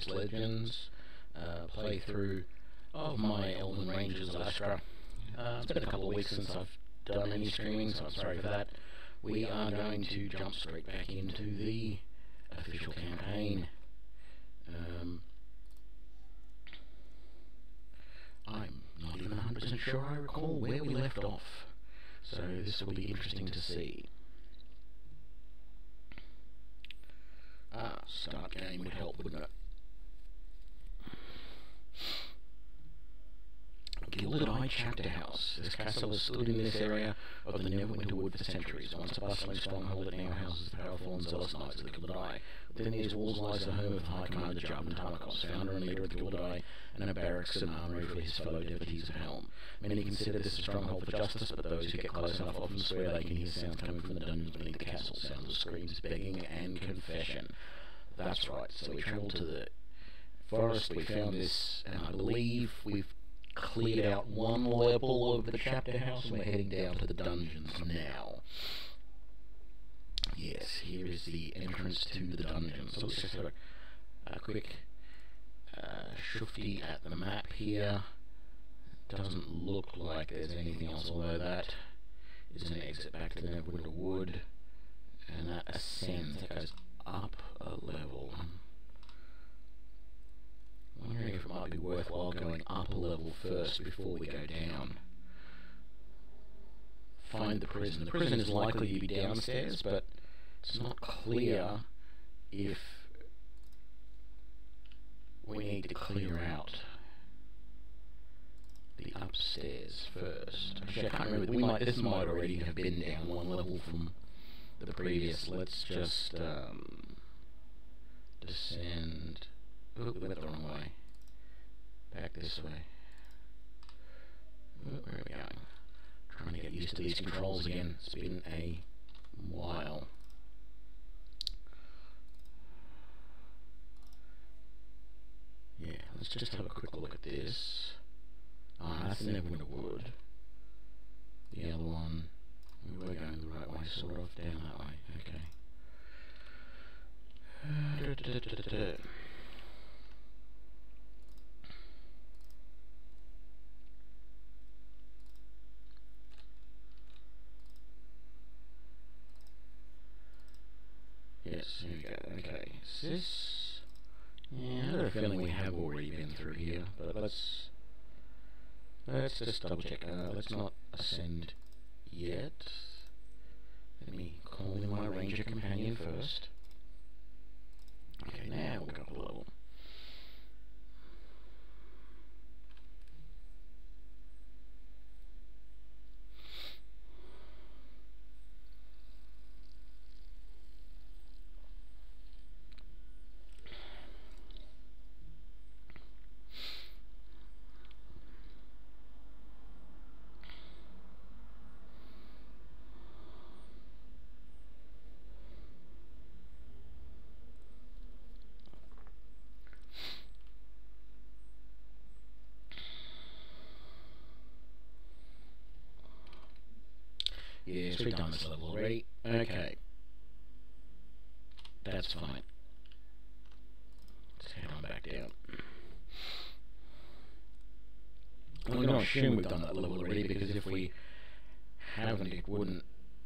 Legends playthrough of my Elden Rangers of Astra. It's been a couple of weeks since I've done any streaming, so I'm sorry for that. We are going to jump straight back into the official campaign. I'm not even 100% sure I recall where we left off, so this will be interesting to see. Start game would help, wouldn't it? Gilded Eye Chapter House. This castle has stood in this area of the Neverwinter Wood for centuries. Once a bustling stronghold, it now houses the powerful and zealous knights of the Gilded Eye. Within these walls lies the home of High Commander Jabun Tamakos, founder and leader of the Gilded Eye, and a barracks and armory for his fellow devotees of Helm. Many consider this a stronghold for justice, but those who get close enough often swear they can hear sounds coming from the dungeons beneath the castle, sounds of screams, begging, and confession. That's right, so we travelled to the forest, we found this, and I believe we've cleared out one level of the chapter house and we're heading down to the dungeons now. Yes, here is the entrance to the dungeons. So let's just have a quick shufty at the map here. Doesn't look like there's anything else, although that is an exit back to the Neverwinter Wood, and that ascends, that goes up a level. I'm wondering if it might be worthwhile going up a level first before we go down. Find the prison. The prison is likely to be downstairs, but it's not clear if we need to clear out the upstairs first. Actually, I can't remember. This might already have been down one level from the previous. Let's just descend. Oop, we went the wrong way. Back this way. Oop, where are we going? Trying to get used to these controls again. It's been a while. Yeah, let's just have a quick look at this. That's the Neverwinter Wood. The other one, we were going the right way, sort of, down that way. Okay. Yes, here we go. Okay, is this... Yeah, I have a feeling we have already been through here, but let's just double check. Let's not ascend yet. Let me call in my ranger companion first. Okay, now we'll go up a level. Yes, we've done this level already. Okay. That's fine. Let's head on back down. I'm going to assume we've done that level already, because if we haven't, it wouldn't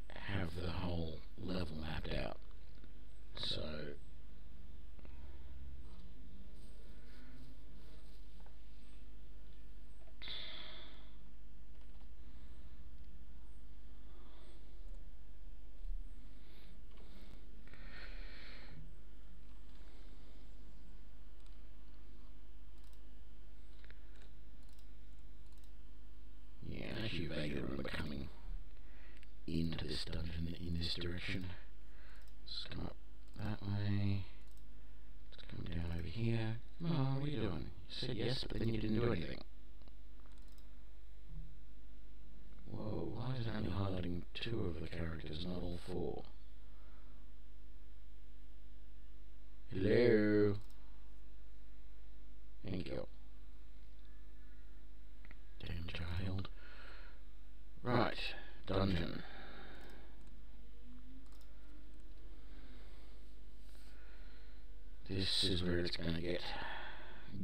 have the whole level mapped out. So... you vaguely remember coming into this dungeon in this direction. Let's come up that way. Let's come down over here. Come on, what are you doing? You said yes, but then you didn't do anything. Whoa, why is it only highlighting 2 of the characters, not all 4? Hello? Thank you. Damn child. Right, dungeon. This is where it's going to get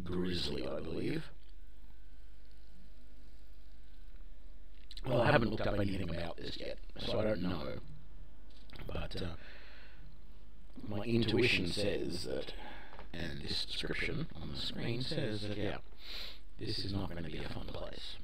grisly, I believe. Well, I haven't looked up anything about this yet, so I don't know. But my intuition says that, and this description on the screen says that, yeah, this is not going to be a fun place.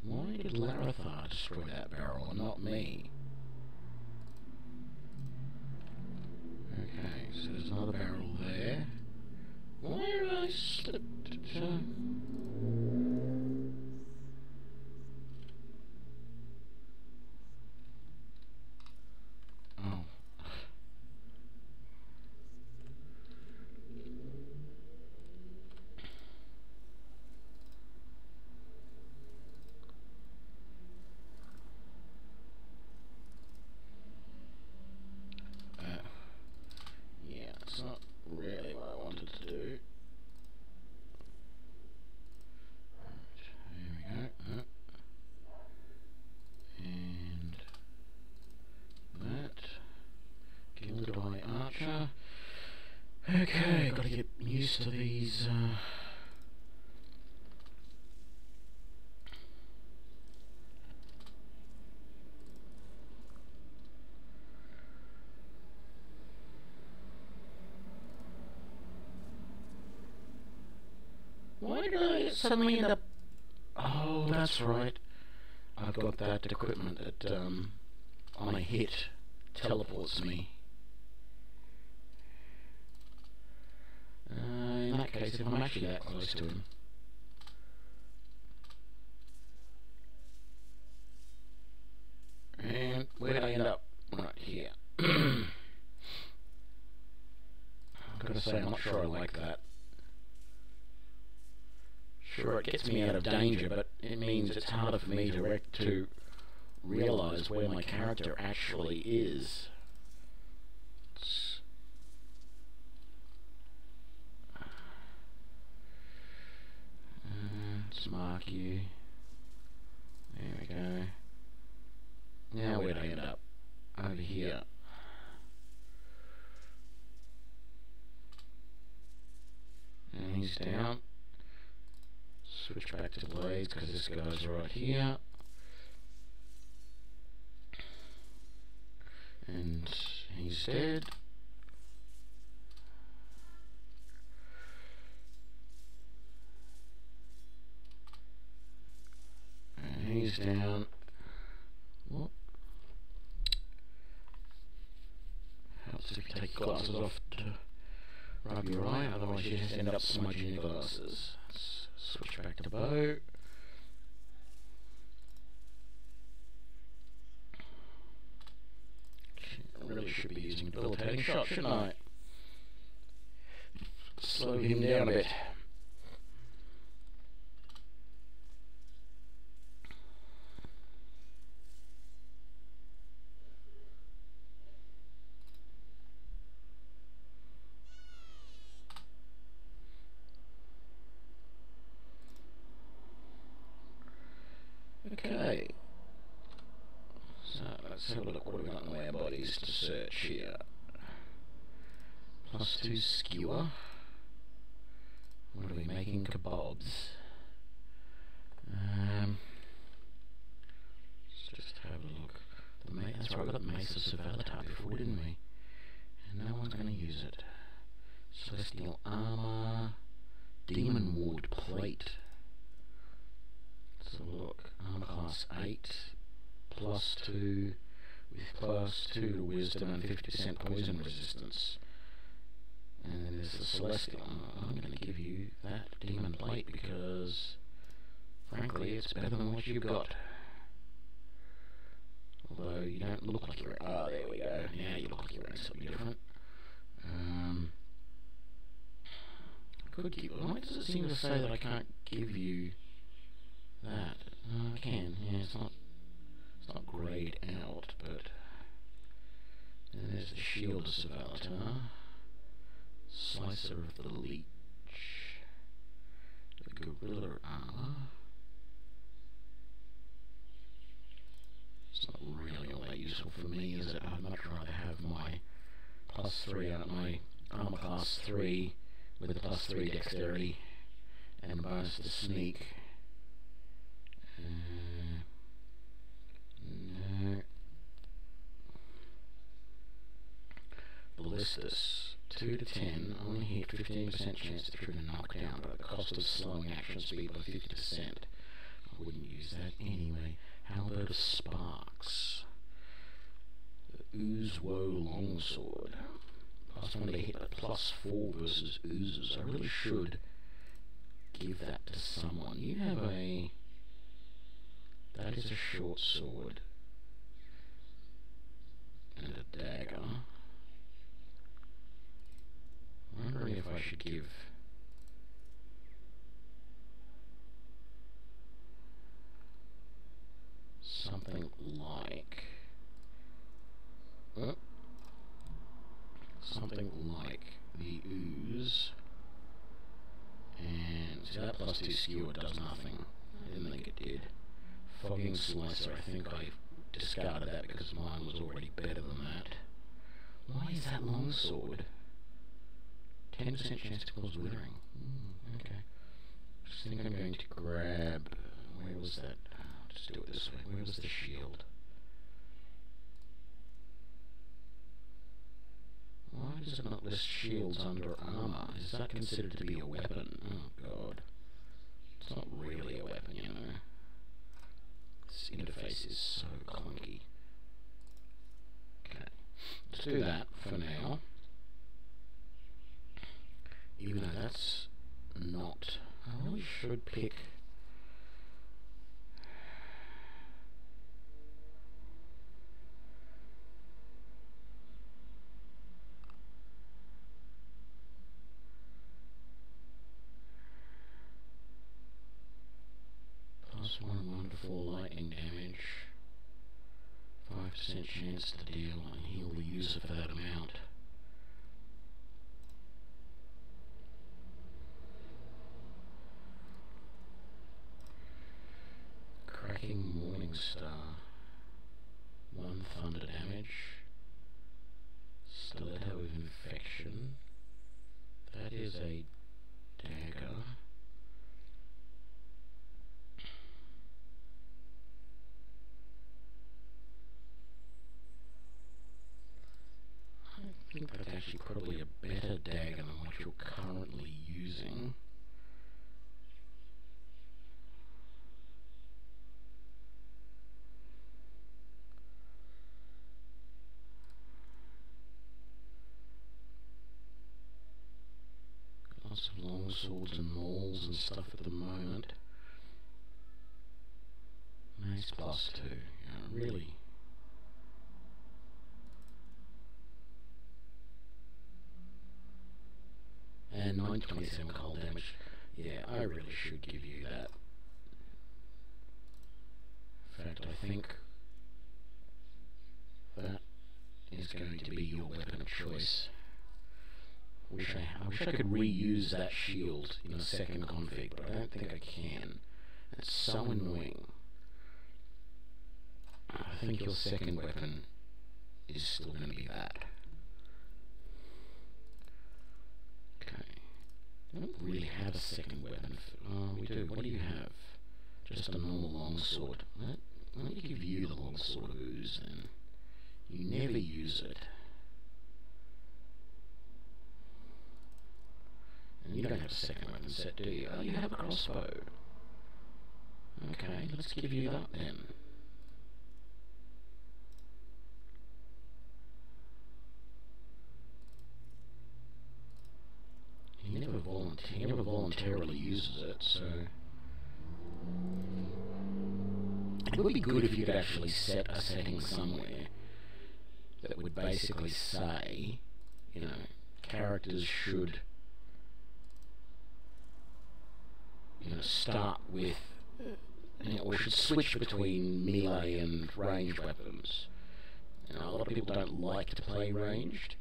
Why did Larathar destroy that barrel and not me? Okay, so there's another barrel there. Why did I slip to... Oh. Yeah, it's not really what I wanted to do. There we go. And that. Gilded Archer. Okay, gotta get used to these, Why did I suddenly end up... Oh, that's right. I've got that equipment that, on a hit, teleports me. In that case, if I'm actually that close to him... And where did I end up? Right here. I've got to say, I'm not sure I like that. Sure, it gets me out of danger, but it means it's harder for me to realise where my character actually is. Let's mark you. There we go. Now where'd I end up? Over here. And he's down. Switch back to Blades because this guy's right here. And he's dead. And he's down. Whoop. Helps if you take your glasses off to rub your eye, otherwise you just end up smudging your glasses. Let's switch back to bow. I really should be using a debilitating shot, shouldn't I? Slow him down a bit. Okay, so let's have a look what we've got in the way of bodies to search here. +2 skewer. What are we making? Kebabs. Let's just have a look. That's right, we got the Mace of Sevelatar before, didn't we? And no one's going to use it. Celestial Armour. Demon Ward Plate. class 8, +2, with +2 to wisdom and 50% poison resistance. And then there's the Celestial. I'm going to give you that Demon Plate because, frankly, it's better than what you've got. Although you don't look like you're... Oh, there we go. Now you look like you're wearing something different. Could give... Why does it seem to say that I can't give you that? I can. Yeah, it's not grayed out, but... And there's the Shield of Savalatar. Slicer of the Leech. The Gorilla Armor. It's not really all that useful for me, is it? I'd much rather have my +3 out my armor class 3 with a +3 dexterity and bonus to sneak. No. Ballistus, 2 to 10, only hit, 15% chance to trigger knockdown, but at the cost of slowing action speed by 50%. I wouldn't use that anyway. Halberd of Sparks. The Ooze-Woe Longsword. +1 to hit, but +4 versus oozes. I really should give that to someone. You have a... That is a short sword. And a dagger. I'm wondering if I should give... something like... something like the Ooze. And see, that +2 skewer does nothing. I didn't think it did. Fogging Slicer, I think I discarded that because mine was already better than that. Why is that longsword? 10% chance to cause withering. Okay. I think I'm going to grab... Where was that? I'll just do it this way. Where was the shield? Why does it not list shields under armor? Is that considered to be a weapon? Oh god. It's not really a weapon, you know. This interface is so clunky. Okay. Let's do that for now. Even though that's not... I really should pick... +1 wonderful lightning damage. 5% chance to deal and heal the user for that amount. Cracking Morningstar. 1 thunder damage. Stiletto of Infection. That is a dagger. I think that's actually probably a better dagger than what you're currently using. Lots of long swords and mauls and stuff at the moment. Nice +2, yeah, really. And 927 cold damage. Yeah, I really should give you that. In fact, I think that is going to be your weapon of choice. I wish I could reuse that shield in a second config, but I don't think I can. That's so annoying. I think your second weapon is still going to be that. I don't really have a second weapon. Oh, we do. What do you have? Just a normal longsword. Let me give you the longsword of Ooze then. You never use it. And you don't have a second weapon set, do you? Oh, you have a crossbow. Okay, let's give you that then. He never voluntarily uses it, so it would be good if you could actually set a setting somewhere that would basically say, you know, characters should, you know, start with, you know, or should switch between melee and ranged weapons. You know, a lot of people don't like to play ranged,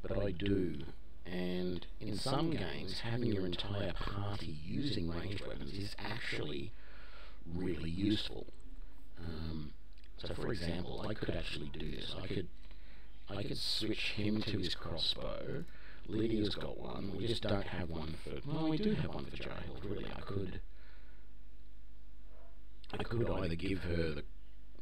but I do. And in some games, having your entire party using ranged weapons is actually really useful. So, for example, I could actually do this. I could switch him to his crossbow. Lydia's got one. We just don't have one for. Well, we do have one for Jarhild. Really, I could either give her the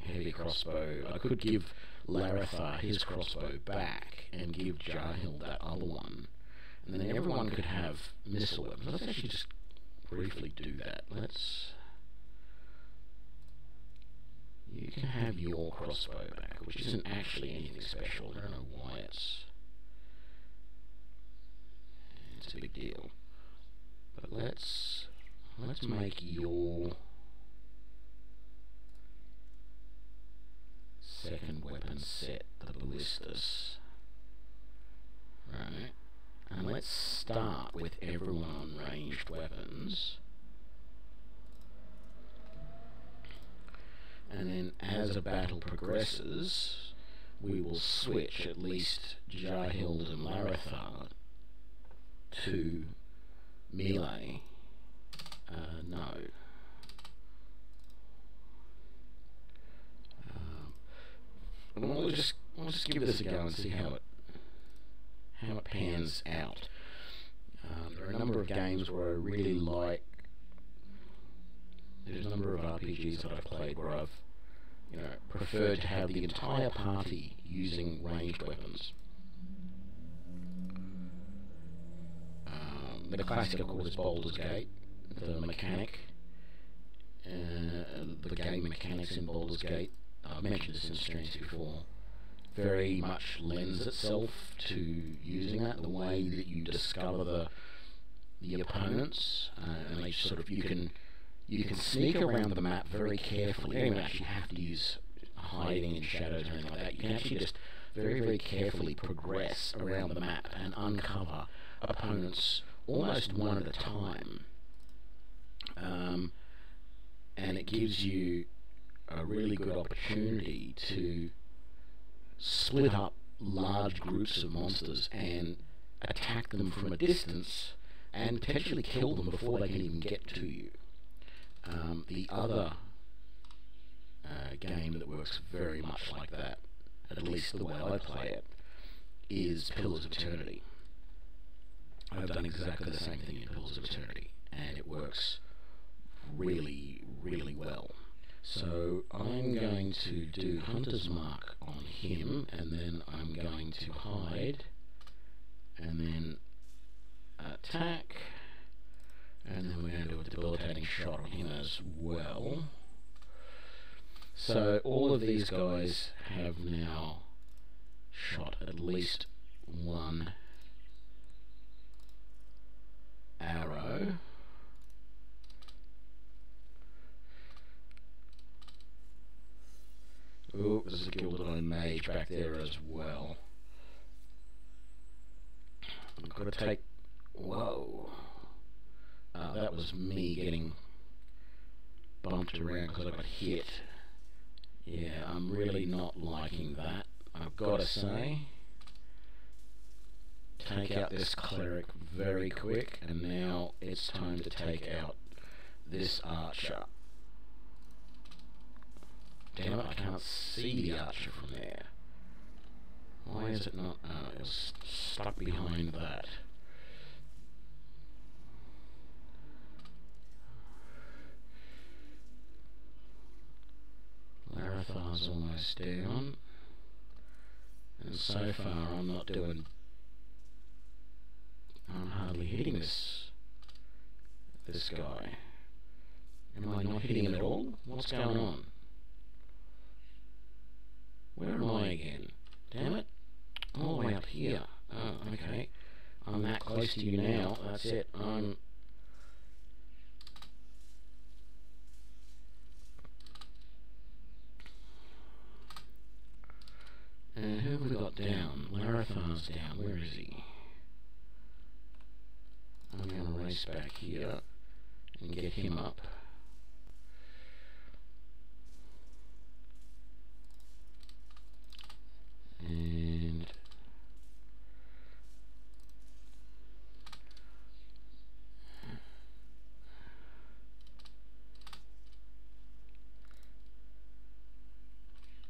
heavy crossbow. I could give Larethar his crossbow back and give Jarhild that other one, and then everyone could have missile weapons. Let's actually just briefly do that. You can have your crossbow back, which isn't actually anything special. I don't know why it's a big deal. But let's make your second weapon set the ballistas. Right. And let's start with everyone on ranged weapons. And then as a battle progresses, we will switch at least Jarhild and Larethar to melee. No. We'll just give this a go and see how it pans out. There are a number of games where I really like. There's a number of RPGs that I've played where I've, you know, preferred to have the entire party using ranged weapons. The classic, of course, is Baldur's Gate. The mechanic, the game mechanics in Baldur's Gate, I've mentioned this in streams before, very much lends itself to using that. The way that you discover the opponents, and they sort of you can sneak around the map very carefully. You don't even actually have to use hiding in shadows or anything like that. You can actually just very, very carefully progress around the map and uncover opponents almost one at a time. And it gives you a really good opportunity to split up large groups of monsters and attack them from a distance and potentially kill them before they can even get to you. The other game that works very much like that, at least the way I play it, is Pillars of Eternity. I've done exactly the same thing in Pillars of Eternity, and it works really, really well. So I'm going to do Hunter's Mark on him, and then I'm going to hide, and then attack, and then we're going to do a debilitating shot on him as well. So all of these guys have now shot at least one arrow. Oh, there's a Gilded Iron Mage back there as well. I've got to take... Whoa. That was me getting bumped around because I got hit. Yeah, I'm really not liking that, I've got to say. Take out this cleric very quick, and now it's time to take out this archer. Damn it, I can't see the archer from there. Why is it not? Oh, it was stuck behind that. Larethar's almost down. And so far I'm not doing... I'm hardly hitting this guy. Am I not hitting him at all? What's going on? Where am I again? Damn it. All the way up here. Oh, okay. I'm that close to you now. That's it. And who have we got down? Larathar's down. Where is he? I'm going to race back here and get him up. And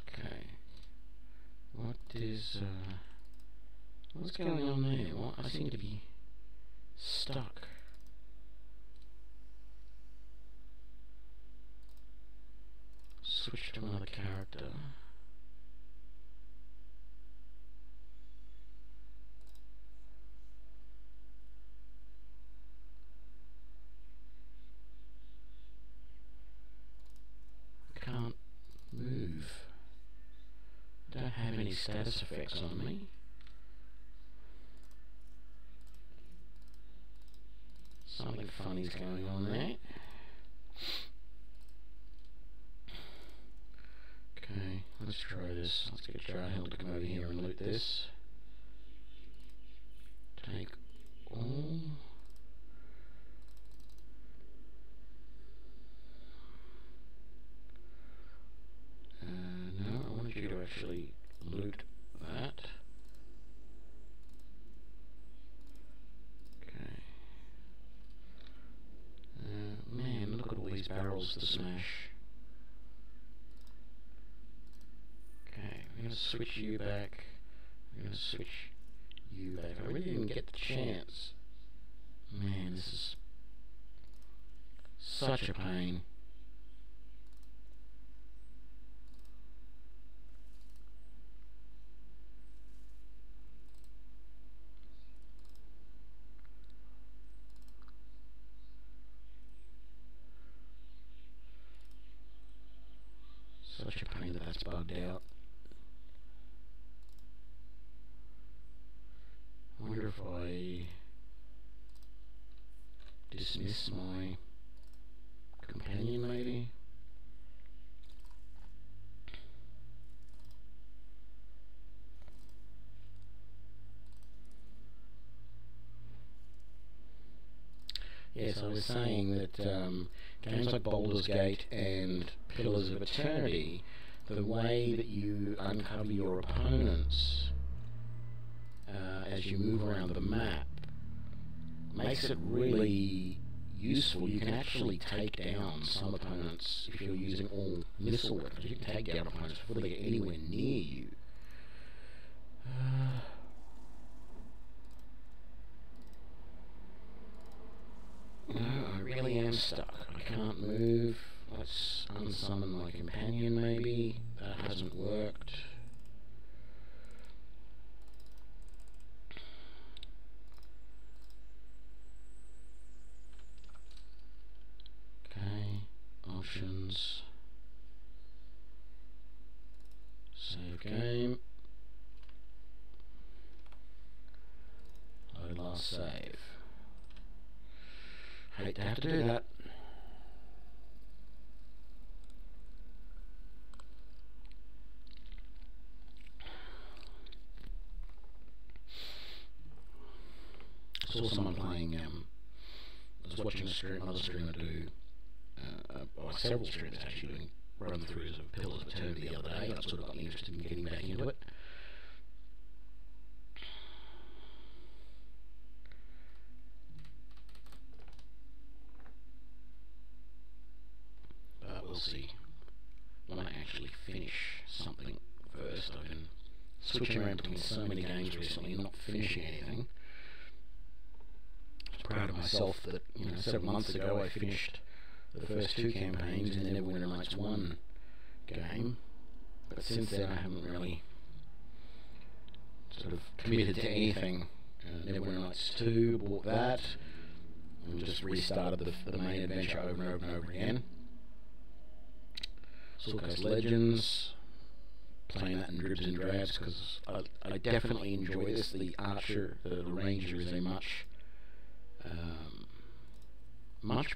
okay, what's going on there? What? I seem to be stuck. Switch to another character. Can't move. Don't have any status effects on me. Something funny's going on there. Okay, let's try this. Let's get Jarhill to come over here and loot this. Take all. No, I wanted you to actually loot that. Okay. Man, look at all these barrels to smash. Okay, I'm going to switch you back. I'm going to switch you back. I really didn't get the chance. Man, this is such a pain. Such a pain that that's bugged out. I wonder if I dismiss my companion, maybe? Yes, I was saying that games like Baldur's Gate and Pillars of Eternity, the way that you uncover your opponents as you move around the map makes it really useful. You can actually take down some opponents if you're using all missile weapons. You can take down opponents before they get anywhere near you. No, I really am stuck. I can't move. Let's unsummon my companion, maybe. That hasn't worked. Okay, options. Save game. Load last save. Hate to have to do that. I saw someone playing, I was watching another streamer do, several streamers actually doing run-throughs of Pillars of Eternity the other day, and I sort of got interested in getting back into it. We'll see. I want to actually finish something first. I've been switching around between so many games recently and not finishing anything. I was proud of myself that, several months ago I finished the first 2 campaigns in the Neverwinter Nights 1 game, but since then I haven't really sort of committed to anything. Neverwinter Nights 2, bought that, and just restarted the main adventure over and over and over again. Sword Coast Legends, playing that in dribs and drabs because I definitely enjoy this. The archer, the ranger, is a much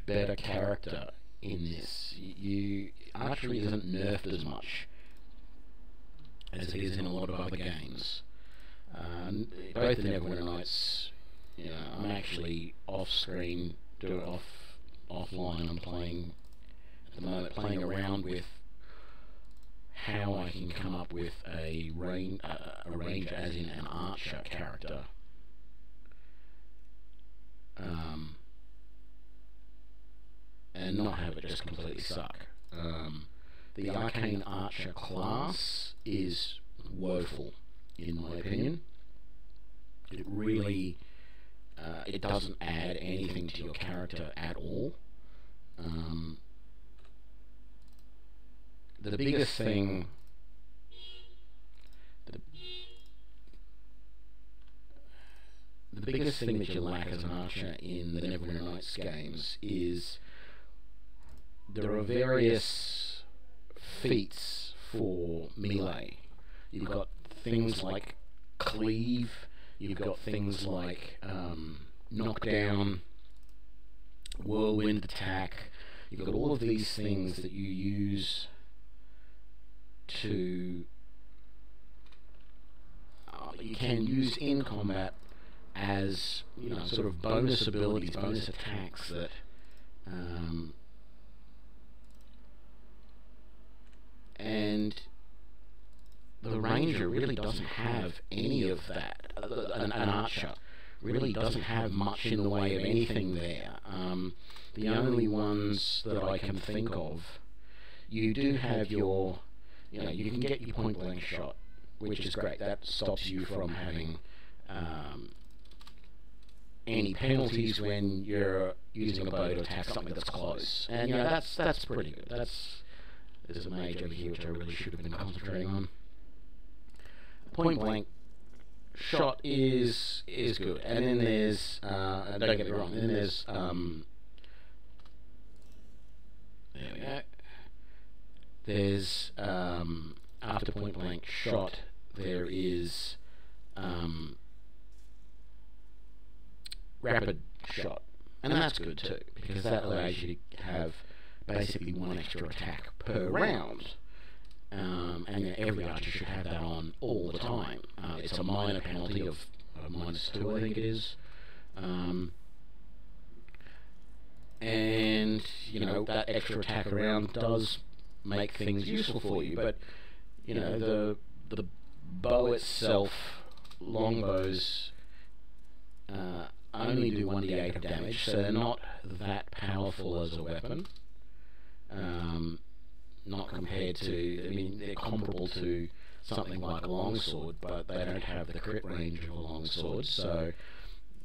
better character in this. Archery isn't nerfed as much as it is in a lot of other games. Both the Neverwinter Nights, I'm actually off screen, offline. I'm playing at the moment, playing around with how I can come up with a ranger, as in an archer character. And not have it just completely suck. The Arcane Archer class is woeful, in my opinion. It really it doesn't add anything to your character at all. The biggest thing the biggest thing that you lack as an archer in the Neverwinter Nights games is there are various feats for melee. You've got things like cleave, you've got things like knockdown, whirlwind attack. You've got all of these things that you use to you can use in combat as sort of bonus abilities, bonus attacks that and the ranger really doesn't have any of that. An archer really doesn't have much in the way of anything there. The only ones that I can think of, you do have your, you can get your point blank shot, which is great. That stops you from having any penalties when you're using a bow to attack something that's close. And that's pretty good. There's a mage over here which I really should have been concentrating on. Point blank shot is good, and then there's don't get me wrong. Then there's there we go. There's after point blank shot there is rapid shot, and that's good too because that allows you to have basically one extra attack per round. And every archer should have that on all the time. It's a minor penalty of -2, I think it is. And that extra attack around does make things useful for you, but the bow itself, longbows, only do 1d8 of damage, so they're not that powerful as a weapon. Not compared to, they're comparable to something like a longsword, but they don't have the crit range of a longsword, so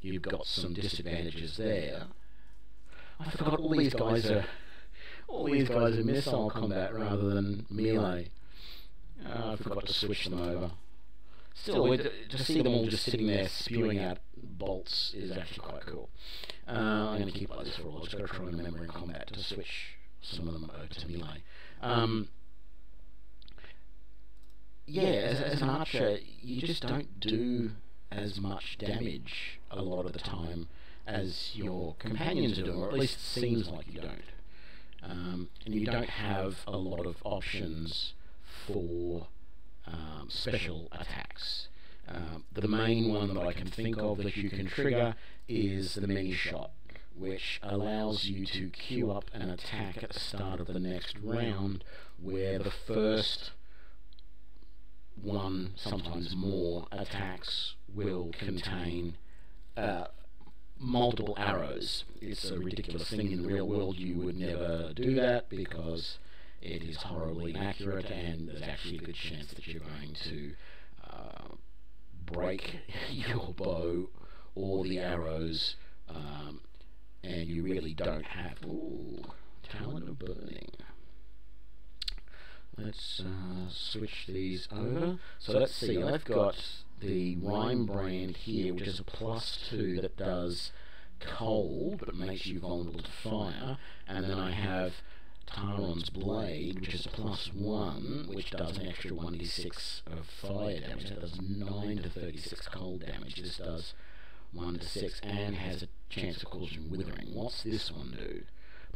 you've got some disadvantages there. I forgot all these guys are missile combat rather than melee. I forgot to switch them over. Still, to see them all just sitting there spewing out bolts is actually quite cool. I'm going to keep like this for a while. Just got to try and remember in combat to switch some of them over to melee. As an archer, you just don't do as much damage a lot of the time as your companions are doing, or at least it seems like you don't. And you don't have a lot of options for special attacks. The main one that I can think of that you can trigger is the mini shot, which allows you to queue up an attack at the start of the next round where the first one, sometimes more, attacks will contain multiple arrows. It's a ridiculous thing. In the real world you would never do that because it is horribly inaccurate, and there's actually a good chance that you're going to break your bow or the arrows, and you really don't have... Ooh, Talent of Burning. Let's switch these over. So let's see, I've got the Rime brand here, which is a +2 that does cold, but makes you vulnerable to fire, and then I have Taron's Blade, which is a +1, which does an extra 1d6 of fire damage. That does 9 to 36 cold damage. This does 1 to 6 and has a chance of causing withering. What's this one do?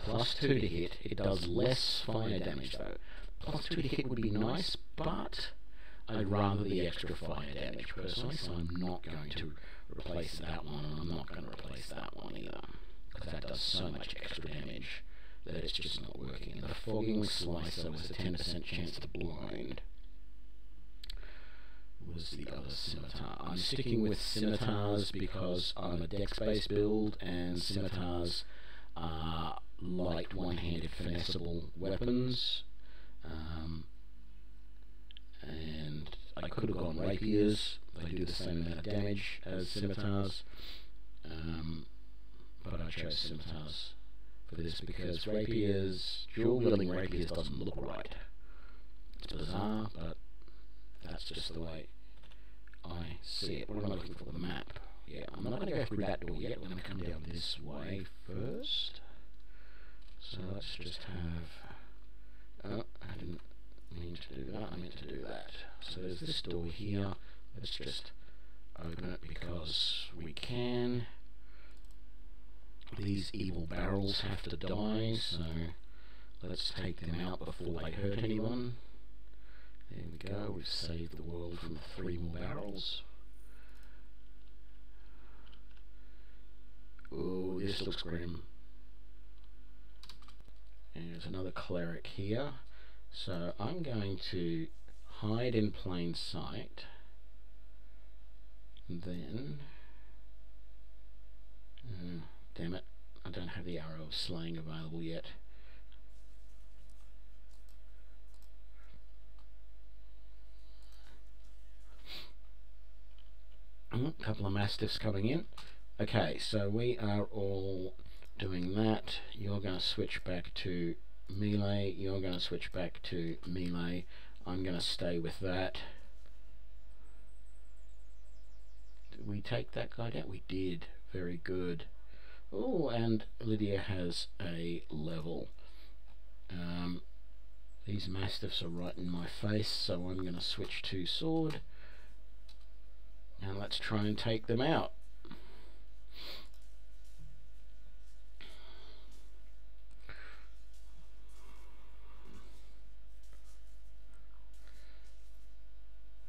+2 to hit. It does less fire damage though. +2 to hit would be nice, but I'd rather the extra fire damage personally, so I'm not going to replace that one, and I'm not going to replace that one either, because that does so much extra damage that it's just not working. The Fogging Slicer was a 10% chance to blind. Was the other scimitar? I'm sticking with scimitars because I'm a dex-based build, and scimitars are light, one-handed, finessable weapons. And I could have gone rapiers. They do the same amount of damage as scimitars, but I chose scimitars for this because rapiers, dual-wielding rapiers doesn't look right. It's bizarre, but that's just the way I see it. What am I looking for? The map. Yeah, I'm not going to go through that door yet. We're going to come down this way first. So let's just have... Oh, I didn't mean to do that. I meant to do that. So there's this door here. Let's just open it because we can. These evil barrels have to die, so let's take them out before they hurt anyone. There we go, we've saved the world from 3 more barrels. Oh, this looks grim. And there's another cleric here. So I'm going to hide in plain sight. And then... damn it, I don't have the Arrow of Slaying available yet. A couple of Mastiffs coming in. Okay, so we are all doing that. You're going to switch back to melee. You're going to switch back to melee. I'm going to stay with that. Did we take that guy down? We did. Very good. Oh, and Lydia has a level. These Mastiffs are right in my face, so I'm going to switch to sword. And let's try and take them out.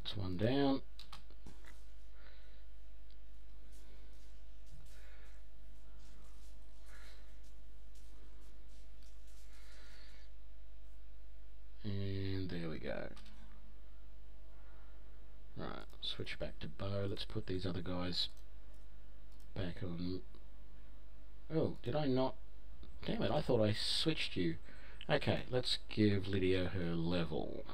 That's one down. And there we go. Right, switch back to bow. Let's put these other guys back on. Oh, did I not? Damn it, I thought I switched you. Okay, let's give Lydia her level.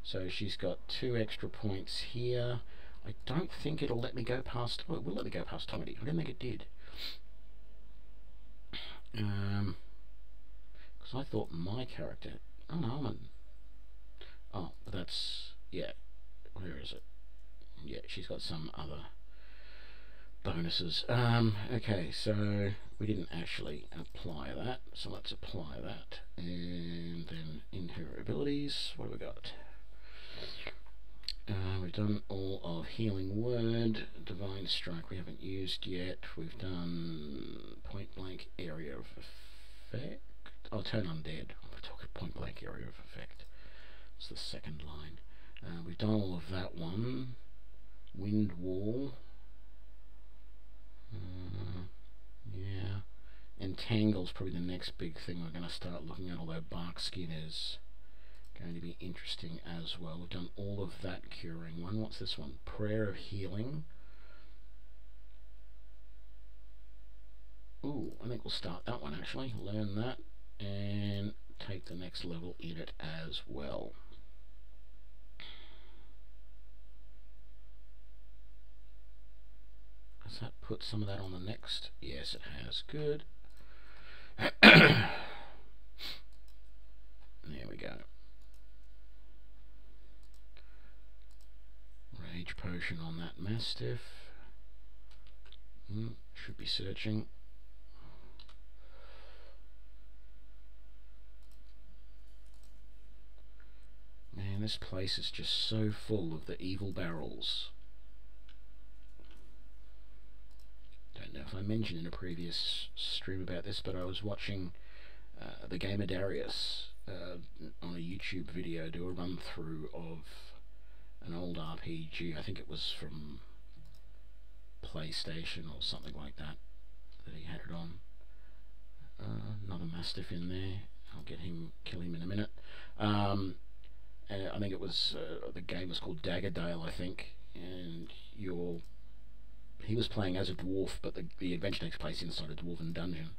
So she's got 2 extra points here. I don't think it'll let me go past... Oh, it will let me go past 20. I didn't think it did. Because I thought my character... Oh, no, oh, but that's... Yeah. Where is it? Yeah, she's got some other bonuses. Okay, so we didn't actually apply that, so let's apply that. And then in her abilities, what have we got? We've done all of Healing Word, Divine Strike we haven't used yet. We've done Point Blank Area of Effect. Oh, Turn Undead. We're talking Point Blank Area of Effect. It's the second line. We've done all of that one. Wind Wall. Yeah. Entangle's probably the next big thing we're going to start looking at, although Bark Skin is going to be interesting as well. We've done all of that curing one. What's this one? Prayer of Healing. Ooh, I think we'll start that one actually. Learn that and take the next level in it as well. Has that put some of that on the next? Yes, it has. Good. There we go. Rage Potion on that Mastiff. Should be searching. this place is just so full of the evil barrels. Don't know if I mentioned in a previous stream about this, but I was watching the Gamer Darius on a YouTube video do a run through of an old RPG. I think it was from PlayStation or something like that he had it on. Another Mastiff in there. I'll kill him in a minute. I think it was the game was called Daggerdale, I think, and he was playing as a dwarf, but the adventure takes place inside a dwarven dungeon,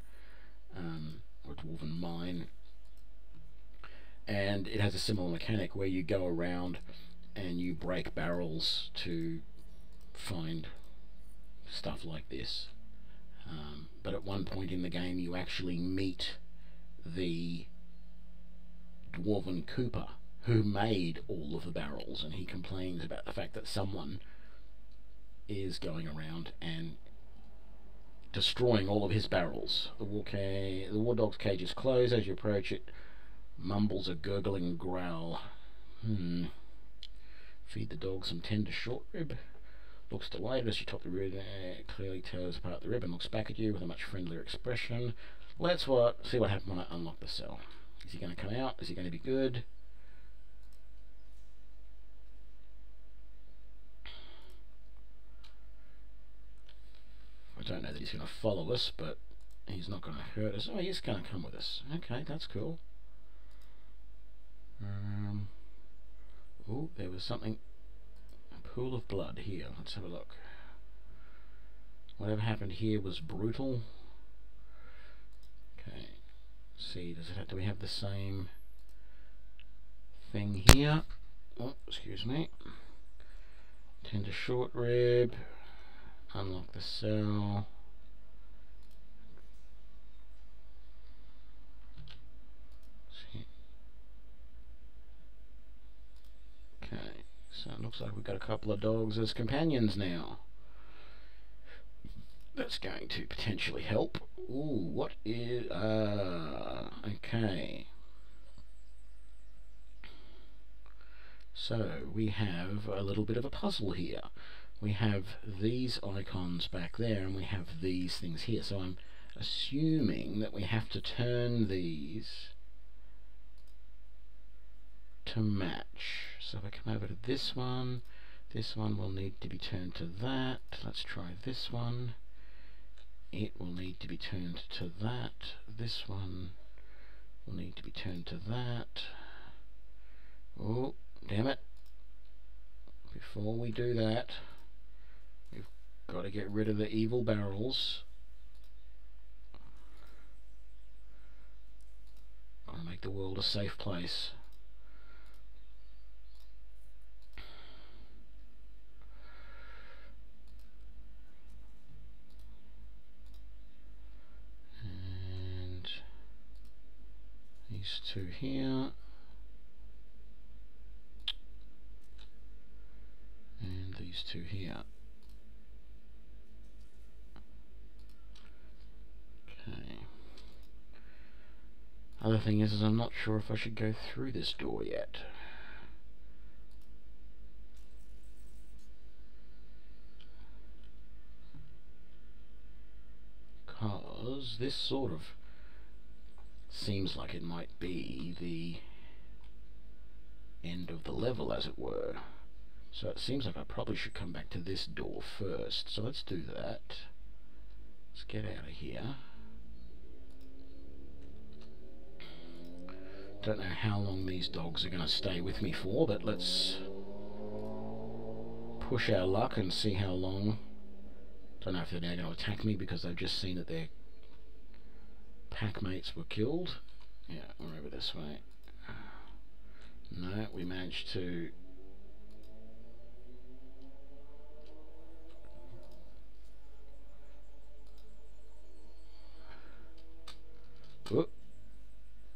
or a dwarven mine, and it has a similar mechanic where you go around and you break barrels to find stuff like this. But at one point in the game you actually meet the dwarven cooper who made all of the barrels, and he complains about the fact that someone is going around and destroying all of his barrels. The war dog's cage is closed. As you approach it, mumbles a gurgling growl. Feed the dog some tender short rib. Looks delighted as you top the rib, clearly tears apart the rib and looks back at you with a much friendlier expression. Let's see what happens when I unlock the cell. Is he going to come out? Is he going to be good? I don't know that he's going to follow us, but he's not going to hurt us. Oh, he's going to come with us. Okay, that's cool. Oh, there was something. A pool of blood here. Let's have a look. Whatever happened here was brutal. Okay. Let's see, do we have the same thing here? Oh, excuse me. Tender short rib. Unlock the cell. Okay, so it looks like we've got a couple of dogs as companions now. That's going to potentially help. Ooh, what is... okay. So, we have a little bit of a puzzle here. We have these icons back there, and we have these things here. So I'm assuming that we have to turn these to match. So if I come over to this one will need to be turned to that. Let's try this one. It will need to be turned to that. This one will need to be turned to that. Oh, damn it. Before we do that, we've got to get rid of the evil barrels. Got to make the world a safe place. And these two here. And these two here. Okay. Other thing is I'm not sure if I should go through this door yet. Because this sort of seems like it might be the end of the level, as it were. So it seems like I probably should come back to this door first. So let's do that. Let's get out of here. Don't know how long these dogs are going to stay with me for, but let's push our luck and see how long. Don't know if they're now going to attack me because they've just seen that their pack mates were killed. Yeah, we're over this way. No, we managed to... Oh,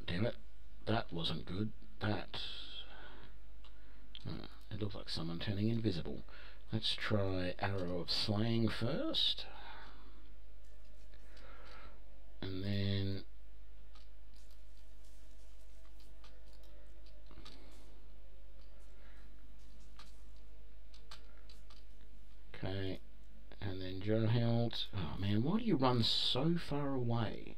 damn it. That wasn't good. It looks like someone turning invisible. Let's try Arrow of Slaying first. And then... Gerheld. Oh man, why do you run so far away?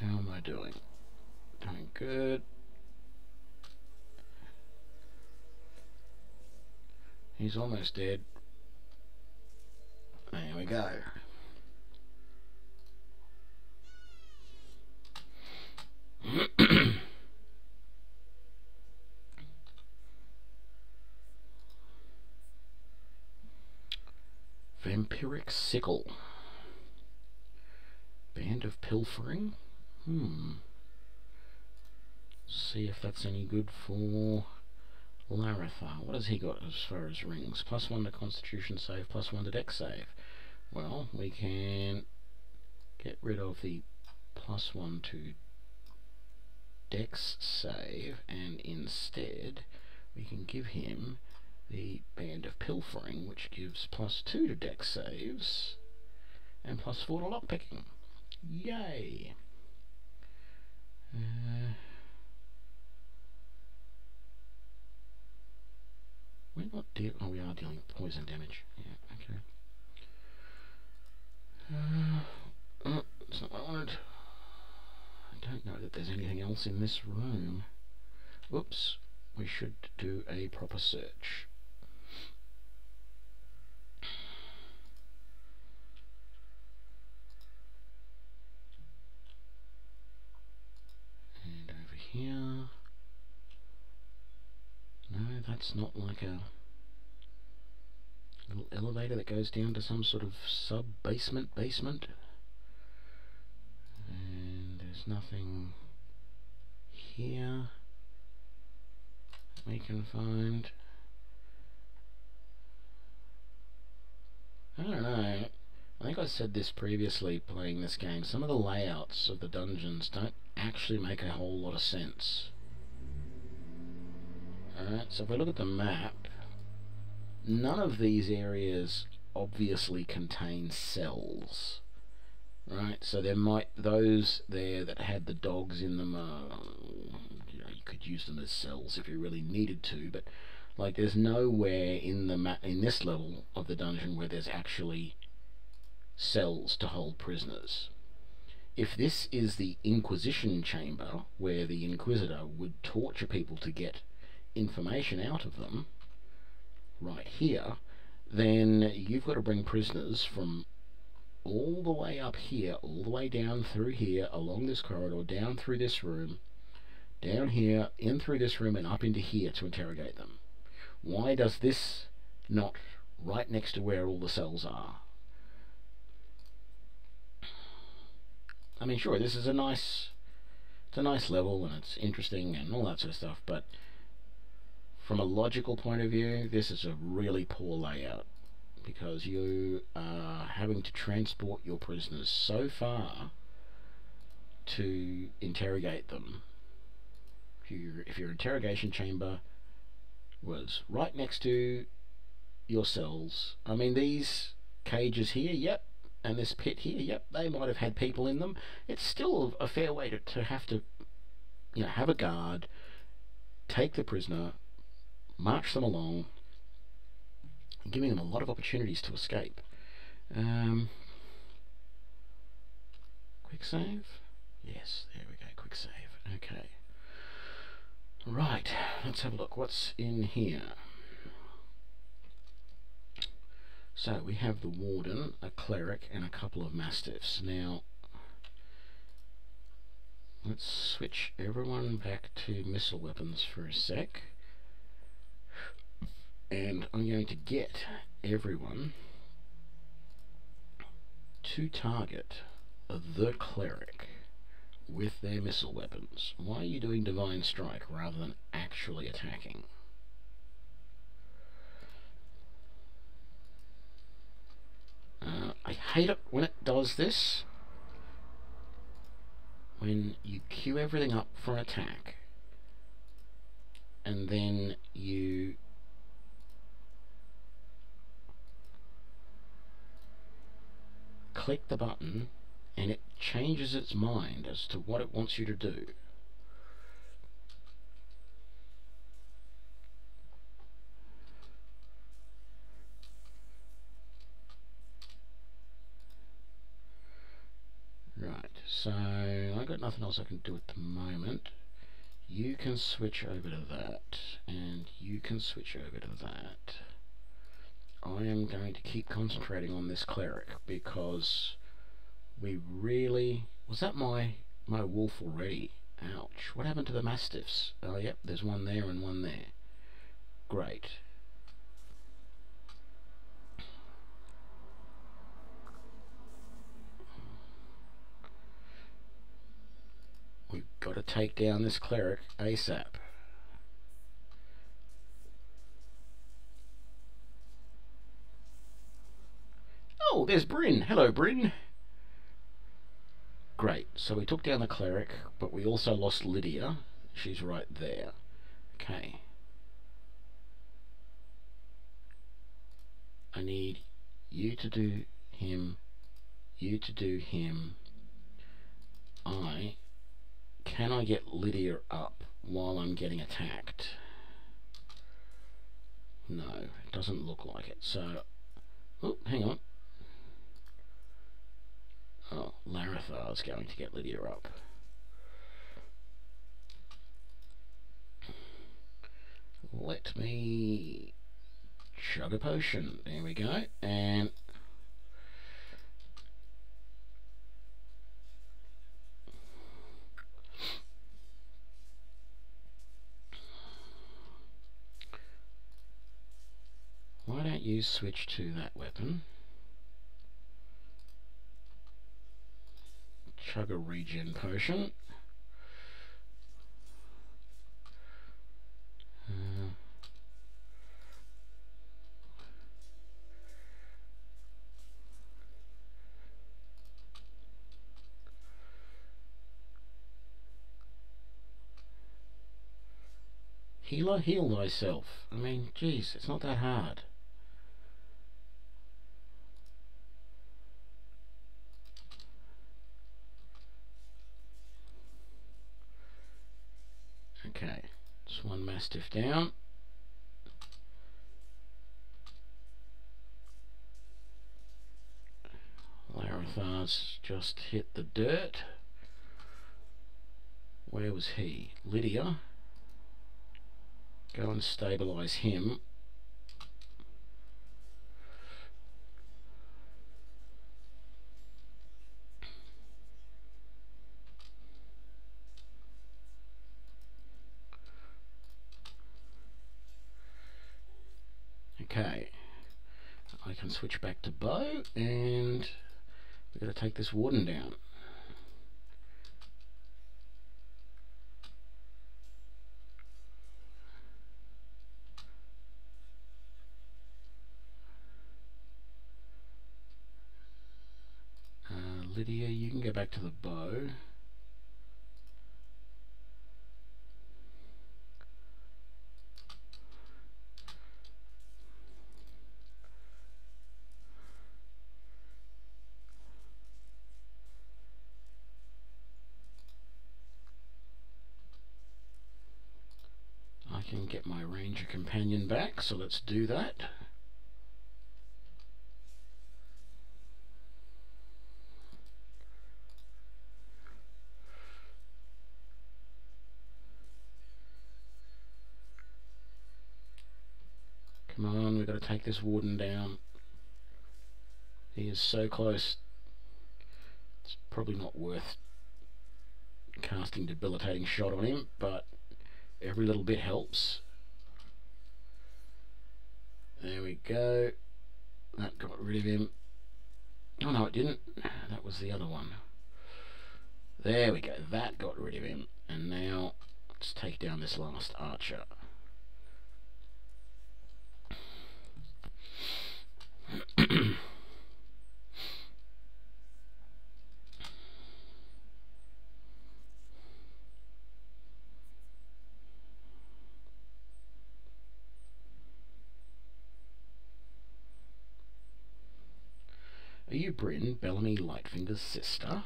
How am I doing? Doing good. He's almost dead. There we go. Vampiric Sickle. Band of Pilfering. See if that's any good for Larethar. What has he got as far as rings? +1 to Constitution save, +1 to Dex save. Well, we can get rid of the +1 to Dex save, and instead we can give him the Band of Pilfering, which gives +2 to Dex saves and +4 to lockpicking. Yay! We're not dealing. Oh, we are dealing with poison damage. Yeah, okay. That's not what I wanted. I don't know that there's anything else in this room. Whoops. We should do a proper search. And over here. No, that's not like a little elevator that goes down to some sort of sub-basement basement. And there's nothing here we can find. I don't know. I think I said this previously playing this game. Some of the layouts of the dungeons don't actually make a whole lot of sense. Alright, so if we look at the map, none of these areas obviously contain cells. Right, so there might, those there that had the dogs in them, you know, you could use them as cells if you really needed to, but like there's nowhere in the map, in this level of the dungeon, where there's actually cells to hold prisoners. If this is the Inquisition chamber, where the Inquisitor would torture people to get information out of them, right here, then you've got to bring prisoners from all the way up here, all the way down through here, along this corridor, down through this room, down here, in through this room, and up into here to interrogate them. Why does this not right next to where all the cells are? I mean, sure, this is a nice level, and it's interesting and all that sort of stuff, but from a logical point of view, this is a really poor layout, because you are having to transport your prisoners so far to interrogate them. If your interrogation chamber was right next to your cells, I mean, these cages here, yep, and this pit here, yep, they might have had people in them. It's still a fair way to have to, you know, have a guard, take the prisoner, march them along, giving them a lot of opportunities to escape. Quick save? Yes, there we go, quick save. Okay. Right, let's have a look. What's in here? So, we have the Warden, a Cleric, and a couple of Mastiffs. Now, let's switch everyone back to missile weapons for a sec. And I'm going to get everyone to target the Cleric with their missile weapons. Why are you doing Divine Strike rather than actually attacking? I hate it when it does this. When you queue everything up for an attack, and then you click the button and it changes its mind as to what it wants you to do. Right, so I've got nothing else I can do at the moment. You can switch over to that, and you can switch over to that. I am going to keep concentrating on this cleric because we really... Was that my wolf already? Ouch. What happened to the mastiffs? Oh, yep, there's one there and one there. Great. We've got to take down this cleric ASAP. Oh, there's Bryn. Hello, Bryn. Great. So we took down the cleric, but we also lost Lydia. She's right there. Okay. I need you to do him, you to do him. Can I get Lydia up while I'm getting attacked? No, it doesn't look like it. So, oh, hang on. Oh, Larathar's going to get Lydia up. Let me chug a potion. There we go. And why don't you switch to that weapon? Chug a regen potion. Healer, heal thyself. I mean, geez, it's not that hard. Okay, just one mastiff down. Larathar's just hit the dirt. Where was he? Lydia. Go and stabilize him. Okay, I can switch back to bow, and we've got to take this warden down. Lydia, you can go back to the bow. I can get my ranger companion back, so let's do that. Come on, we've got to take this warden down. He is so close. It's probably not worth casting debilitating shot on him, but every little bit helps. There we go. That got rid of him. Oh no, it didn't. That was the other one. There we go. That got rid of him. And now let's take down this last archer. Are you Bryn, Bellamy Lightfinger's sister?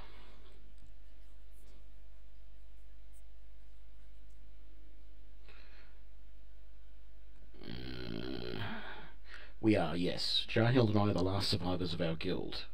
We are, yes. Jarhild and I are the last survivors of our guild.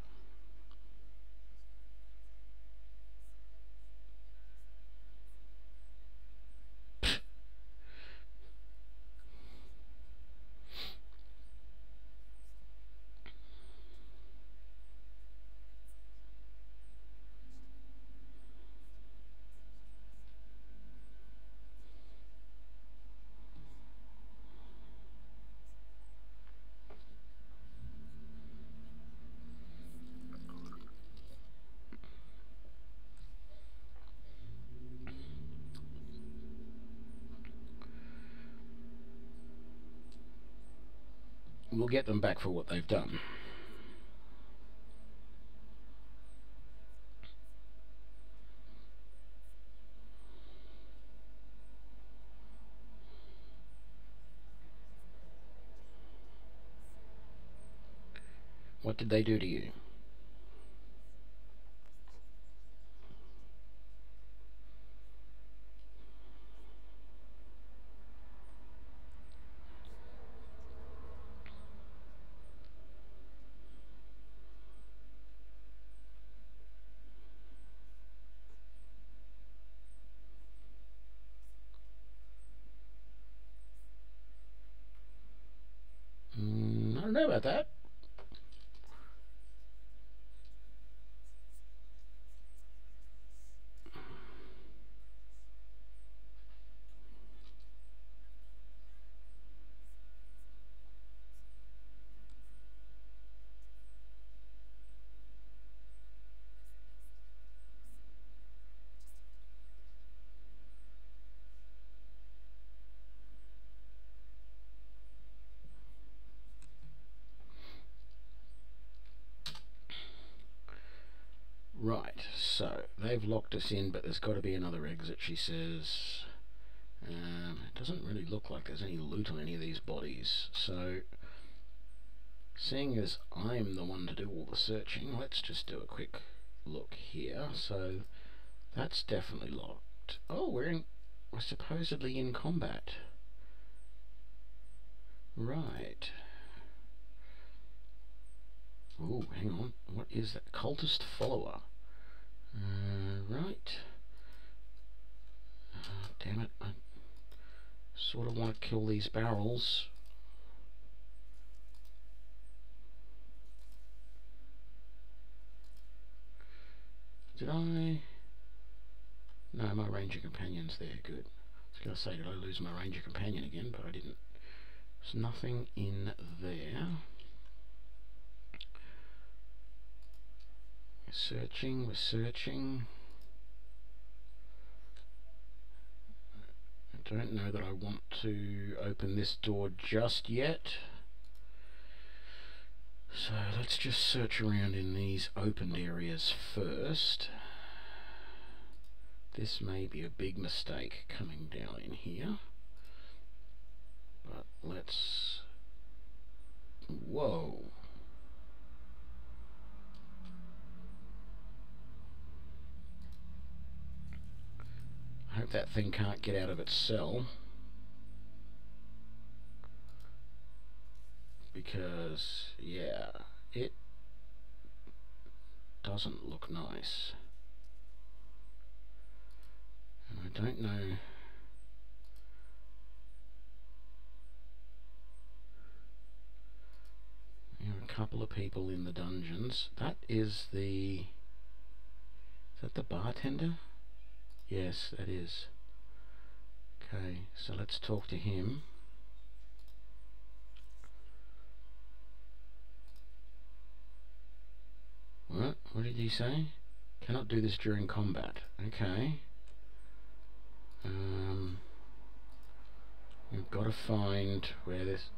we'll get them back for what they've done. What did they do to you? I don't know about that. Right, so they've locked us in, but there's got to be another exit, she says. It doesn't really look like there's any loot on any of these bodies, so seeing as I'm the one to do all the searching, let's just do a quick look here. So that's definitely locked. Oh, we're supposedly in combat. Right. Oh, hang on. What is that? Cultist follower. Right. Damn it. I sort of want to kill these barrels. Did I? No, my ranger companion's there. Good. I was going to say, did I lose my ranger companion again? But I didn't. There's nothing in there. We're searching, we're searching. I don't know that I want to open this door just yet. So let's just search around in these opened areas first. This may be a big mistake coming down in here. But let's... Whoa. I hope that thing can't get out of its cell. Because, yeah, it doesn't look nice. And I don't know... There are a couple of people in the dungeons. That is the... Is that the bartender? Yes, that is. Okay, so let's talk to him. What? What did he say? Cannot do this during combat. Okay. We've got to find where this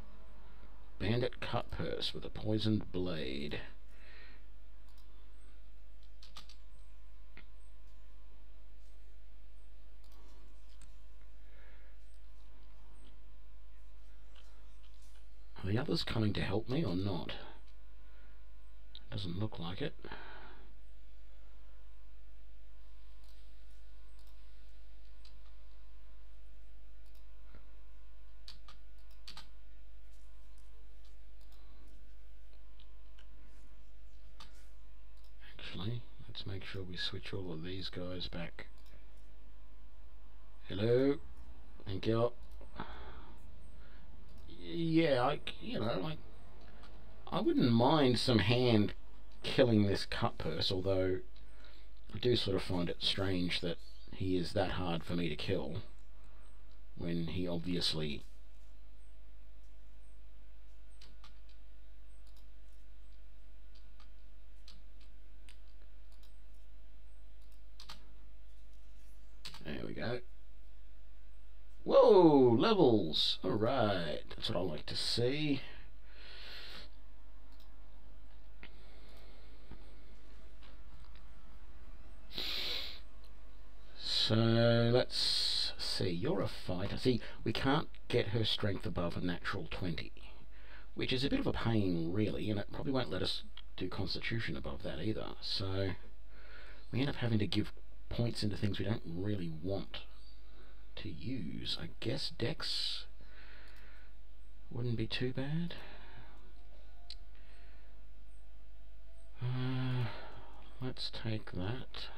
bandit cut purse with a poisoned blade. Are the others coming to help me or not? Doesn't look like it. Actually, let's make sure we switch all of these guys back. Hello? Thank you. Yeah, I wouldn't mind some hand killing this cut purse, although I do sort of find it strange that he is that hard for me to kill when he obviously... There we go. Whoa, levels! Alright, that's what I like to see. So let's see, you're a fighter. See, we can't get her strength above a natural 20, which is a bit of a pain really, and it probably won't let us do constitution above that either. So we end up having to give points into things we don't really want to use. I guess Dex wouldn't be too bad. Let's take that.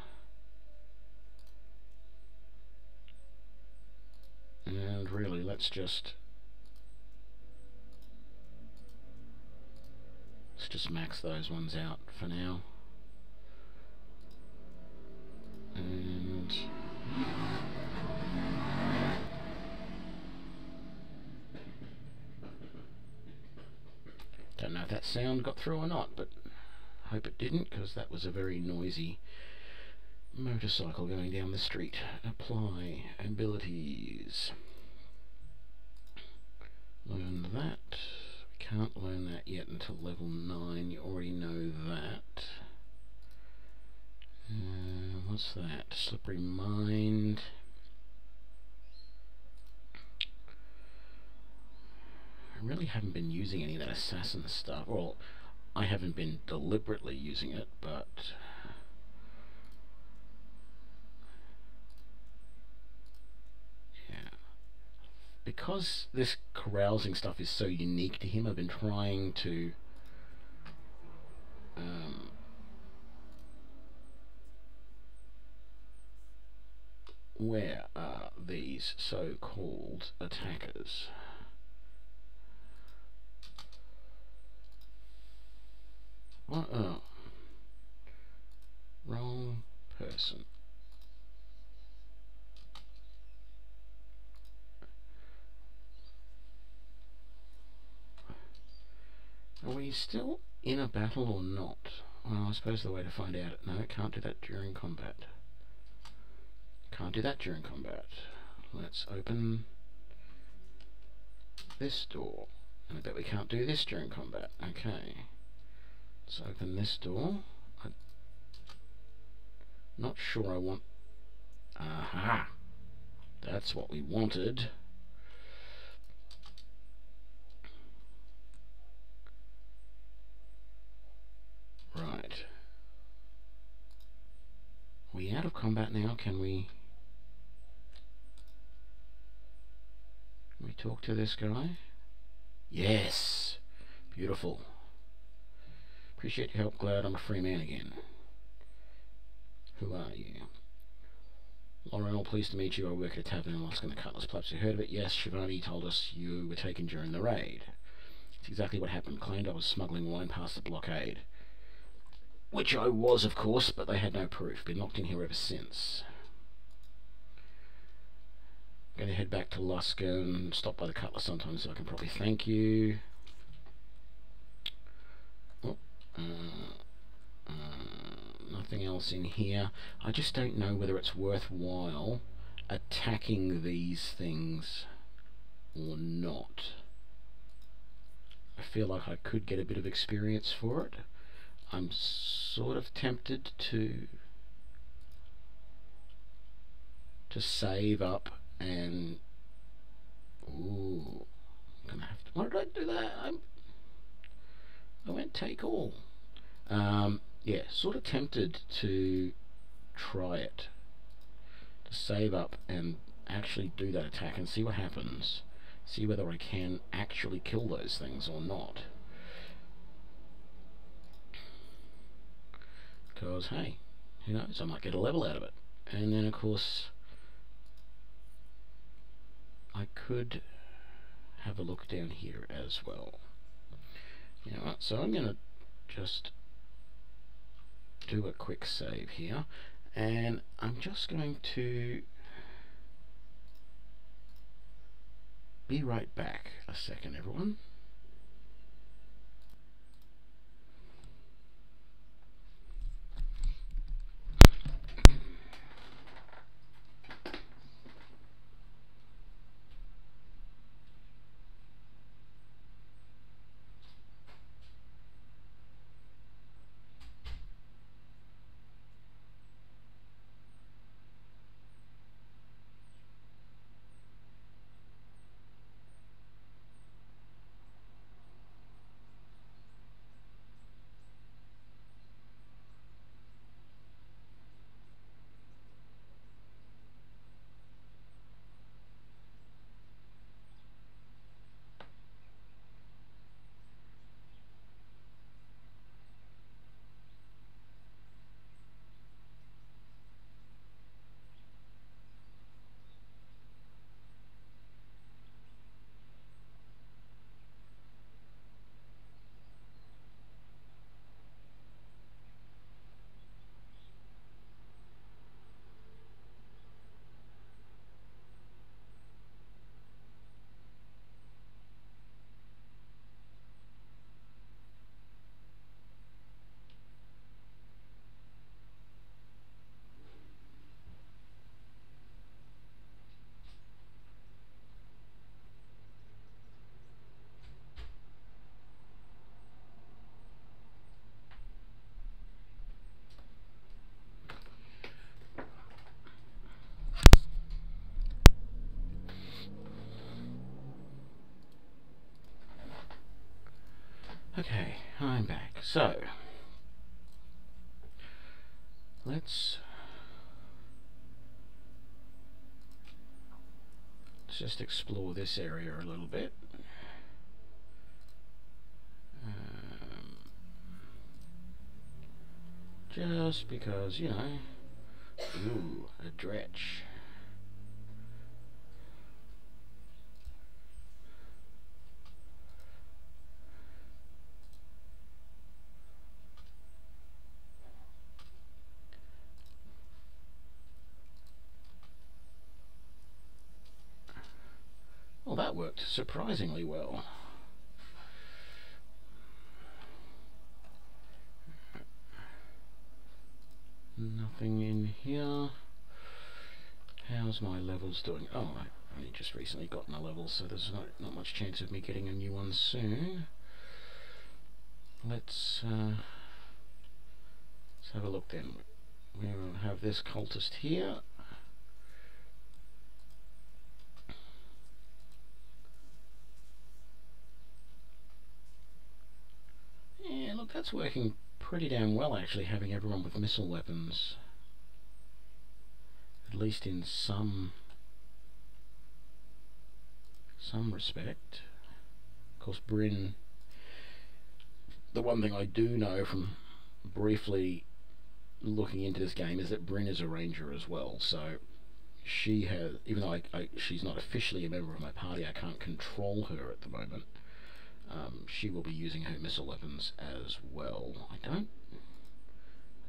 And really, let's just max those ones out for now. And don't know if that sound got through or not, but I hope it didn't, because that was a very noisy motorcycle going down the street. Apply abilities. Learn that. We can't learn that yet until level 9. You already know that. What's that? Slippery Mind. I really haven't been using any of that assassin stuff. Well, I haven't been deliberately using it, but yeah. Because this carousing stuff is so unique to him, I've been trying to where are these so-called attackers? What? Oh. Wrong person. Are we still in a battle or not? Well, I suppose the way to find out... No, can't do that during combat. Can't do that during combat. Let's open this door. And I bet we can't do this during combat. Okay. Let's open this door. I'm not sure I want... Aha! That's what we wanted. Right. Are we out of combat now? Can we talk to this guy? Yes! Beautiful. Appreciate your help, glad I'm a free man again. Who are you? Laurel, pleased to meet you. I work at a tavern in Lusk in the Cutlass. Perhaps you heard of it? Yes, Shivani told us you were taken during the raid. It's exactly what happened. Claimed I was smuggling wine past the blockade. Which I was, of course, but they had no proof. Been locked in here ever since. I'm going to head back to Lusk and stop by the Cutlass sometime so I can probably thank you. Oh, nothing else in here. I just don't know whether it's worthwhile attacking these things or not. I feel like I could get a bit of experience for it. I'm sort of tempted to save up and... Ooh, I'm gonna have to... Why did I do that? I went take all. Yeah, sort of tempted to try it. To save up and actually do that attack and see what happens. See whether I can actually kill those things or not. Because, hey, who knows, I might get a level out of it. And then, of course, I could have a look down here as well. You know what, so I'm going to just do a quick save here. And I'm just going to be right back a second, everyone. Okay, I'm back. So, let's just explore this area a little bit. Just because, you know, ooh, a dretch. Well, that worked surprisingly well. Nothing in here. How's my levels doing? Oh, I only just recently gotten a level, so there's not much chance of me getting a new one soon. Let's have a look then. We will have this cultist here. Yeah, look, that's working pretty damn well actually, having everyone with missile weapons. At least in some respect. Of course, Bryn, the one thing I do know from briefly looking into this game is that Bryn is a ranger as well, so she has, even though she's not officially a member of my party, I can't control her at the moment. She will be using her missile weapons as well. I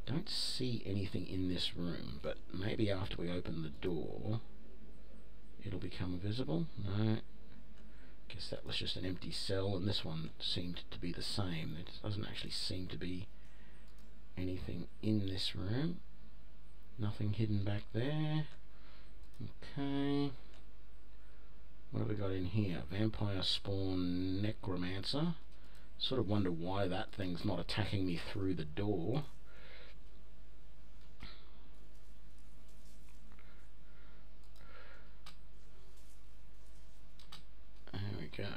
don't see anything in this room, but maybe after we open the door it'll become visible. No, guess that was just an empty cell, and this one seemed to be the same. There doesn't actually seem to be anything in this room. Nothing hidden back there. Okay. What have we got in here? Vampire Spawn Necromancer. Sort of wonder why that thing's not attacking me through the door. There we go.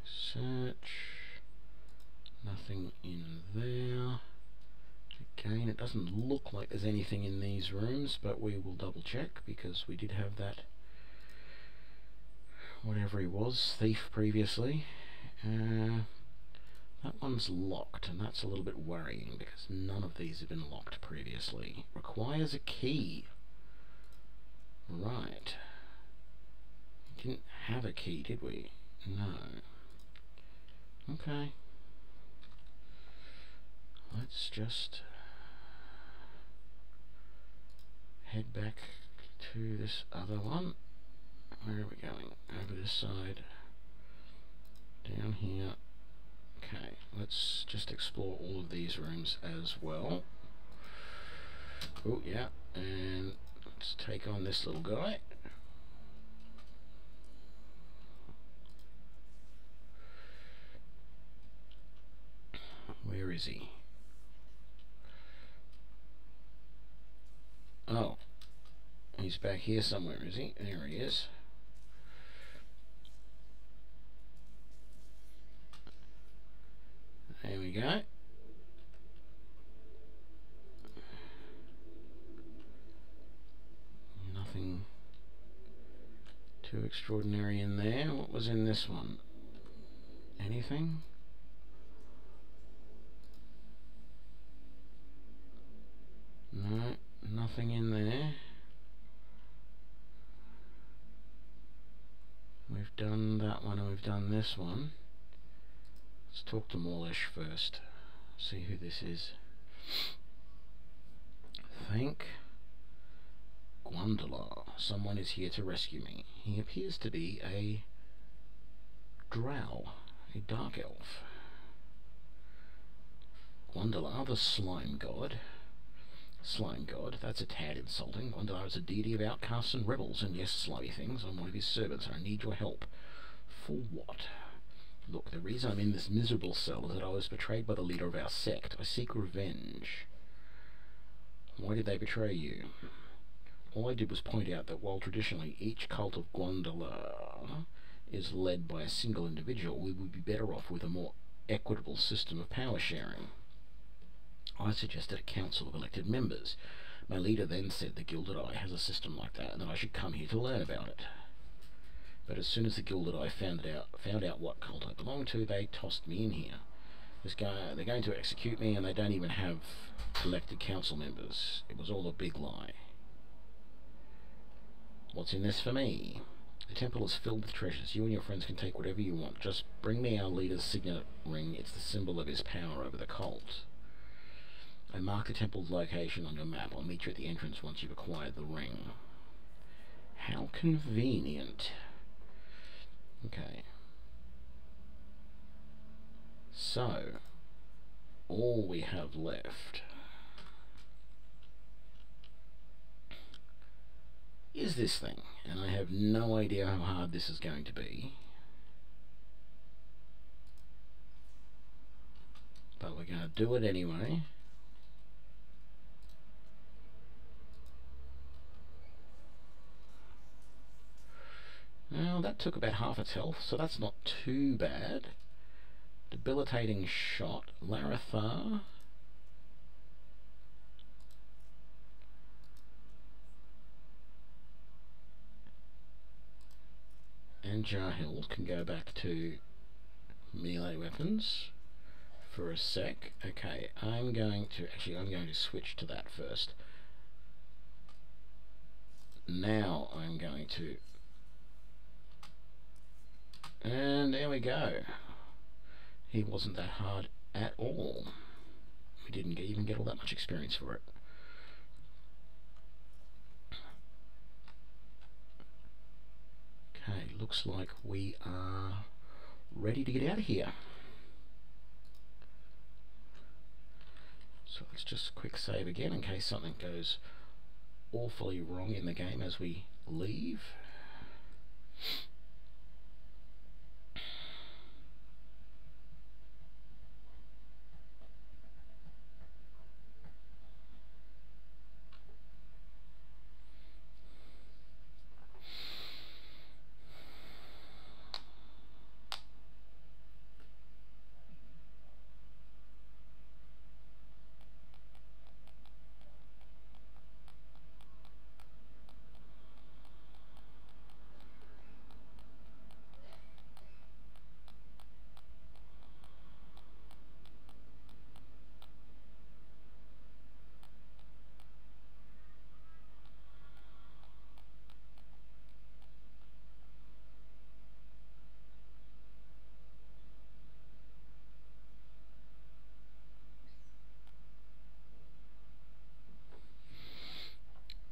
Search. Nothing in there. Again, it doesn't look like there's anything in these rooms, but we will double check because we did have that, whatever he was, thief previously. That one's locked, and that's a little bit worrying because none of these have been locked previously. Requires a key. Right. Didn't have a key, did we? No. Okay. Let's just head back to this other one. Where are we going? Over this side. Down here. Okay, let's just explore all of these rooms as well. Oh, yeah, and let's take on this little guy. Where is he? Oh, he's back here somewhere, is he? There he is. There we go. Nothing too extraordinary in there. What was in this one? Anything? No, nothing in there. We've done that one and we've done this one. Let's talk to Morlish first. See who this is. Think. Gwendolyn. Someone is here to rescue me. He appears to be a drow, a dark elf. Gwendolyn, the slime god. Slime god, that's a tad insulting. Gwendolyn is a deity of outcasts and rebels, and yes, slimy things. I'm one of his servants, and I need your help. For what? Look, the reason I'm in this miserable cell is that I was betrayed by the leader of our sect. I seek revenge. Why did they betray you? All I did was point out that while traditionally each cult of Gondola is led by a single individual, we would be better off with a more equitable system of power sharing. I suggested a council of elected members. My leader then said the Gilded Eye has a system like that and that I should come here to learn about it. But as soon as the Gilded Eye found out what cult I belonged to, they tossed me in here. They're going to execute me, and they don't even have elected council members. It was all a big lie. What's in this for me? The temple is filled with treasures. You and your friends can take whatever you want. Just bring me our leader's signet ring. It's the symbol of his power over the cult. I mark the temple's location on your map. I'll meet you at the entrance once you've acquired the ring. How convenient. Okay. So, all we have left is this thing, and I have no idea how hard this is going to be. But we're going to do it anyway. Well, that took about half its health, so that's not too bad. Debilitating shot. Larethar. And Jahil can go back to melee weapons for a sec. Okay, I'm going to switch to that first. Now I'm going to... And there we go. He wasn't that hard at all. We didn't even get all that much experience for it. Okay, looks like we are ready to get out of here. So let's just quick save again in case something goes awfully wrong in the game as we leave.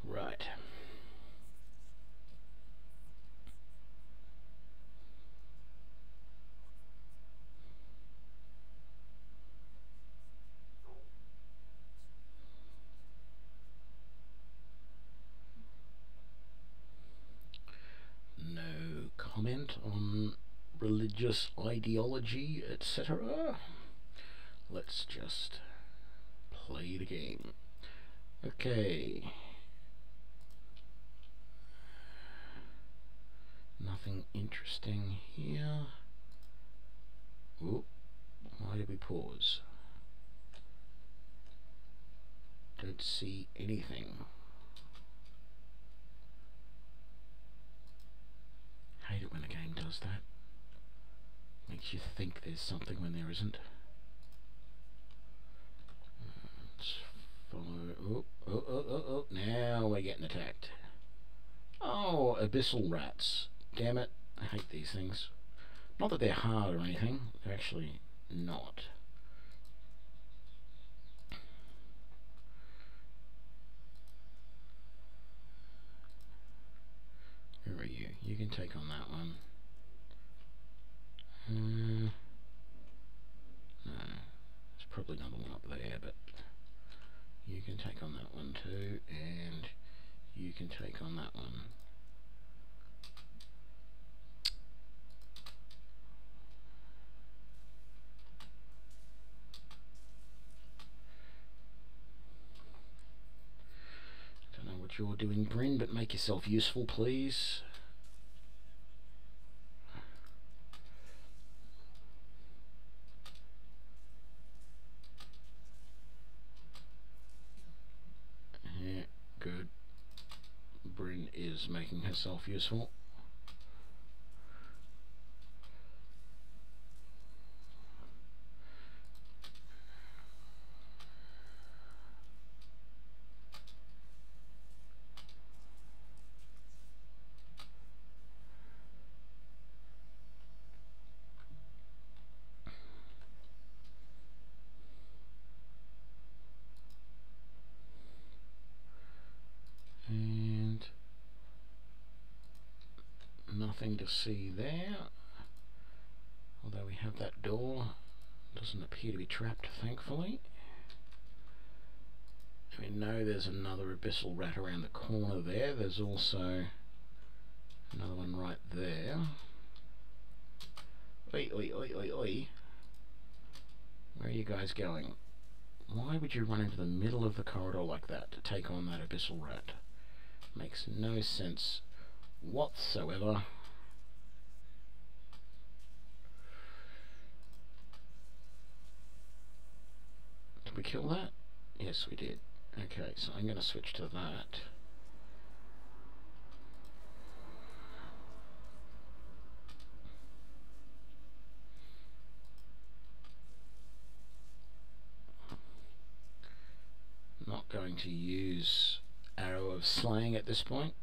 Right. No comment on religious ideology, etc. Let's just play the game. Okay. Nothing interesting here. Oop. Why did we pause? Don't see anything. Hate it when a game does that. Makes you think there's something when there isn't. Let's follow. Oh. Now we're getting attacked. Oh, abyssal rats. Damn it. I hate these things. Not that they're hard or anything. They're actually not. Where are you? You can take on that one. No. There's probably another one up there, but you can take on that one too, and you can take on that one. you're doing, Bryn, but make yourself useful, please. Yeah, good. Bryn is making herself useful. And nothing to see there, although we have that door. Doesn't appear to be trapped, thankfully. We know there's another abyssal rat around the corner there. There's also another one right there. Oi, oi, oi, oi, oi. Where are you guys going? Why would you run into the middle of the corridor like that to take on that abyssal rat? Makes no sense whatsoever. Did we kill that? Yes, we did. Okay, so I'm going to switch to that. Not going to use Arrow of Slaying at this point,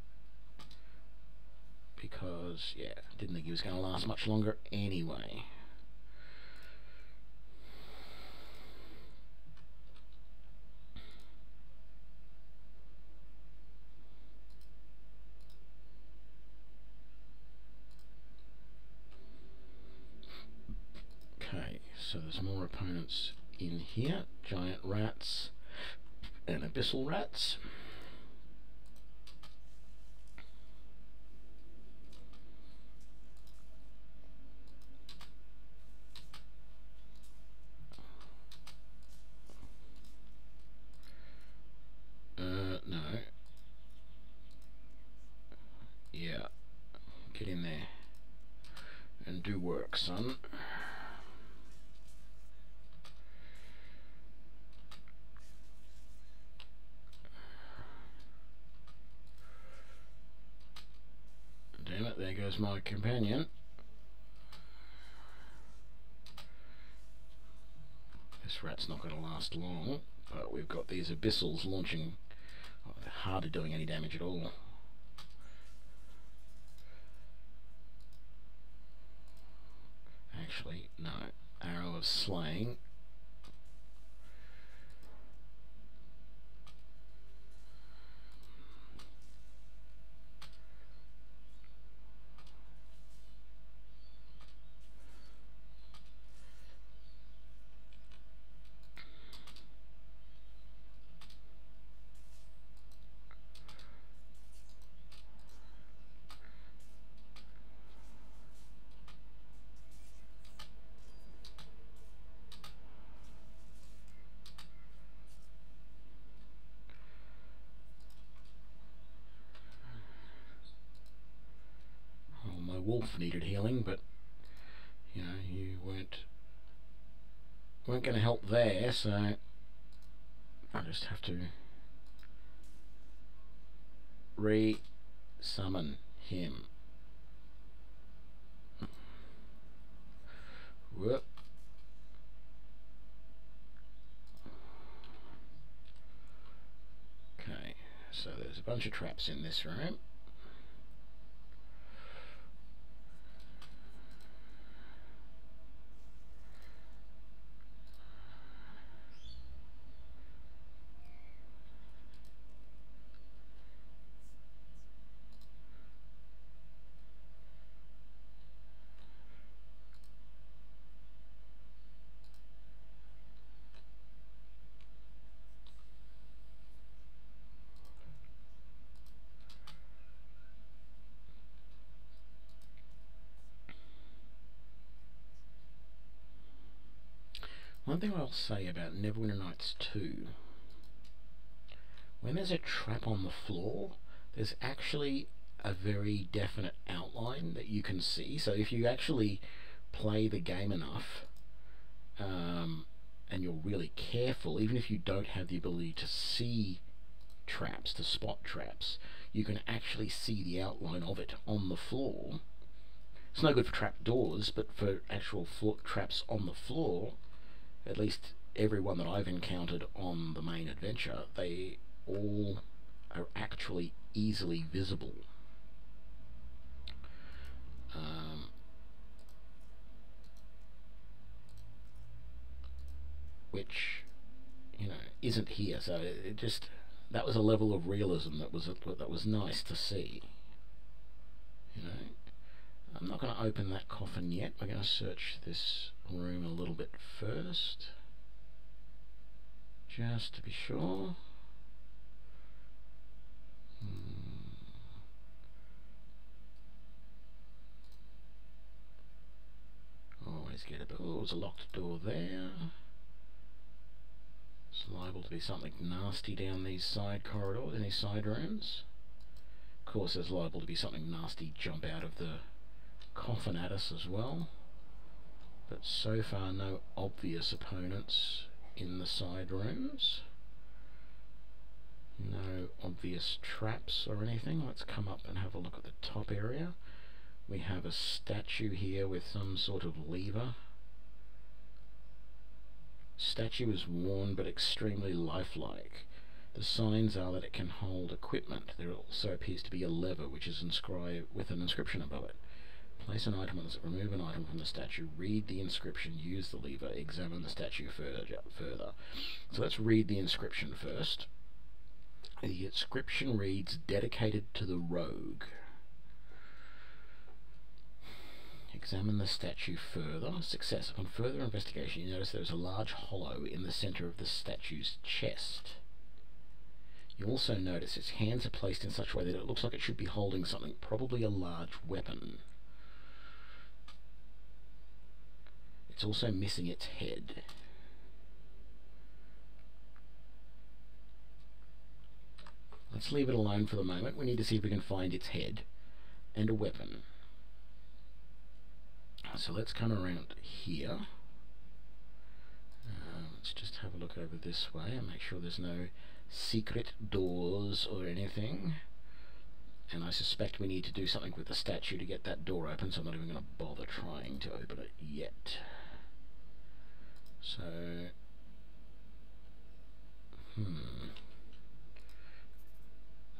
because, yeah, didn't think he was going to last much longer anyway. Okay, so there's more opponents in here. Giant rats and abyssal rats. No. Yeah. Get in there and do work, son. Damn it, there goes my companion. This rat's not going to last long, but we've got these abyssals launching. Oh, they're hardly doing any damage at all. Actually, no. Arrow of Slaying. Wolf needed healing, but you know, you weren't going to help there, so I just have to re-summon him. Whoop. Okay, so there's a bunch of traps in this room. One thing I'll say about Neverwinter Nights 2, when there's a trap on the floor, there's actually a very definite outline that you can see. So if you actually play the game enough, and you're really careful, even if you don't have the ability to see traps, to spot traps, you can actually see the outline of it on the floor. It's no good for trap doors, but for actual traps on the floor, at least every one that I've encountered on the main adventure, they all are actually easily visible. Which, isn't here. So it just, that was a level of realism that was nice to see. I'm not going to open that coffin yet. We're going to search this room a little bit first, just to be sure. Always get a bit. Oh, there's a locked door there. It's liable to be something nasty down these side corridors, in these side rooms. Of course, there's liable to be something nasty jump out of the coffin at us as well. But so far, no obvious opponents in the side rooms. No obvious traps or anything. Let's come up and have a look at the top area. We have a statue here with some sort of lever. Statue is worn but extremely lifelike. The signs are that it can hold equipment. There also appears to be a lever which is inscribed with an inscription above it. Place an item on this, remove an item from the statue, read the inscription, use the lever, examine the statue further. So let's read the inscription first. The inscription reads, "Dedicated to the rogue." Examine the statue further. Success. Upon further investigation, you notice there is a large hollow in the center of the statue's chest. You also notice its hands are placed in such a way that it looks like it should be holding something, probably a large weapon. It's also missing its head. Let's leave it alone for the moment. We need to see if we can find its head and a weapon. So let's come around here. Let's just have a look over this way and make sure there's no secret doors or anything. And I suspect we need to do something with the statue to get that door open, so I'm not even going to bother trying to open it yet. So, I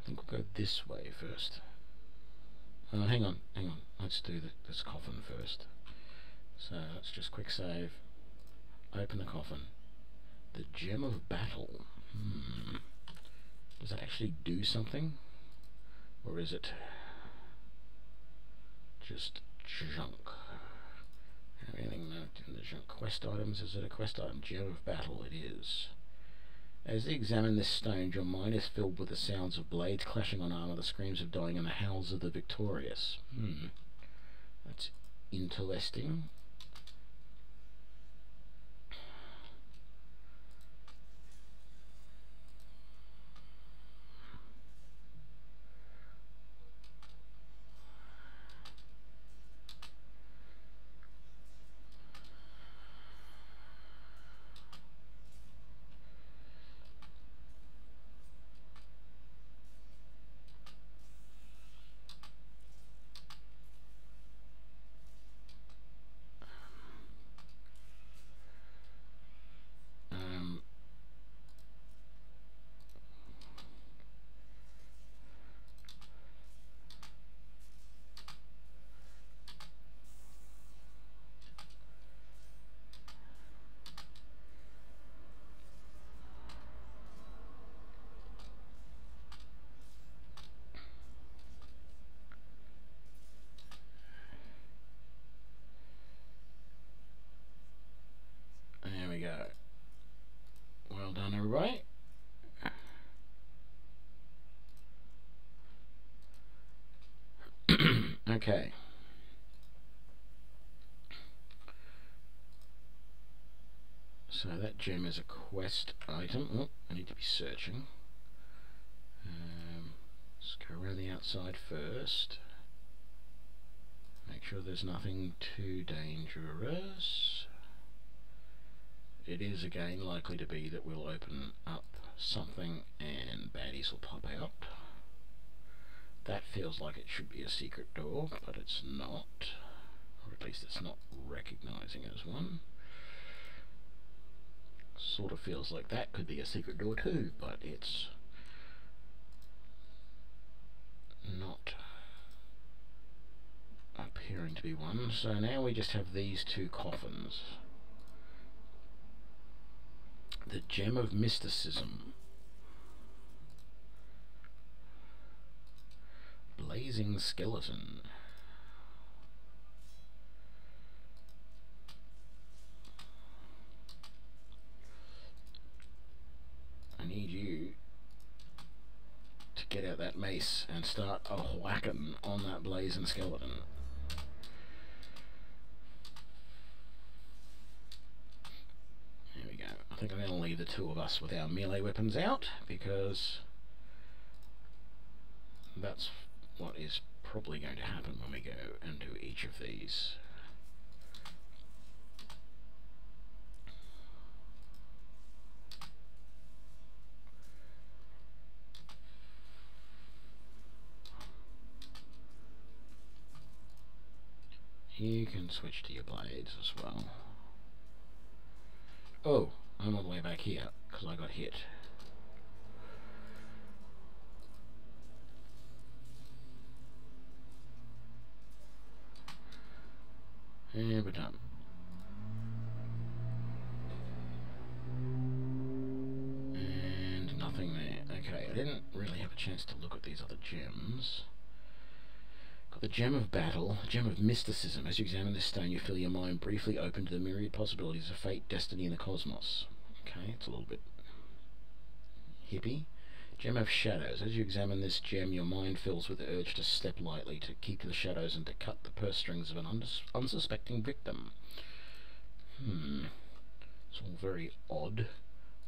think we'll go this way first. Oh, hang on. Let's do this coffin first. So let's just quick save. Open the coffin. The Gem of Battle. Does that actually do something? Or is it just junk? Anything marked in the junk? Quest items. Is it a quest item? Gem of Battle. It is. As you examine this stone, your mind is filled with the sounds of blades clashing on armor, the screams of dying, and the howls of the victorious. That's interesting. There we go. Well done, everybody. Okay. So that gem is a quest item. Oh, I need to be searching. Let's go around the outside first. Make sure there's nothing too dangerous. It is again likely to be that we'll open up something and baddies will pop out. That feels like it should be a secret door, but it's not. Or at least it's not recognizing it as one. Sort of feels like that could be a secret door too, but it's not appearing to be one. So now we just have these two coffins. The Gem of Mysticism. Blazing Skeleton. I need you to get out that mace and start a whacking on that blazing skeleton. There we go. I think I'm going to leave the two of us with our melee weapons out, because that's what is probably going to happen when we go and do each of these. You can switch to your blades as well. Oh, I'm all the way back here because I got hit. Yeah, we're done. And nothing there. Okay, I didn't really have a chance to look at these other gems. Got the Gem of Battle, Gem of Mysticism. As you examine this stone, you feel your mind briefly open to the myriad possibilities of fate, destiny, and the cosmos. Okay, it's a little bit hippie. Gem of Shadows. As you examine this gem, your mind fills with the urge to step lightly, to keep to the shadows, and to cut the purse strings of an unsuspecting victim. It's all very odd,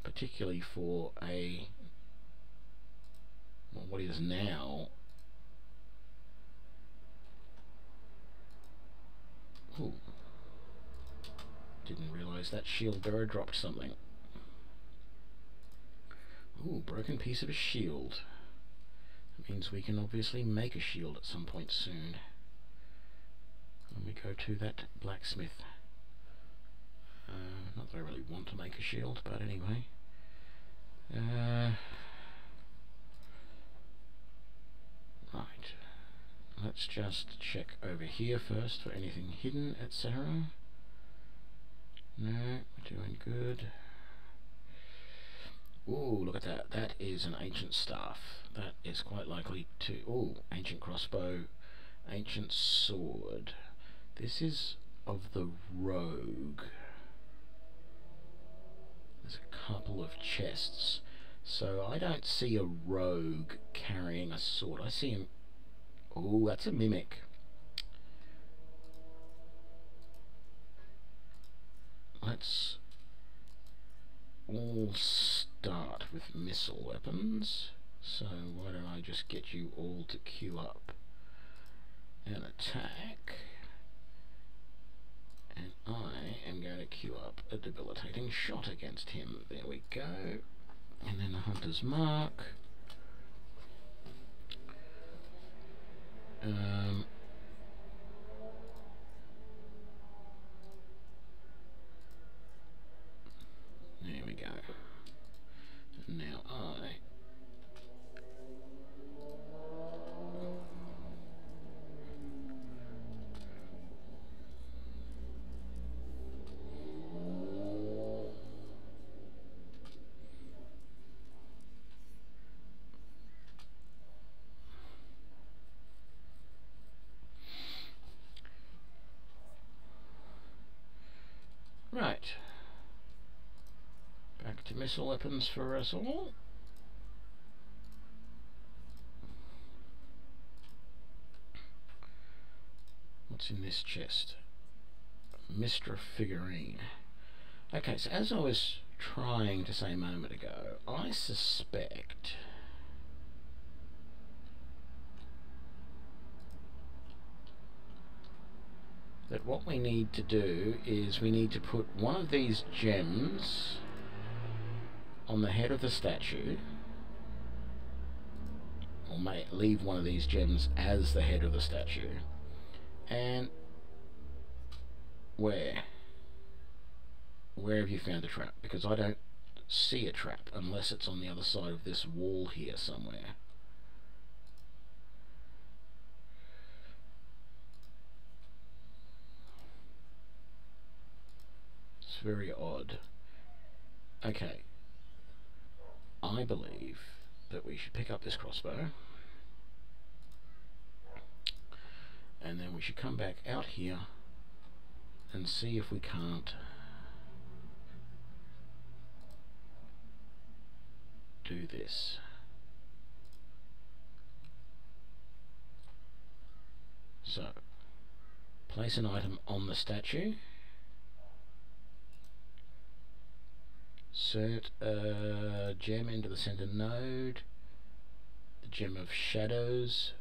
particularly for a, well, what is now. Ooh. Didn't realise that shield bearer dropped something. Ooh, broken piece of a shield. That means we can obviously make a shield at some point soon. When we go to that blacksmith. Not that I really want to make a shield, but anyway. Right. Let's just check over here first for anything hidden, etc. No, we're doing good. Ooh, look at that. That is an ancient staff. That is quite likely to... Ooh, ancient crossbow, ancient sword. This is of the rogue. There's a couple of chests. So I don't see a rogue carrying a sword. I see him... Ooh, that's a mimic. Let's all start with missile weapons. So why don't I just get you all to queue up an attack, and I am going to queue up a debilitating shot against him. There we go. And then the Hunter's Mark. There we go. And now I... Right. Back to missile weapons for us all. What's in this chest? Mystra figurine. Okay, so as I was trying to say a moment ago, I suspect that what we need to do is we need to put one of these gems on the head of the statue, or leave one of these gems as the head of the statue. And where have you found a trap? Because I don't see a trap unless it's on the other side of this wall here somewhere. It's very odd. Okay, I believe that we should pick up this crossbow, and then we should come back out here and see if we can't do this. So, place an item on the statue, insert a gem into the center node, the gem of shadows,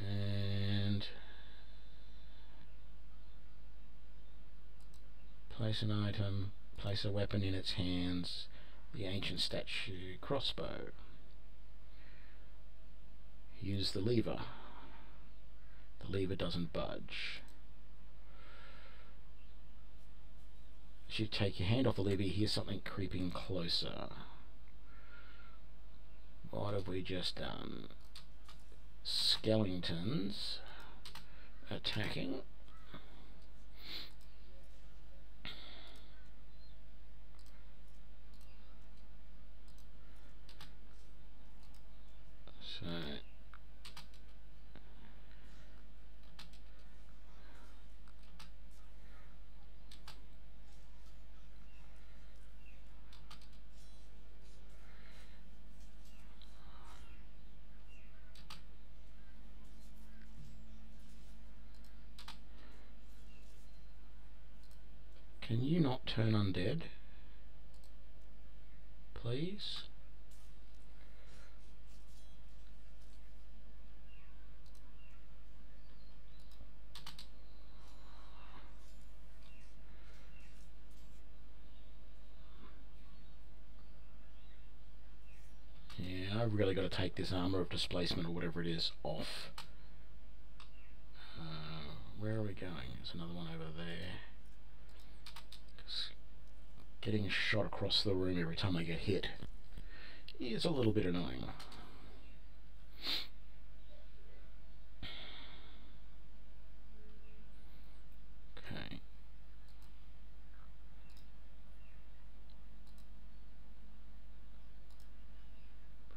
and place an item, place a weapon in its hands, the ancient statue crossbow. Use the lever. The lever doesn't budge. As you take your hand off the lever, you hear something creeping closer. What have we just done? Skeletons attacking. So can you not turn undead, please? Yeah, I've really got to take this armor of displacement or whatever it is off. Where are we going? There's another one over there. Getting shot across the room every time I get hit is a little bit annoying. Okay.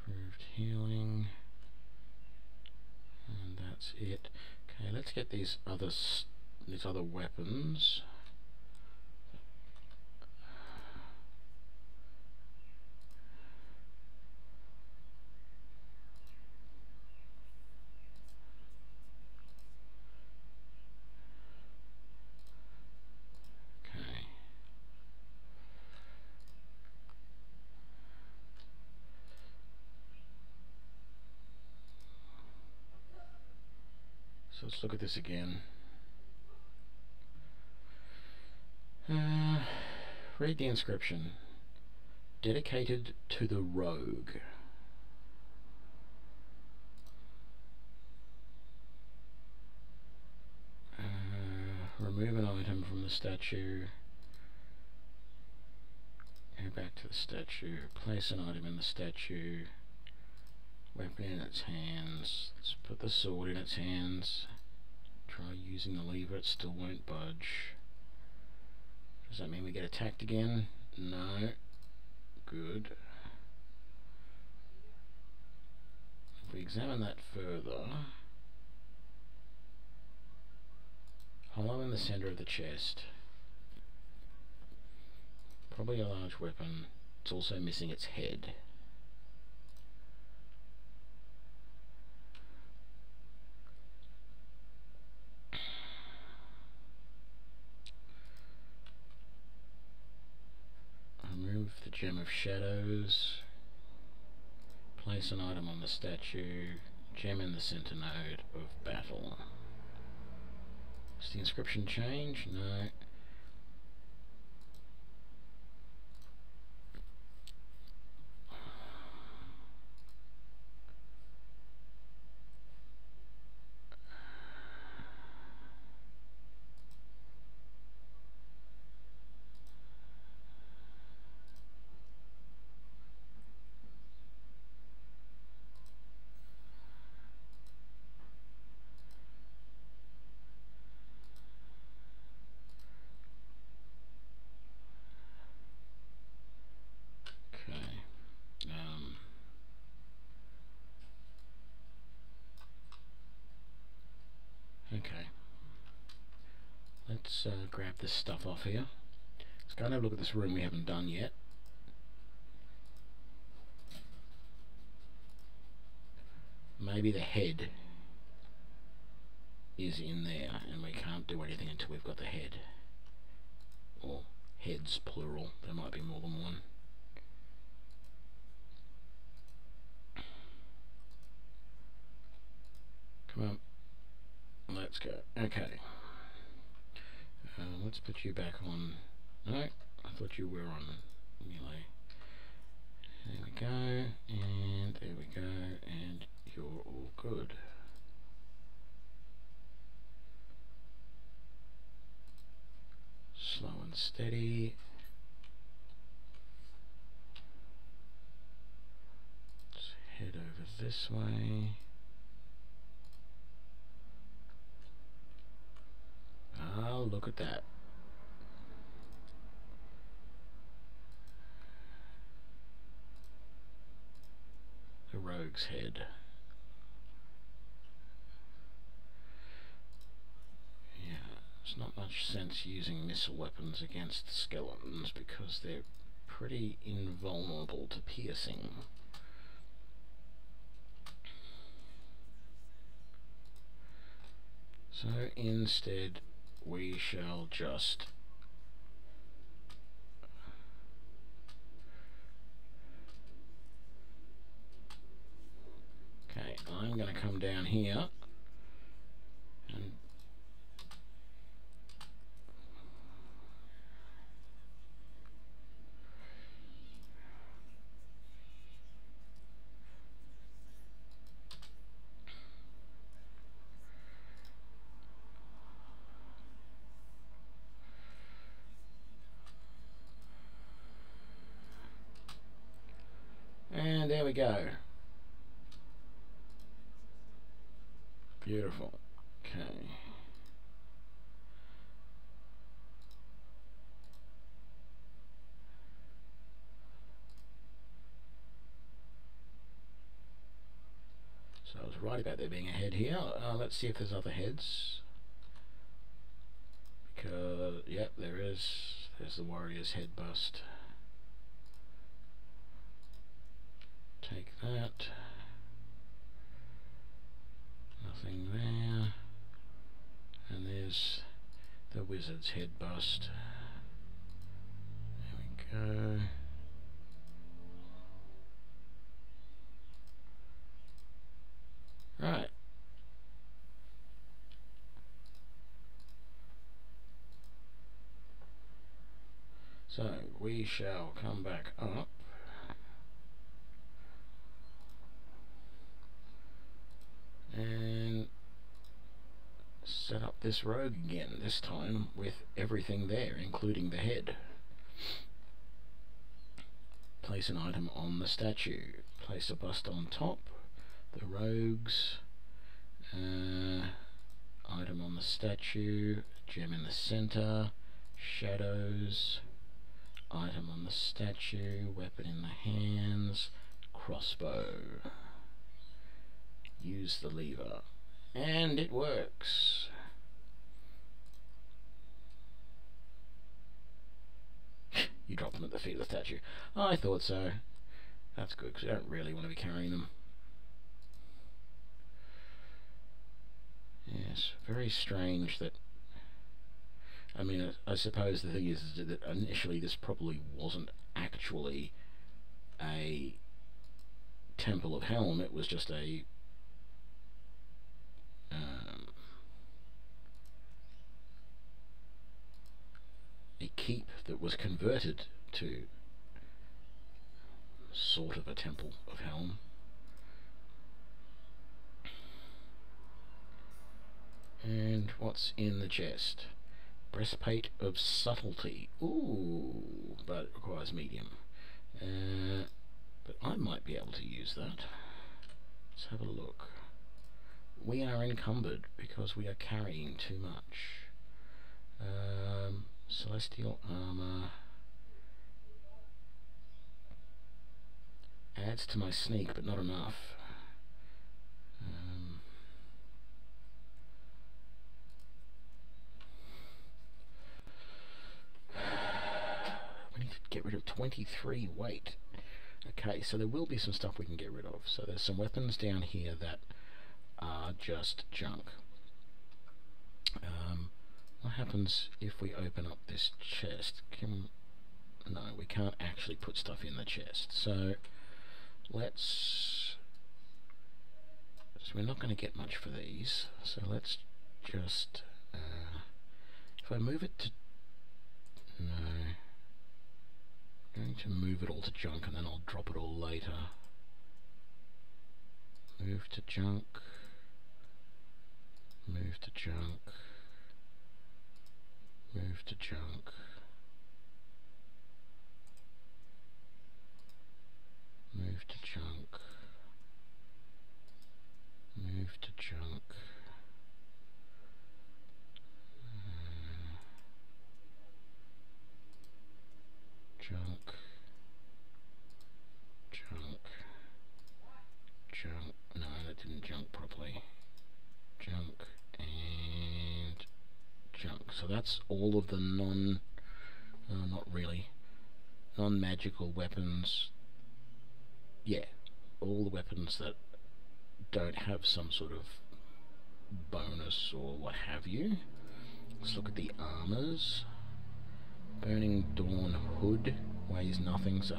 Improved healing. And that's it. Okay, let's get these other weapons. So let's look at this again. Read the inscription. Dedicated to the rogue. Remove an item from the statue. Go back to the statue. Place an item in the statue. Weapon in its hands. Let's put the sword in its hands. Try using the lever, it still won't budge. Does that mean we get attacked again? No. Good. If we examine that further, hollow in the center of the chest. Probably a large weapon. It's also missing its head. Remove the gem of shadows. Place an item on the statue. Gem in the center node of battle. Does the inscription change? No. Okay, let's grab this stuff off here. Let's go and have a look at this room we haven't done yet. Maybe the head is in there and we can't do anything until we've got the head. Or heads, plural. There might be more than one. Come on. Let's go. Okay. Let's put you back on. No, I thought you were on melee. There we go, and there we go, and you're all good. Slow and steady. Let's head over this way. Ah, look at that. The rogue's head. Yeah, there's not much sense using missile weapons against skeletons because they're pretty invulnerable to piercing. So instead we shall just okay, I'm going to come down here and there we go. Beautiful. Okay. So I was right about there being a head here. Let's see if there's other heads. Because, yep, there is. There's the warrior's head bust. Take that. Nothing there. And there's the wizard's head bust. There we go. Right. So we shall come back up. And set up this rogue again, this time with everything there, including the head. Place an item on the statue. Place a bust on top. The rogues. Item on the statue. Gem in the center. Shadows. Item on the statue. Weapon in the hands. Crossbow. Use the lever. And it works. You drop them at the feet of the statue. I thought so. That's good, because I don't really want to be carrying them. Yes, very strange that... I mean, I suppose the thing is that initially this probably wasn't actually a Temple of Helm, it was just a a keep that was converted to sort of a Temple of Helm. And what's in the chest? Breastplate of Subtlety. Ooh, but it requires medium. But I might be able to use that. Let's have a look. We are encumbered because we are carrying too much. Celestial armor adds to my sneak, but not enough. We need to get rid of 23 weight. Okay, so there will be some stuff we can get rid of. So there's some weapons down here that are just junk. What happens if we open up this chest? No, we can't actually put stuff in the chest. So let's... So we're not going to get much for these. So let's just... if I move it to... No. I'm going to move it all to junk and then I'll drop it all later. Move to junk. Move to junk. Move to junk. Move to junk. Move to junk. Junk. Junk. Junk. No, that didn't junk properly. Junk and junk. So that's all of the not really, non-magical weapons. Yeah, all the weapons that don't have some sort of bonus or what have you. Let's look at the armors. Burning Dawn Hood weighs nothing, so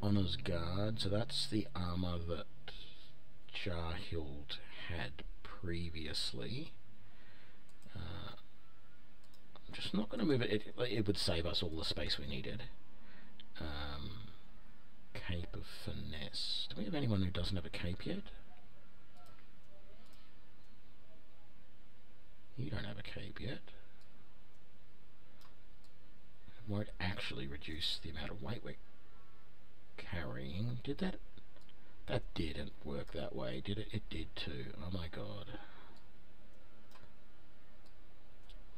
Honor's Guard, so that's the armor that Jarhild had previously. I'm just not going to move it. It would save us all the space we needed. Cape of Finesse. Do we have anyone who doesn't have a cape yet? You don't have a cape yet. It won't actually reduce the amount of weight we're carrying. Did that? That didn't work that way, did it? It did too. Oh my god.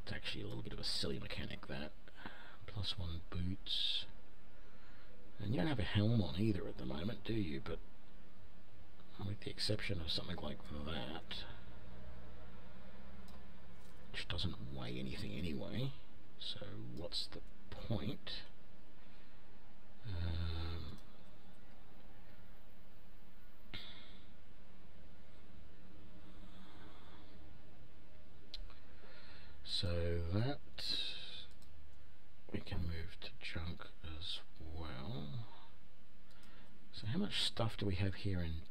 It's actually a little bit of a silly mechanic, that. +1 boots. And you don't have a helm on either at the moment, do you? But with the exception of something like that, which doesn't weigh anything anyway, so what's the point? So that we can move to junk as well. So how much stuff do we have here in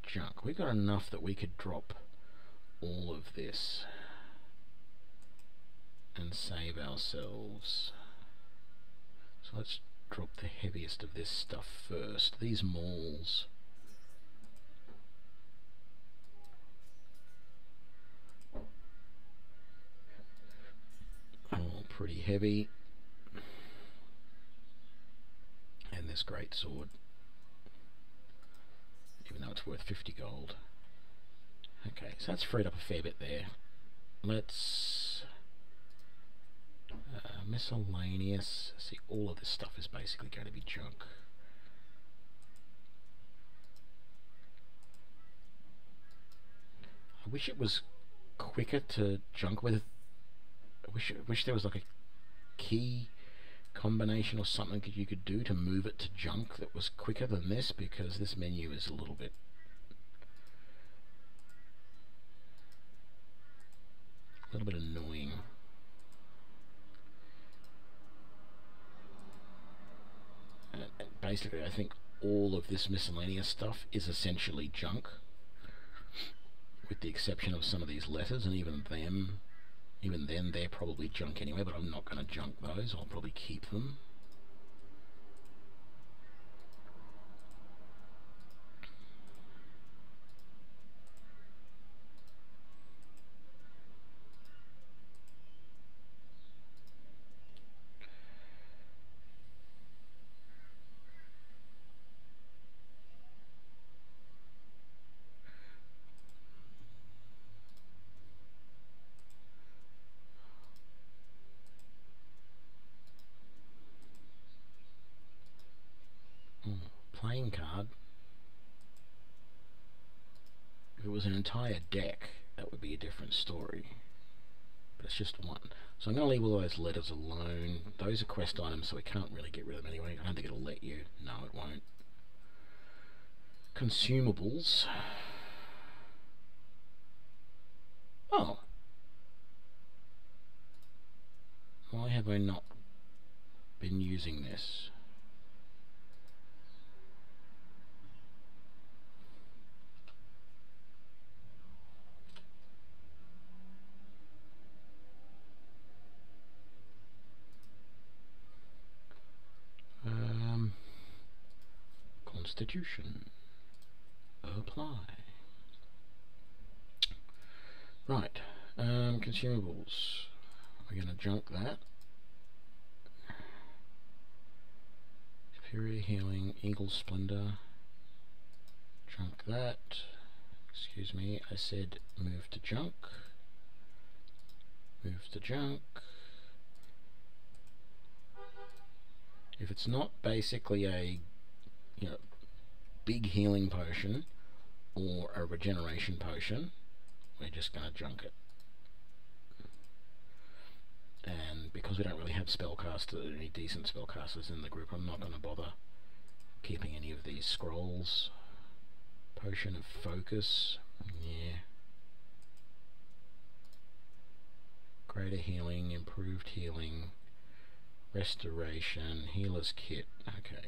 junk? We've got enough that we could drop all of this and save ourselves. So let's drop the heaviest of this stuff first. These mauls. All pretty heavy. And this great sword, even though it's worth 50 gold. Okay, so that's freed up a fair bit there. Let's miscellaneous. See, all of this stuff is basically going to be junk. I wish it was quicker to junk with. I wish there was like a key combination or something that you could do to move it to junk that was quicker than this, because this menu is a little bit annoying. And basically I think all of this miscellaneous stuff is essentially junk, with the exception of some of these letters, and even them Even then, they're probably junk anyway, but I'm not going to junk those. I'll probably keep them. Playing card. If it was an entire deck, that would be a different story. But it's just one. So I'm going to leave all those letters alone. Those are quest items, so we can't really get rid of them anyway. I don't think it'll let you. No, it won't. Consumables. Oh. Why have I not been using this? Constitution. Apply. Right. Consumables. We're going to junk that. Superior Healing, Eagle Splendor. Junk that. Excuse me, I said move to junk. Move to junk. If it's not basically a, big healing potion or a regeneration potion, we're just going to junk it. And because we don't really have spellcasters, any decent spellcasters in the group, I'm not going to bother keeping any of these scrolls. Potion of Focus, yeah. Greater healing, improved healing, restoration, healer's kit, okay.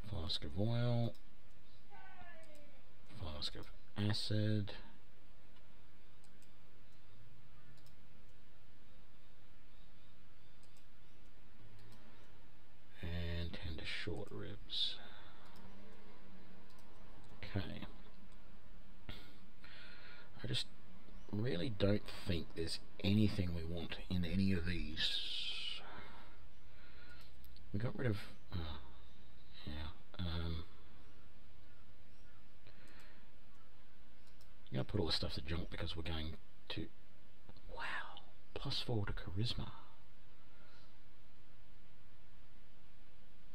Flask of oil, flask of acid, and tender short ribs. Okay. I just really don't think there's anything we want in any of these. We got rid of... I'm going to put all this stuff to junk because we're going to... Wow! +4 to charisma.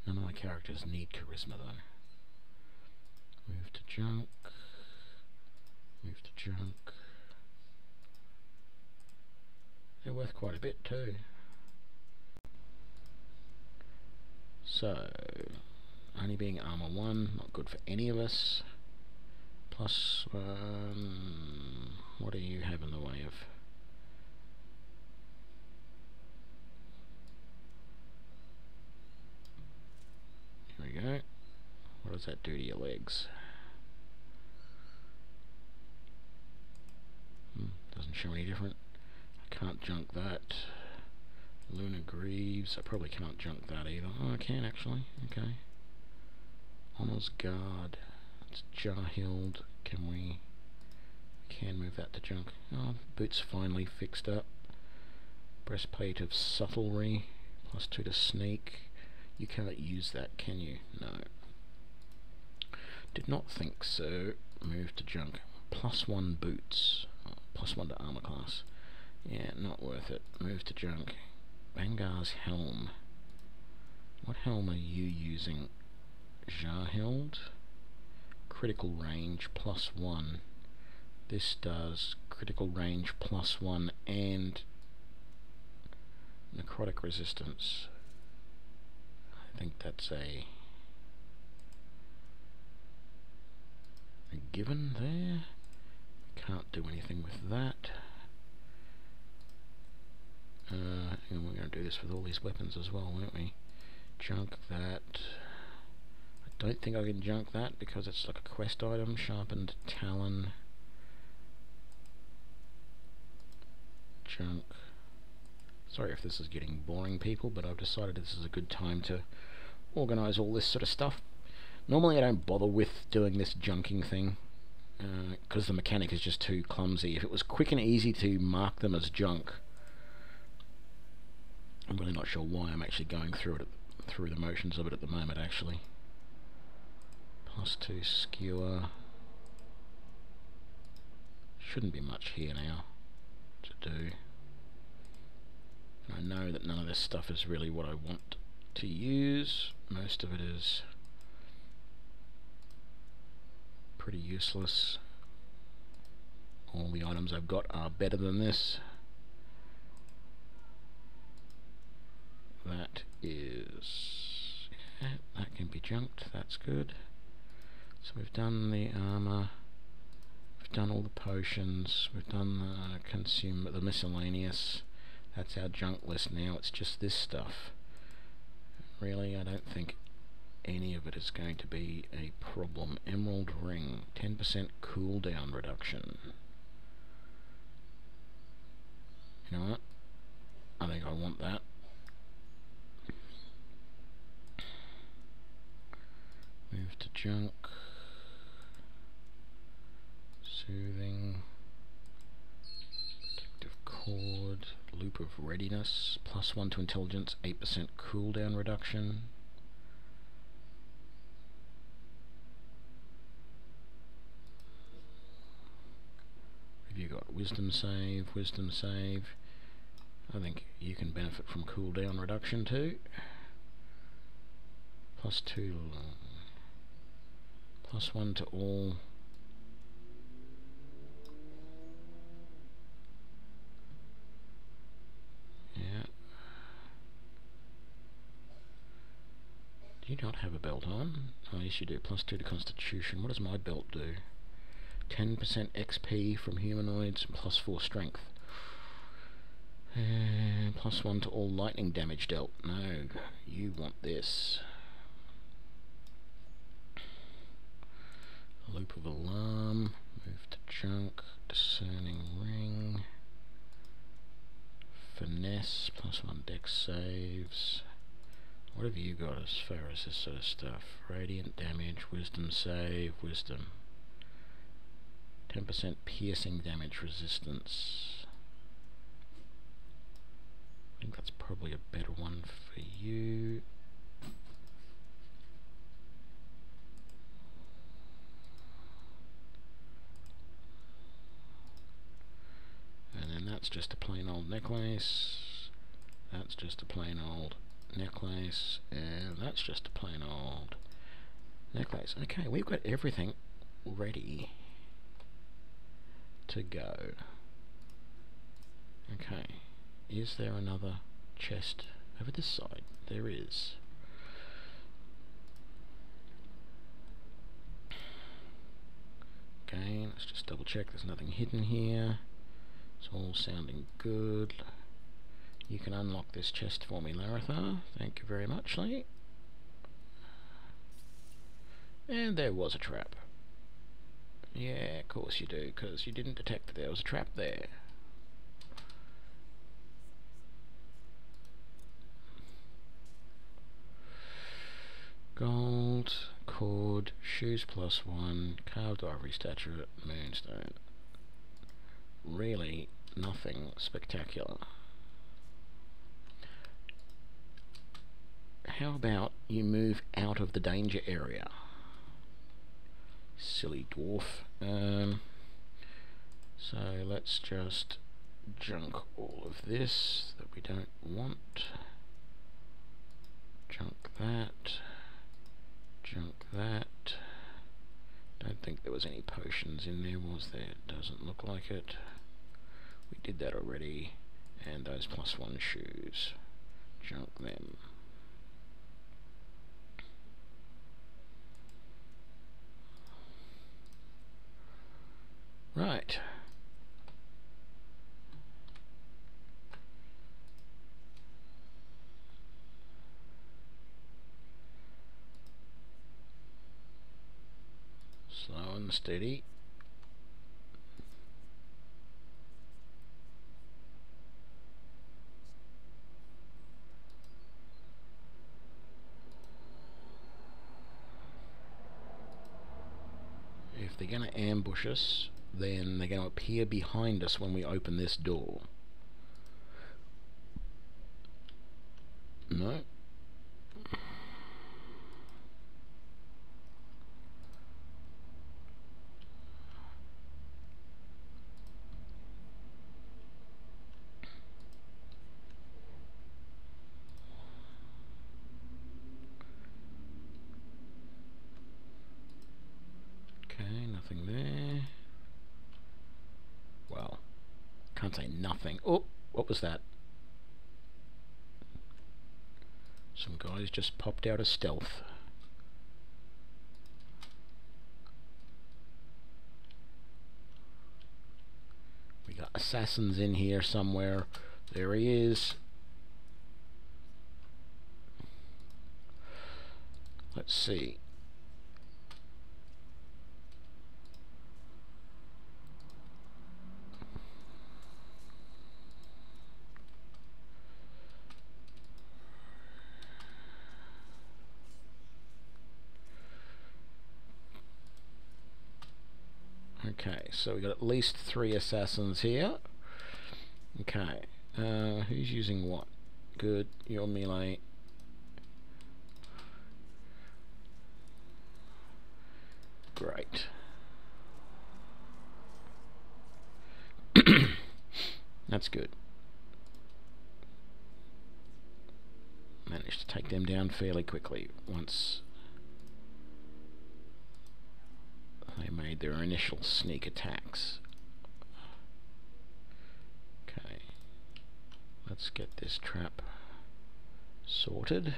None of my characters need charisma though. Move to junk. Move to junk. They're worth quite a bit too. So, only being armor 1, not good for any of us. +1, what do you have in the way of? Here we go. What does that do to your legs? Doesn't show any different. I can't junk that. Luna Greaves, I probably can't junk that either. Oh, I can actually, okay. Honor's Guard, it's Jarhild, we can move that to junk. Oh, boots finally fixed up. Breastplate of Subtlery, +2 to sneak. You can't use that, can you? No. Did not think so. Move to junk. +1 boots. +1 to armor class. Yeah, not worth it. Move to junk. Vangar's helm. What helm are you using? Jarhild? Critical range +1. This does critical range +1 and necrotic resistance. I think that's a given there. Can't do anything with that. And we're going to do this with all these weapons as well, won't we? Junk that. I don't think I can junk that because it's like a quest item. Sharpened Talon. junk. Sorry if this is getting boring, people, but I've decided this is a good time to organise all this sort of stuff. Normally I don't bother with doing this junking thing, because the mechanic is just too clumsy. If it was quick and easy to mark them as junk, I'm really not sure why I'm actually going through the motions of it at the moment, actually. +2 skewer. Shouldn't be much here now to do. And I know that none of this stuff is really what I want to use. Most of it is pretty useless. All the items I've got are better than this. That is... yeah, that can be junked, that's good. So we've done the armour, we've done all the potions, we've done the miscellaneous. That's our junk list now, it's just this stuff. Really, I don't think any of it is going to be a problem. Emerald ring, 10% cooldown reduction. You know what? I think I want that. Move to junk. Soothing. Protective cord. Loop of readiness. +1 to intelligence. 8% cooldown reduction. Have you got wisdom save? Wisdom save. I think you can benefit from cooldown reduction too. +2. +1 to all. Yeah. Do you not have a belt on? Oh, yes you do. +2 to constitution. What does my belt do? 10% XP from humanoids and +4 strength. +1 to all lightning damage dealt. No, you want this. Loop of alarm. Move to junk. Discerning ring. Finesse. +1 dex saves. What have you got as far as this sort of stuff? Radiant damage. Wisdom save. Wisdom. 10% piercing damage resistance. I think that's probably a better one for you. And then that's just a plain old necklace. That's just a plain old necklace. And that's just a plain old necklace. Okay, we've got everything ready to go. Okay, is there another chest over this side? There is. Again, let's just double check there's nothing hidden here. It's all sounding good. You can unlock this chest for me, Larathar. Thank you very much, Lee. And there was a trap. Yeah, of course you do, because you didn't detect that there was a trap there. Gold, cord, shoes +1, carved ivory statue, moonstone. Really nothing spectacular. How about you move out of the danger area? Silly dwarf. So let's just junk all of this that we don't want. Junk that. Junk that. Don't think there was any potions in there, was there? Doesn't look like it. We did that already. And those +1 shoes. Junk them. Right. Slow and steady. if they're going to ambush us, then they're going to appear behind us when we open this door. No. Okay, nothing there. Well, can't say nothing. Oh, what was that? Some guys just popped out of stealth. We got assassins in here somewhere. There he is. Let's see. Okay, so we got at least 3 assassins here. Okay, who's using what? Good, you're melee. Great. That's good. Managed to take them down fairly quickly once they made their initial sneak attacks. Okay, let's get this trap sorted.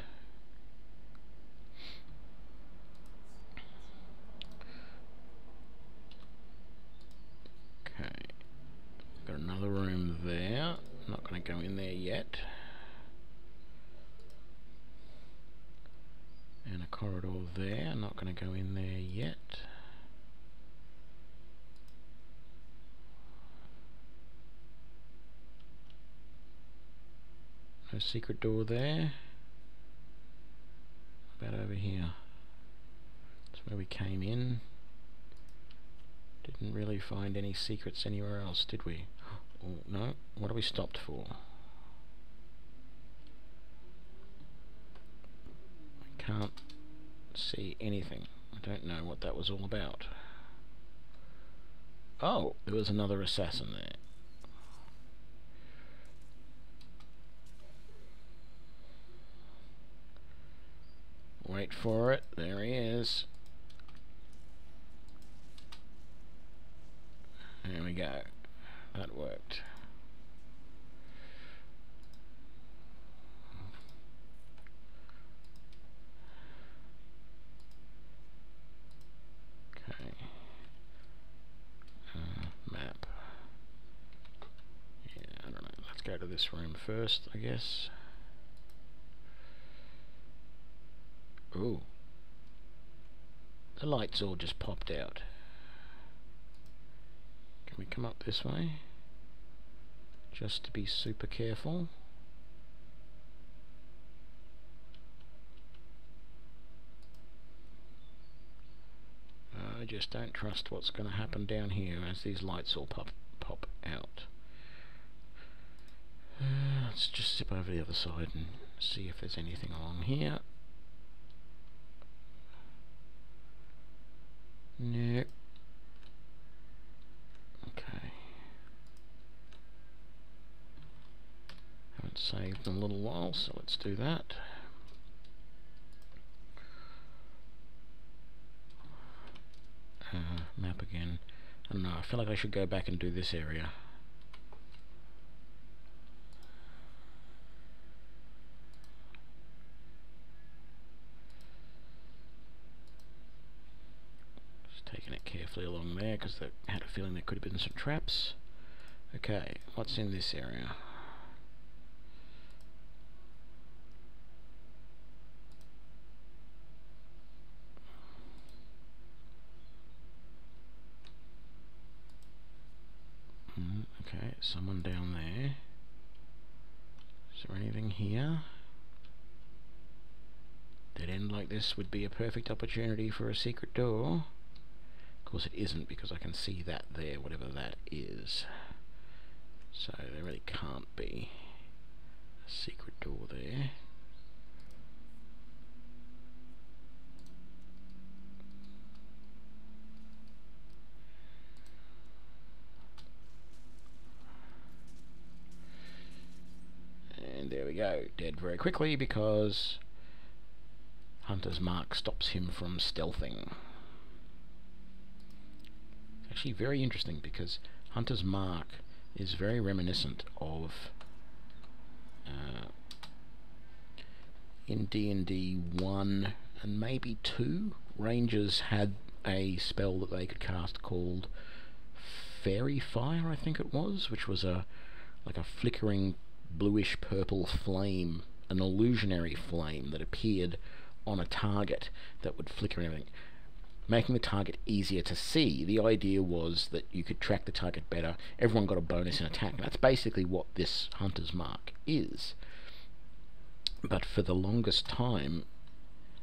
Okay, got another room there. Not going to go in there yet. And a corridor there. Not going to go in there yet. No secret door there. About over here. That's where we came in. Didn't really find any secrets anywhere else, did we? Oh, no. What are we stopped for? I can't see anything. I don't know what that was all about. Oh, there was another assassin there. Wait for it. There he is. There we go. That worked. Okay. Map. Yeah, I don't know. Let's go to this room first, I guess. Ooh. The lights all just popped out. Can we come up this way? Just to be super careful. I just don't trust what's going to happen down here as these lights all pop out. Let's just zip over the other side and see if there's anything along here. No. Okay. Haven't saved in a little while, so let's do that. Map again. I don't know, I feel like I should go back and do this area. Taking it carefully along there because I had a feeling there could have been some traps. Okay, what's in this area? Okay, someone down there. Is there anything here? Dead end like this would be a perfect opportunity for a secret door. Of course it isn't, because I can see that there, whatever that is. So there really can't be a secret door there. And there we go, dead very quickly because Hunter's Mark stops him from stealthing. It's actually very interesting because Hunter's Mark is very reminiscent of in D&D 1 and maybe 2, Rangers had a spell that they could cast called Fairy Fire, I think it was, which was like a flickering bluish purple flame, an illusionary flame that appeared on a target that would flicker and everything, making the target easier to see. The idea was that you could track the target better, everyone got a bonus in attack, and that's basically what this Hunter's Mark is. But for the longest time,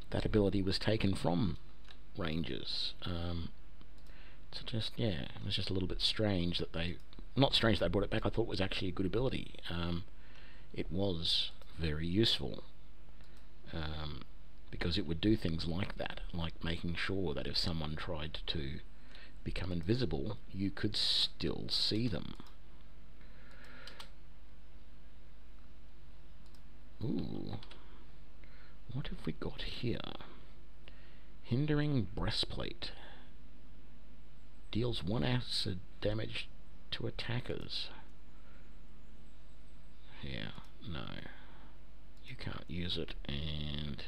that ability was taken from Rangers. So just, yeah, it was just a little bit strange that they... Not strange that they brought it back, I thought it was actually a good ability. It was very useful. Because it would do things like that, like making sure that if someone tried to become invisible, you could still see them. Ooh. What have we got here? Hindering Breastplate. Deals 1 acid damage to attackers. Yeah, no. You can't use it, and...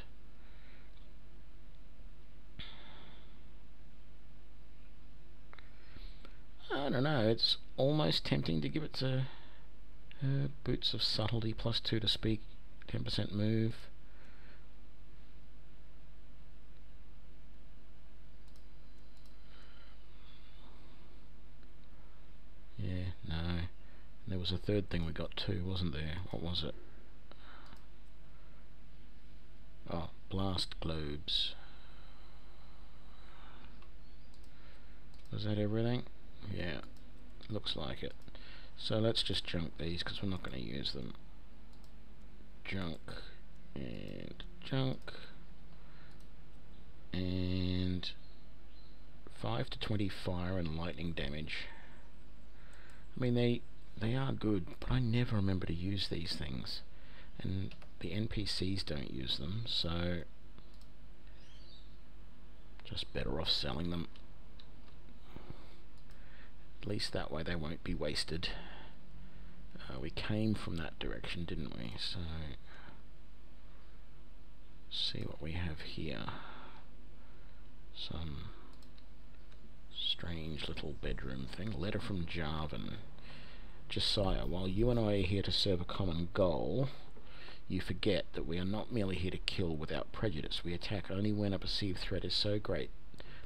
I don't know, it's almost tempting to give it to her. Boots of Subtlety, +2 to speak, 10% move. Yeah, no. And there was a third thing we got too, wasn't there? What was it? Oh, Blast Globes. Was that everything? Yeah, looks like it. So let's just junk these because we're not going to use them. Junk and junk and 5 to 20 fire and lightning damage. I mean, they are good, but I never remember to use these things, and the NPCs don't use them, so just better off selling them. At least that way they won't be wasted. We came from that direction, didn't we? So, see what we have here. Some strange little bedroom thing. Letter from Jarvan. Josiah, while you and I are here to serve a common goal, you forget that we are not merely here to kill without prejudice. We attack only when a perceived threat is so great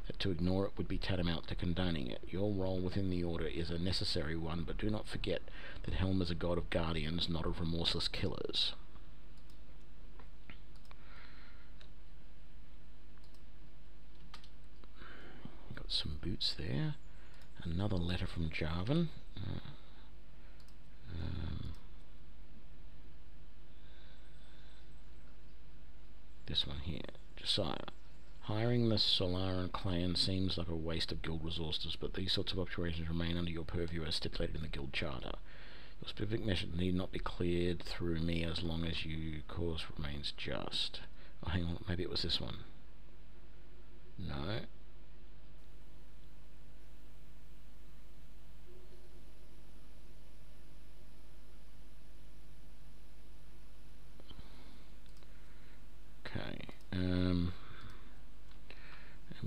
that to ignore it would be tantamount to condoning it. Your role within the Order is a necessary one, but do not forget that Helm is a god of guardians, not of remorseless killers. Got some boots there. Another letter from Jarvan. This one here. Josiah. Hiring the Solaran clan seems like a waste of guild resources, but these sorts of operations remain under your purview as stipulated in the guild charter. Your specific mission need not be cleared through me as long as your course remains just. Oh, hang on, maybe it was this one. No. Okay.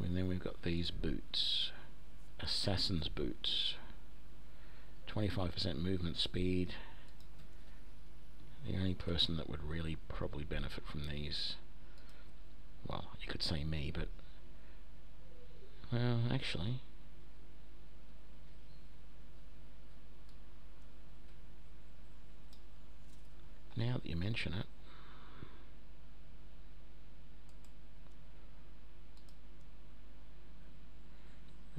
And then we've got these boots. Assassin's boots. 25% movement speed. The only person that would really probably benefit from these, well, you could say me, but, well, actually, now that you mention it,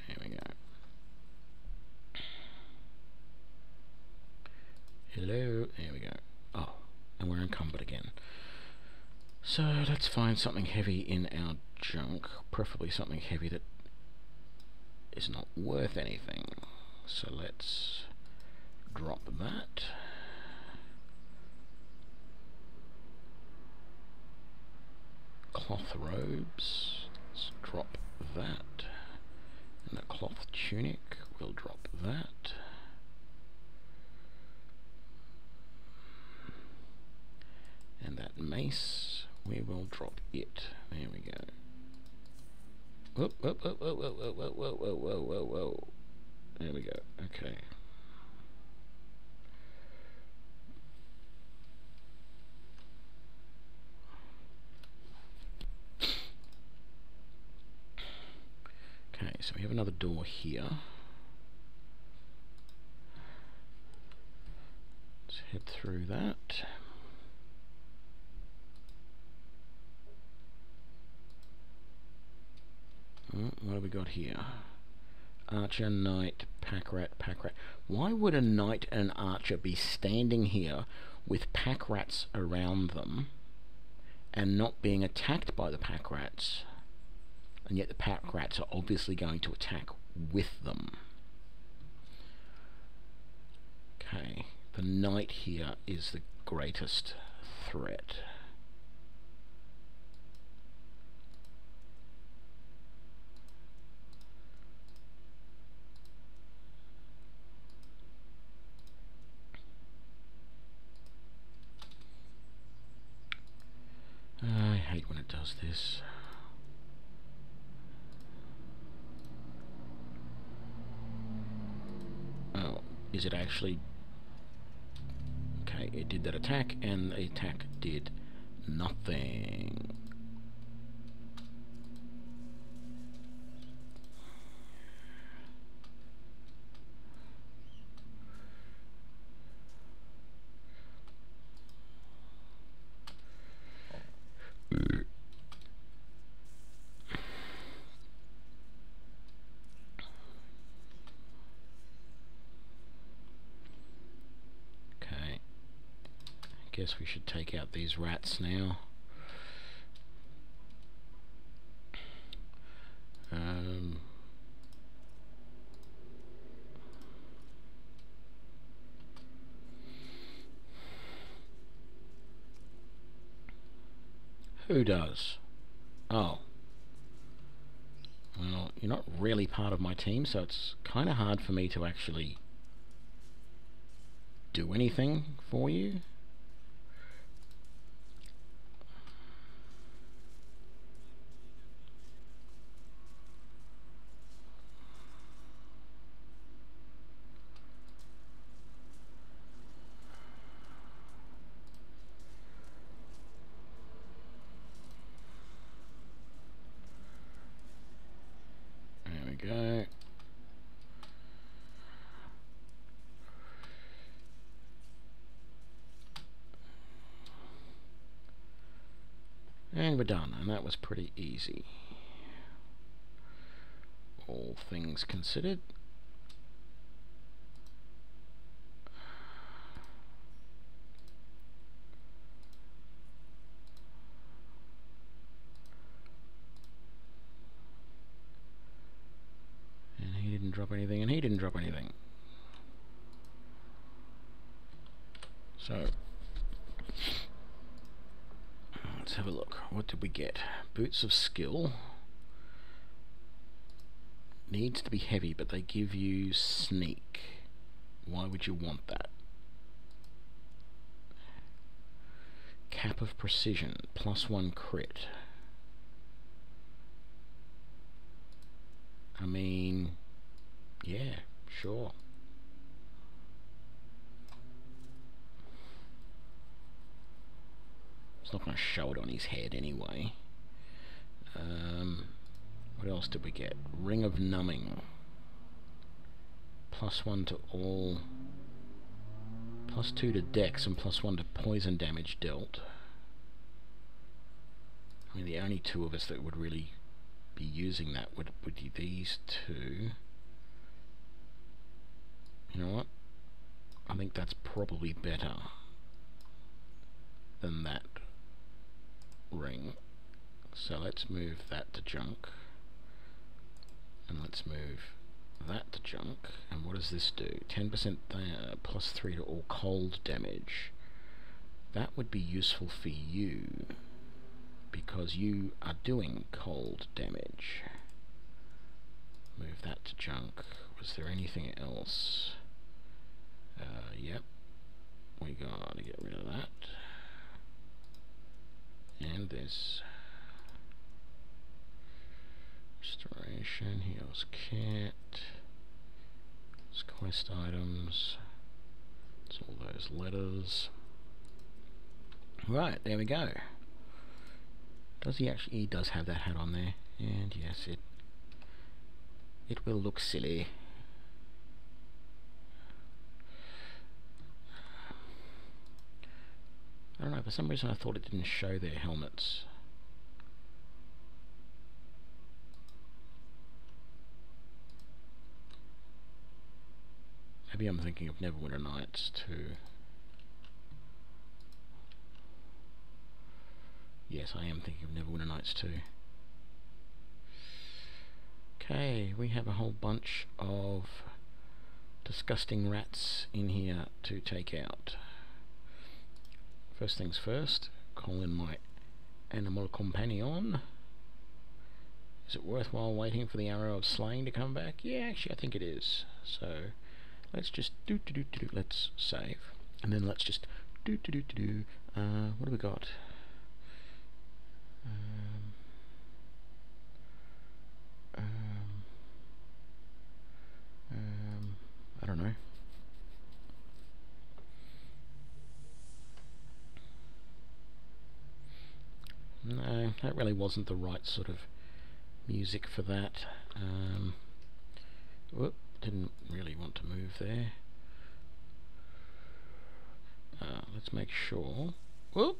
there we So let's find something heavy in our junk, preferably something heavy that is not worth anything. So let's drop that. Cloth robes, let's drop that. And the cloth tunic, we'll drop that. And that mace, we will drop it. There we go. Whoa, whoa, whoa, whoa, whoa, whoa, whoa, whoa, whoa, whoa, whoa. There we go. Okay. Okay, so we have another door here. Let's head through that. What have we got here? Archer, knight, pack rat. Why would a knight and an archer be standing here with pack rats around them and not being attacked by the pack rats? And yet the pack rats are obviously going to attack with them. Okay, the knight here is the greatest threat. I hate when it does this. Oh, is it actually... Okay, it did that attack, and the attack did nothing. Guess we should take out these rats now. Who does? Oh. Well, you're not really part of my team, so it's kind of hard for me to actually do anything for you. Go. And we're done, and that was pretty easy. All things considered. Drop anything, and he didn't drop anything. So let's have a look. What did we get? Boots of skill. Needs to be heavy, but they give you sneak. Why would you want that? Cap of precision, +1 crit. I mean, yeah, sure. It's not going to show it on his head anyway. What else did we get? Ring of Numbing. +1 to all. +2 to dex and +1 to poison damage dealt. I mean, the only two of us that would really be using that would be these two. You know what? I think that's probably better than that So let's move that to junk, and let's move that to junk. And what does this do? 10% plus 3 to all cold damage. That would be useful for you, because you are doing cold damage. Move that to junk. Was there anything else? Yep. We gotta get rid of that. And this. Restoration, heals cat. It's quest items. It's all those letters. Right, there we go. Does he actually? He does have that hat on there. And yes, it will look silly. I don't know, for some reason I thought it didn't show their helmets. Maybe I'm thinking of Neverwinter Nights too. Yes, I am thinking of Neverwinter Nights too. Okay, we have a whole bunch of disgusting rats in here to take out. First things first, call in my animal companion. Is it worthwhile waiting for the arrow of slaying to come back? Yeah, actually I think it is. So let's just let's save, and then let's just what do we got? I don't know. No, that really wasn't the right sort of music for that. Whoop, didn't really want to move there. Let's make sure. Whoop!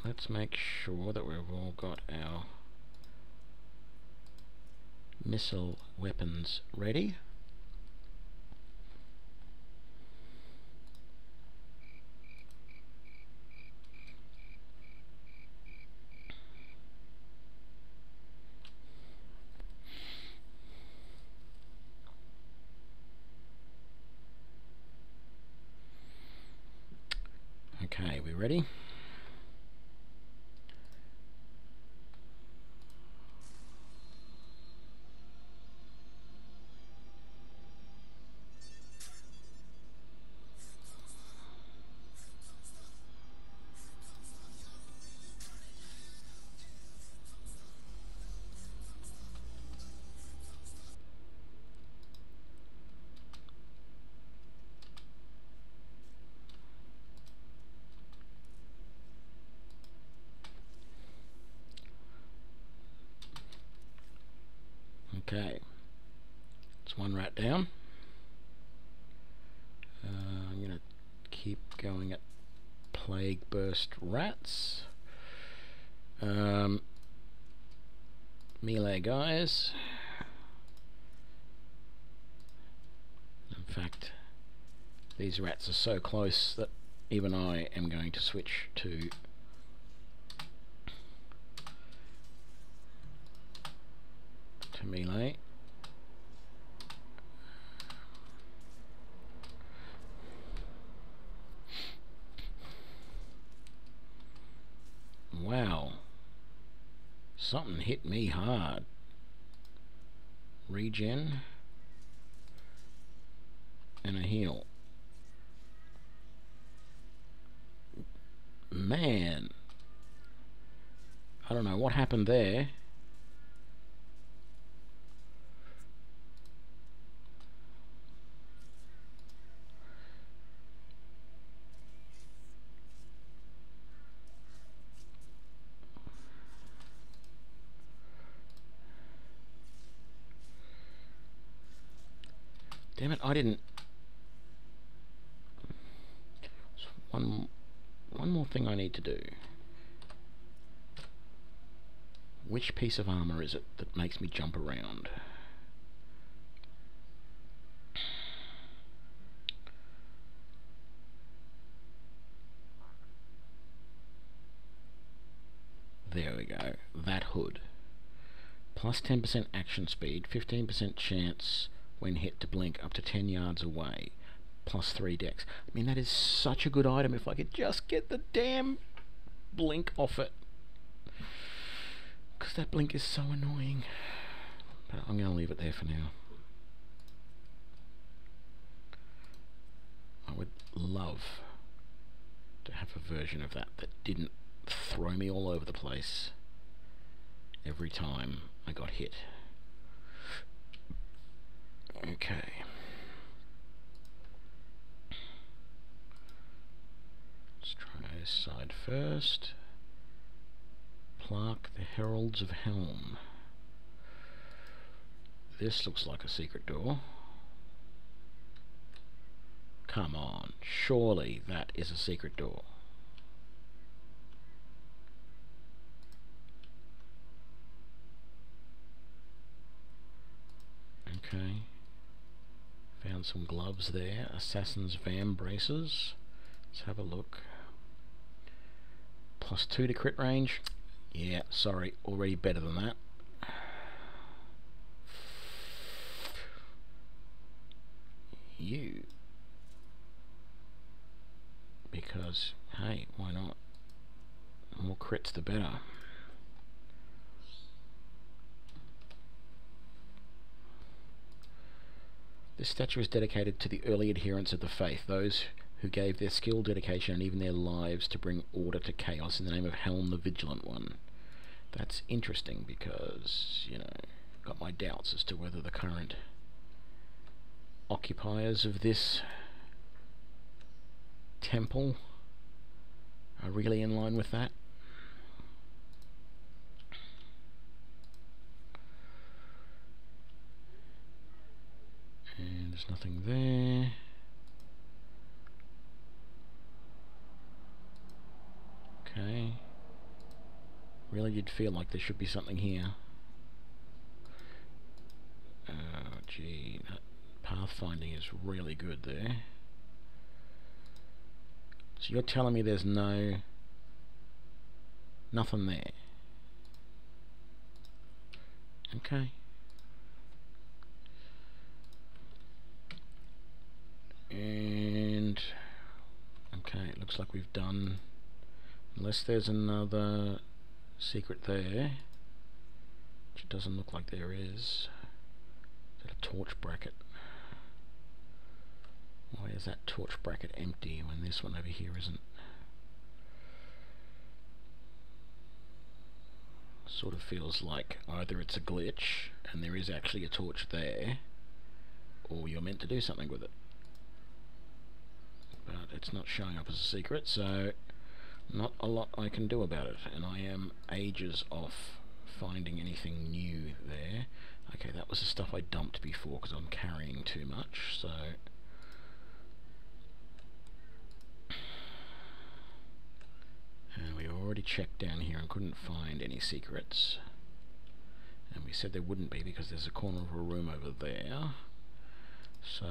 Let's make sure that we've all got our missile weapons ready. Okay, we ready? Okay, it's one rat down. I'm going to keep going at plague burst rats. Melee guys. In fact, these rats are so close that even I am going to switch to melee. Wow, something hit me hard. Regen and a heal. Man, I don't know what happened there. Damn it, I didn't. One more thing I need to do. Which piece of armor is it that makes me jump around? There we go. That hood. Plus 10% action speed, 15% chance when hit to blink up to 10 yards away. Plus 3 dex. I mean, that is such a good item if I could just get the damn blink off it. Because that blink is so annoying. But I'm going to leave it there for now. I would love to have a version of that that didn't throw me all over the place every time I got hit. Okay. Let's try this side first. Plaque the Heralds of Helm. This looks like a secret door. Come on, surely that is a secret door. Okay. Found some gloves there. Assassin's Vam braces. Let's have a look. Plus 2 to crit range. Yeah, sorry, already better than that. You. Because, hey, why not? The more crits the better. This statue is dedicated to the early adherents of the faith, those who gave their skill, dedication, and even their lives to bring order to chaos in the name of Helm the Vigilant One. That's interesting because, you know, got my doubts as to whether the current occupiers of this temple are really in line with that. And there's nothing there. Okay. Really did feel like there should be something here. Oh gee, that pathfinding is really good there. So you're telling me there's nothing there? Okay. And okay, it looks like we've done, unless there's another secret there, which it doesn't look like there is. Is that a torch bracket? Why is that torch bracket empty when this one over here isn't? Sort of feels like either it's a glitch and there is actually a torch there, or you're meant to do something with it. But it's not showing up as a secret, so not a lot I can do about it, and I am ages off finding anything new there. Okay, that was the stuff I dumped before because I'm carrying too much, so and we already checked down here and couldn't find any secrets, and we said there wouldn't be because there's a corner of a room over there, so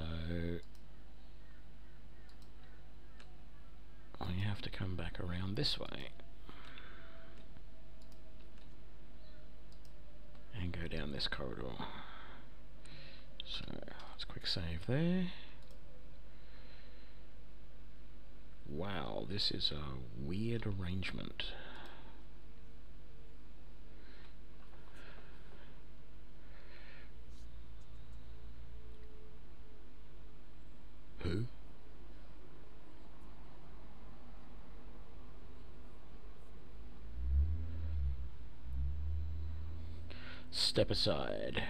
I have to come back around this way and go down this corridor. So let's quick save there. Wow, this is a weird arrangement. Who? Step aside.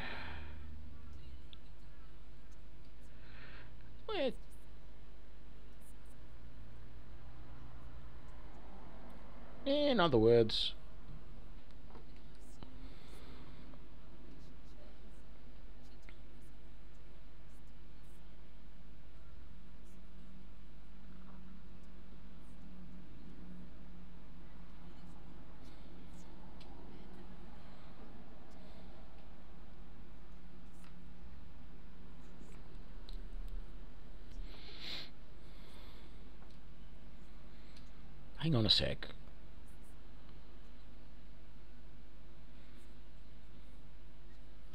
Wait. In other words, hang on a sec.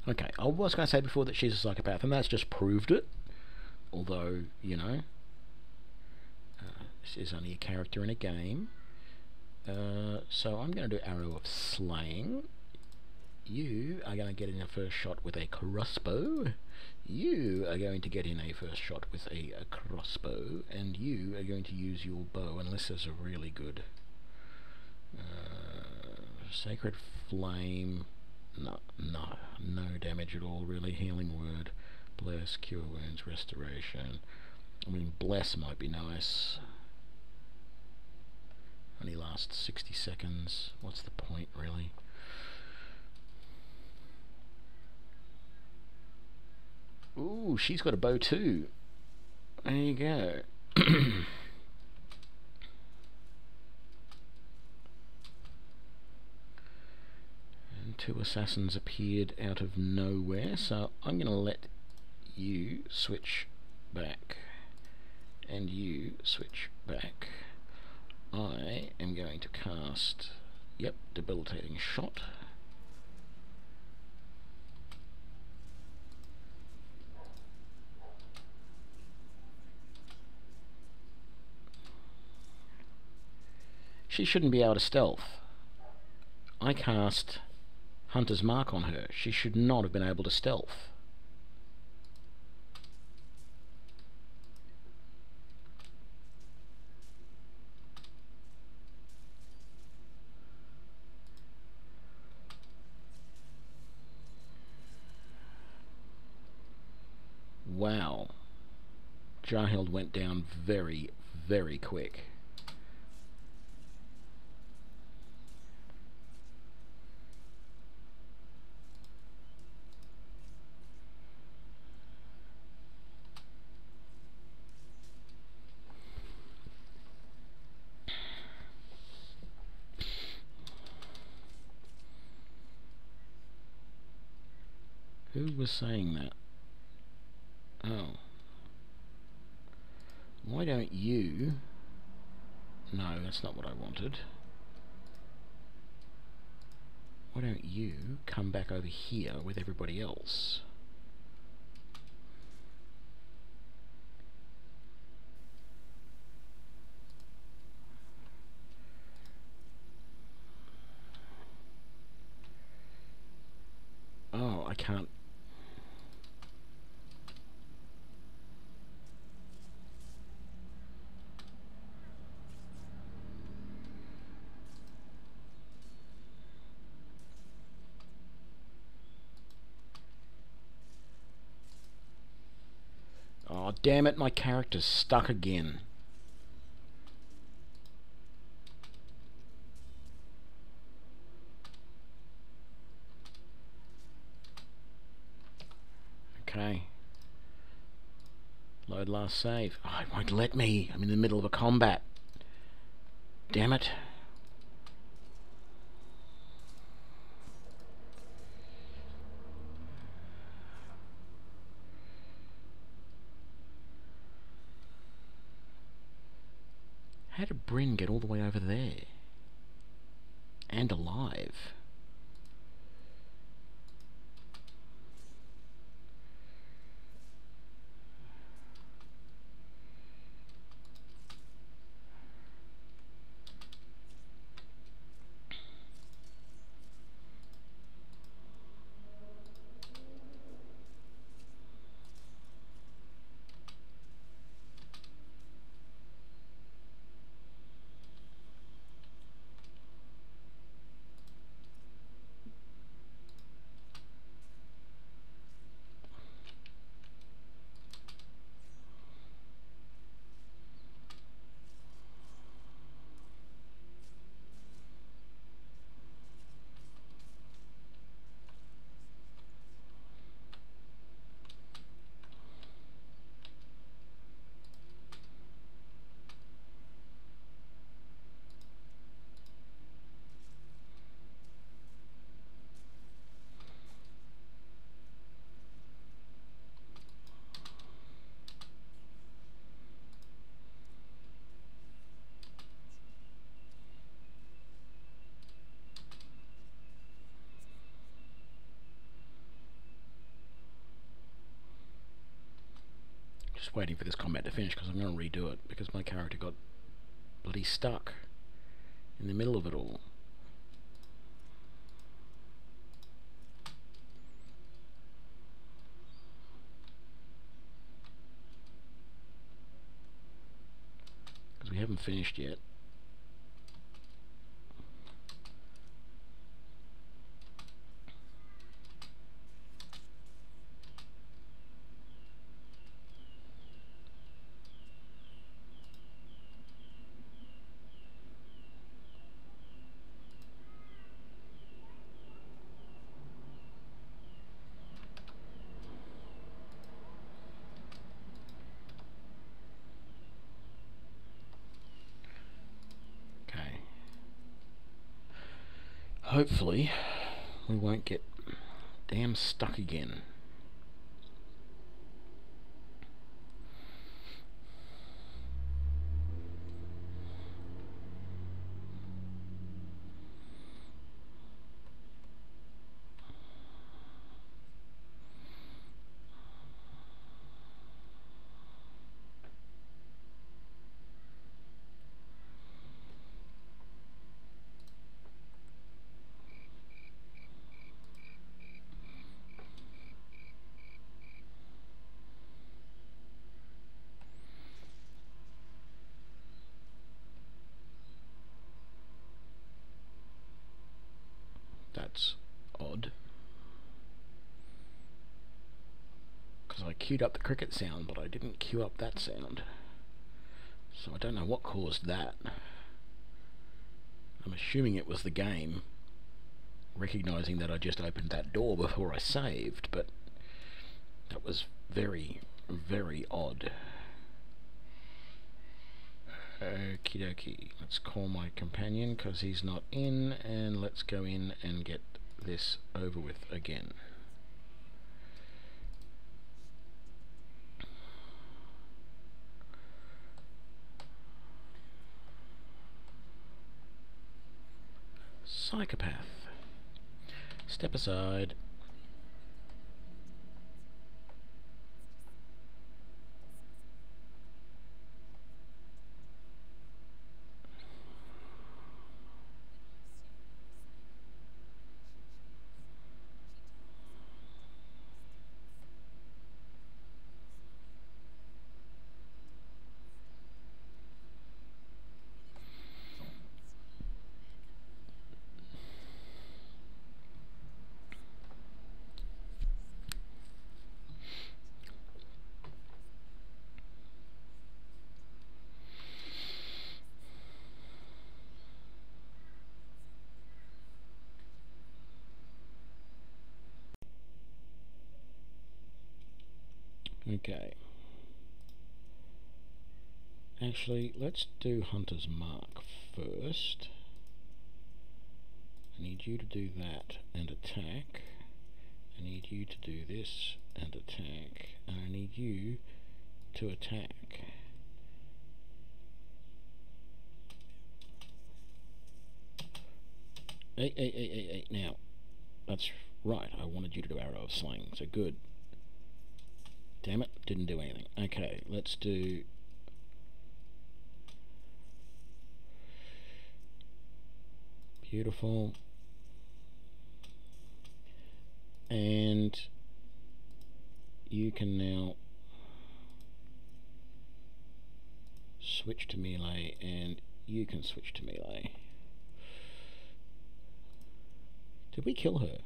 Okay, I was going to say before that she's a psychopath, and that's just proved it. Although, you know, this is only a character in a game. So I'm going to do Arrow of Slaying. You are going to get in a first shot with a crossbow. You are going to get in a first shot with a crossbow. And you are going to use your bow, unless there's a really good... Sacred Flame... No damage at all, really. Healing Word, Bless, Cure Wounds, Restoration. I mean, Bless might be nice. Only lasts 60 seconds. What's the point, really? Ooh, she's got a bow too. There you go. And two assassins appeared out of nowhere, so I'm going to let you switch back. And you switch back. I am going to cast, Debilitating Shot. She shouldn't be able to stealth. I cast Hunter's Mark on her. She should not have been able to stealth. Wow. Jarhild went down very, very quick. Who was saying that? Oh. Why don't you... No, that's not what I wanted. Why don't you come back over here with everybody else? Oh, I can't... Oh, damn it, my character's stuck again. Okay. Load last save. Oh, it won't let me. I'm in the middle of a combat. Damn it. How did Bryn get all the way over there? And alive? Just waiting for this combat to finish because I'm going to redo it because my character got bloody stuck in the middle of it all. Because we haven't finished yet. Hopefully we won't get damn stuck again. That's odd. Because I queued up the cricket sound, but I didn't queue up that sound. So I don't know what caused that. I'm assuming it was the game recognizing that I just opened that door before I saved, but that was very, very odd. Okie dokie, let's call my companion because he's not in, and let's go in and get this over with again. Psychopath. Step aside. Okay. Actually, let's do Hunter's Mark first. I need you to do that and attack. I need you to do this and attack. And I need you to attack. Hey. Now, that's right. I wanted you to do Arrow of Slaying, so good. Damn it, didn't do anything. Okay, let's do... Beautiful. And you can now switch to melee, and you can switch to melee. Did we kill her?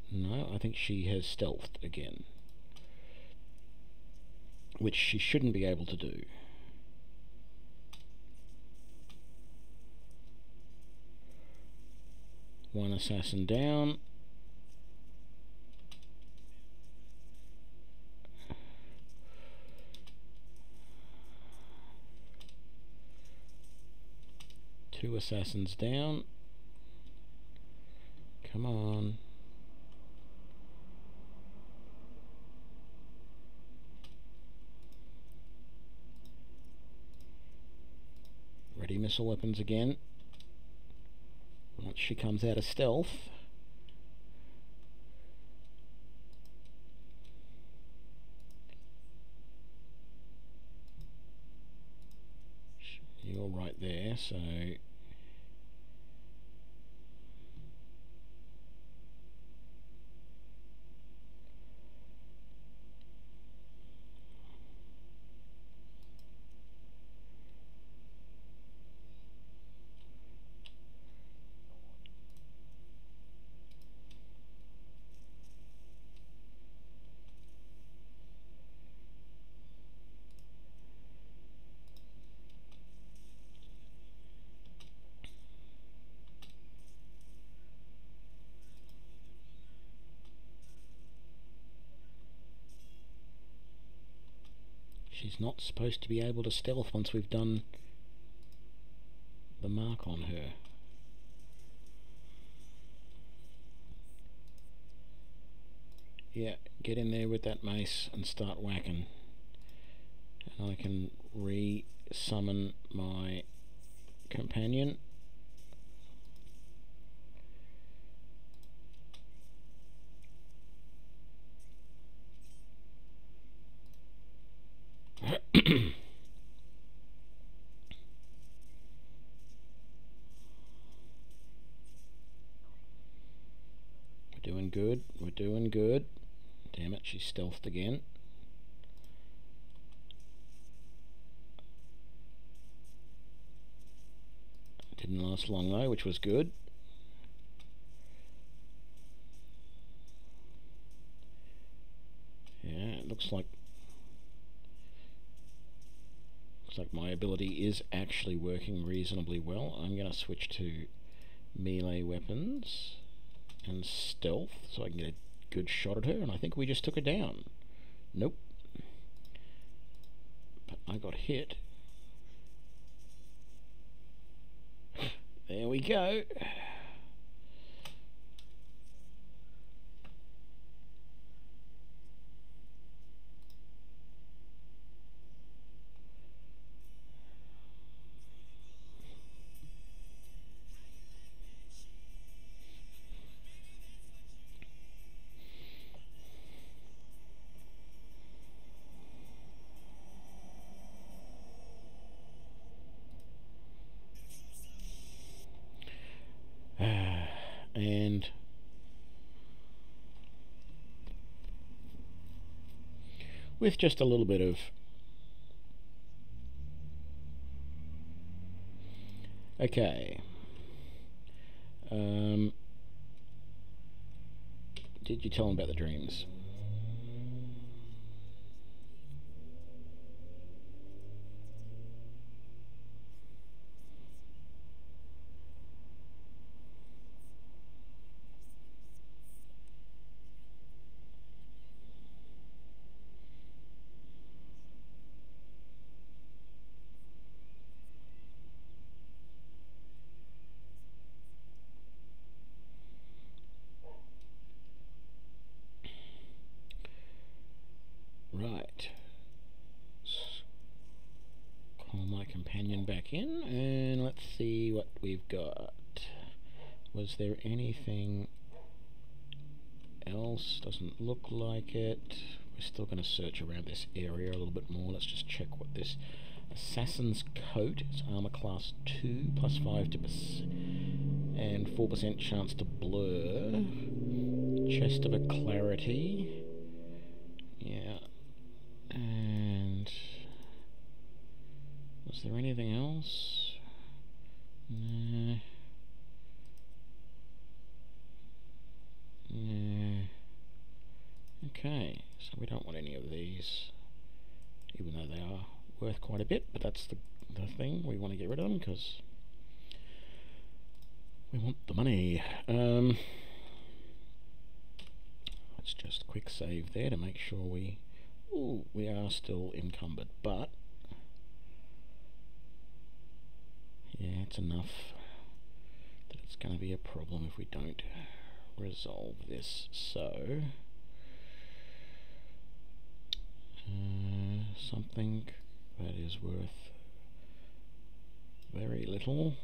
No, I think she has stealthed again, which she shouldn't be able to do. One assassin down. Two assassins down. Come on. Ready missile weapons again. Once she comes out of stealth. there, so she's not supposed to be able to stealth once we've done the mark on her. Yeah, get in there with that mace and start whacking. And I can re-summon my companion. We're doing good, we're doing good. Damn it, she's stealthed again. Didn't last long though, which was good. Yeah, it looks like my ability is actually working reasonably well. I'm going to switch to melee weapons and stealth so I can get a good shot at her, and I think we just took her down. Nope. But I got hit. There we go. And with just a little bit of did you tell him about the dreams? Right. Call my companion back in and let's see what we've got. Was there anything else? Doesn't look like it. We're still going to search around this area a little bit more. Let's just check what this Assassin's Coat is. Armor class 2 plus 5 to and 4% chance to blur. Chest of a Clarity. Yeah. And was there anything else? Nah. Yeah. Okay, so we don't want any of these, even though they are worth quite a bit, but that's the thing, we want to get rid of them because we want the money. Let's just quick save there to make sure we are still encumbered, but yeah, it's enough that it's going to be a problem if we don't resolve this. So something that is worth very little.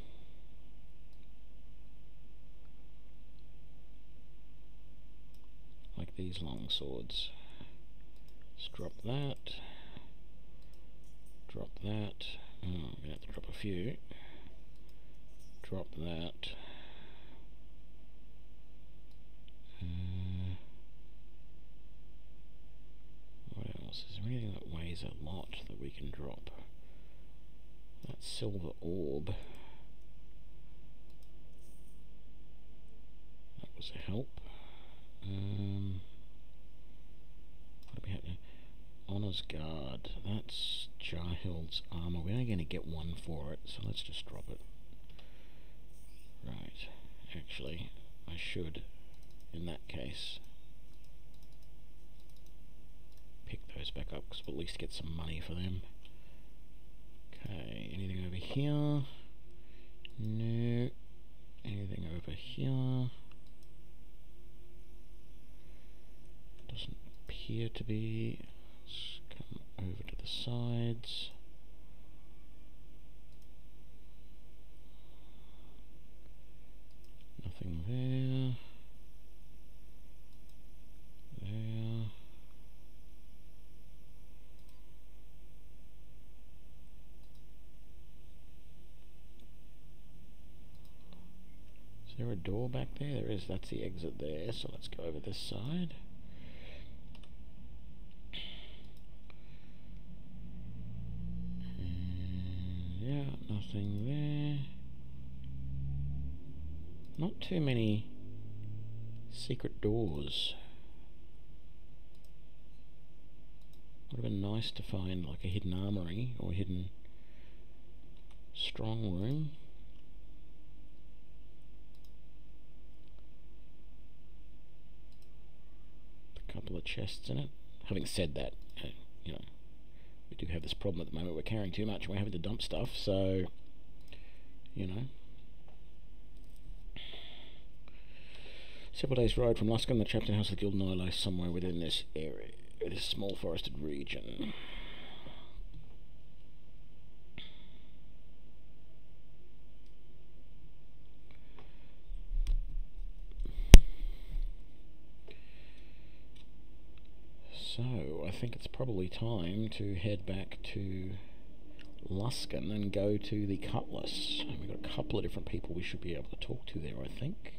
Like these long swords. Let's drop that. Drop that. Oh, I'm going to have to drop a few. drop that. What else? Is there anything that weighs a lot that we can drop? That silver orb. That was a help. What do we have here? Honor's Guard. That's Jarhild's armor. We're only going to get one for it, so let's just drop it. Right. Actually, I should, in that case, pick those back up, because we'll at least get some money for them. Okay, anything over here? No. Anything over here? Doesn't appear to be. Let's come over to the sides. Nothing there. There. Is there a door back there? There is. That's the exit there. So let's go over this side. And yeah, nothing there. Not too many secret doors. Would have been nice to find like a hidden armory or a hidden strong room. A couple of chests in it. Having said that, you know, we do have this problem at the moment. We're carrying too much and we're having to dump stuff, so, you know. Several days' ride from Luskan, the Chapter House of the Guild Nye lies somewhere within this area, this small forested region. So, I think it's probably time to head back to Luskan and go to the Cutlass. We've got a couple of different people we should be able to talk to there, I think.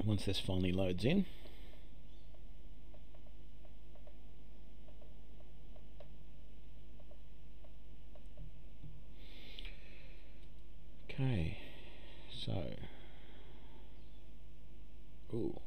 Once this finally loads in. Okay, so, ooh.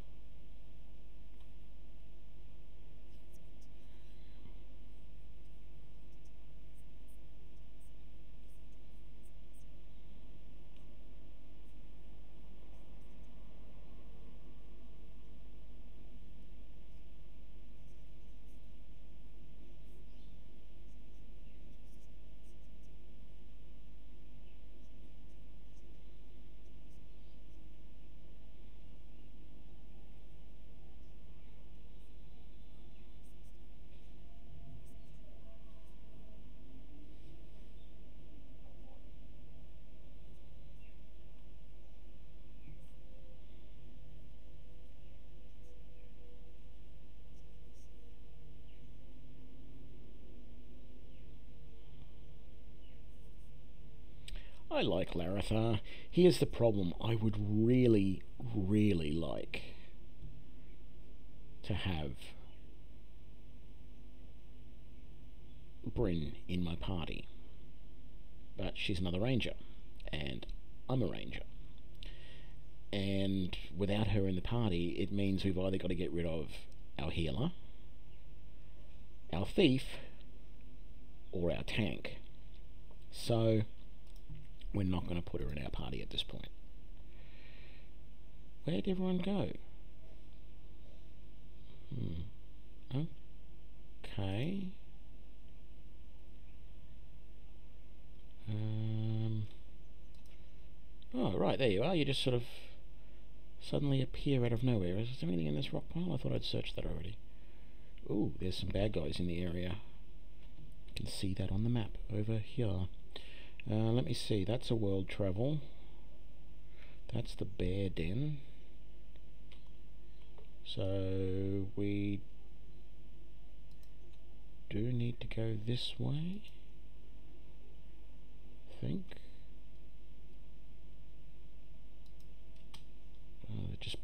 I like Larethar. Here's the problem. I would really, really like to have Bryn in my party. But she's another ranger, and I'm a ranger. And without her in the party, it means we've either got to get rid of our healer, our thief, or our tank. So we're not going to put her in our party at this point. Where'd everyone go? Okay. Oh, right, there you are. You just sort of suddenly appear out of nowhere. Is there anything in this rock pile? I thought I'd searched that already. Ooh, there's some bad guys in the area. You can see that on the map over here. Let me see. That's a world travel. That's the bear den. So we do need to go this way, I think. Oh, just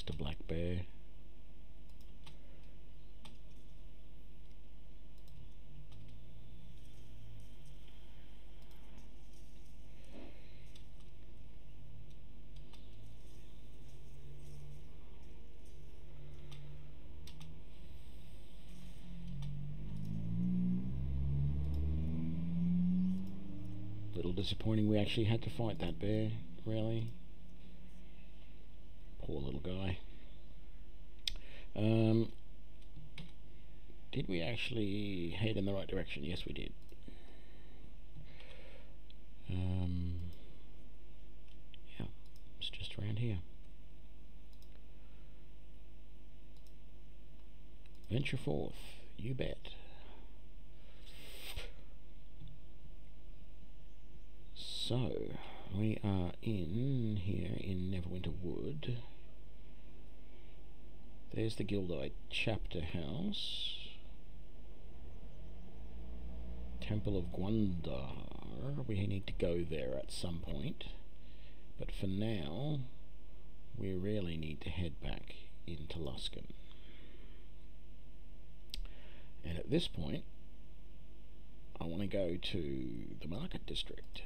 a black bear. Little disappointing we actually had to fight that bear, really. Poor little guy. Did we actually head in the right direction? Yes, we did. Yeah, it's just around here. Venture forth, you bet. So, we are in here in Neverwinter Wood. There's the Gildite Chapter House. Temple of Gwandar. We need to go there at some point. But for now, we really need to head back into Luskan. And at this point, I want to go to the Market District.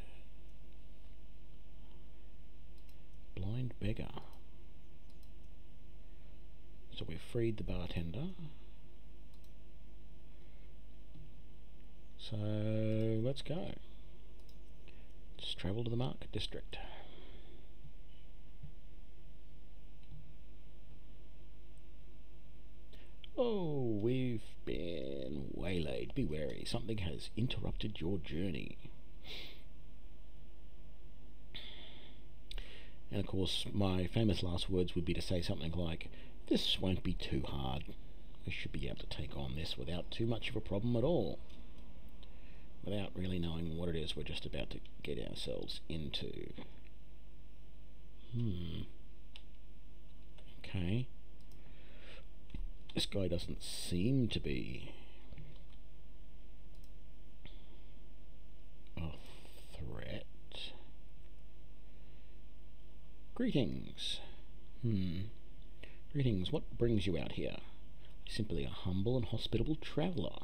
Blind Beggar. So we've freed the bartender. So let's go. Just travel to the Market District. Oh, we've been waylaid. Be wary. Something has interrupted your journey. And of course, my famous last words would be to say something like, "This won't be too hard. We should be able to take on this without too much of a problem at all." Without really knowing what it is we're just about to get ourselves into. Okay. This guy doesn't seem to be a threat. Greetings. Greetings. What brings you out here? Simply a humble and hospitable traveller.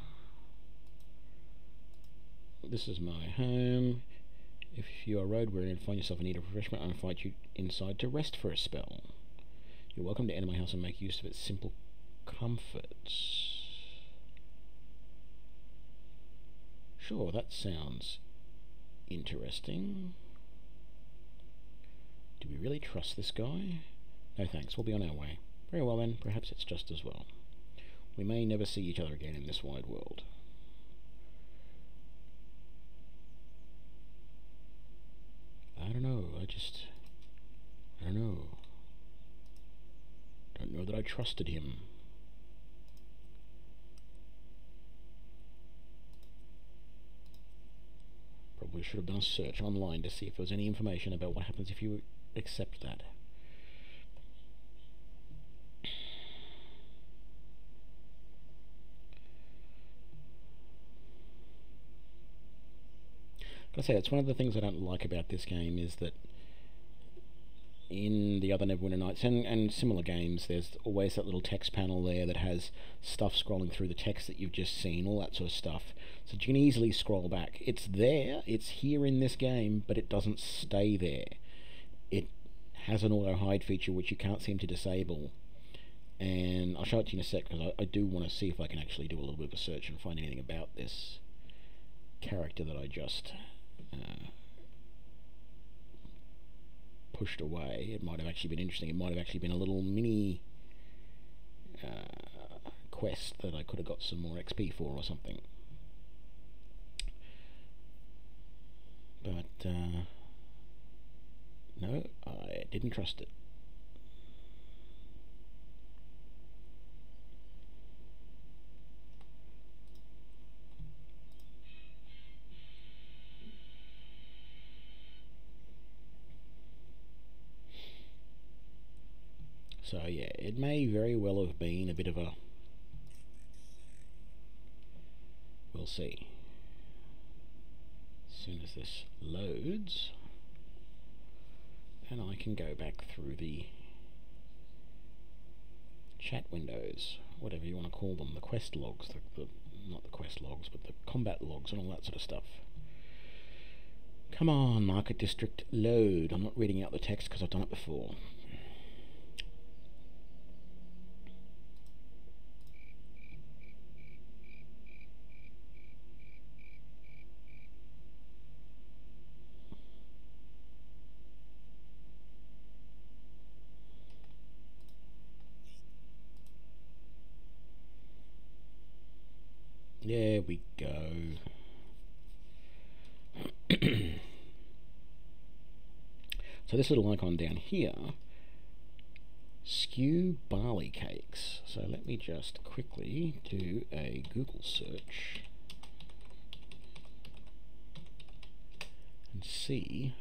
This is my home. If you are road weary and find yourself in need of refreshment, I invite you inside to rest for a spell. You're welcome to enter my house and make use of its simple comforts. Sure, that sounds interesting. Do we really trust this guy? No thanks, we'll be on our way. Very well then, perhaps it's just as well. We may never see each other again in this wide world. I don't know, I don't know. Don't know that I trusted him. Probably should have done a search online to see if there was any information about what happens if you accept that. Like I say, it's one of the things I don't like about this game is that in the other Neverwinter Nights and similar games, there's always that little text panel there that has stuff scrolling through the text that you've just seen, all that sort of stuff. So you can easily scroll back. It's there, it's here in this game, but it doesn't stay there. It has an auto hide feature which you can't seem to disable. And I'll show it to you in a sec because I do want to see if I can actually do a little bit of a search and find anything about this character that I just pushed away. It might have actually been interesting. It might have actually been a little mini quest that I could have got some more XP for or something. But no, I didn't trust it. So yeah, it may very well have been a bit of a... We'll see. As soon as this loads, and I can go back through the chat windows, whatever you want to call them, the quest logs, not the quest logs, but the combat logs and all that sort of stuff. Come on, Market District, load. I'm not reading out the text because I've done it before. There we go. So this little icon down here, skew barley cakes. So let me just quickly do a Google search and see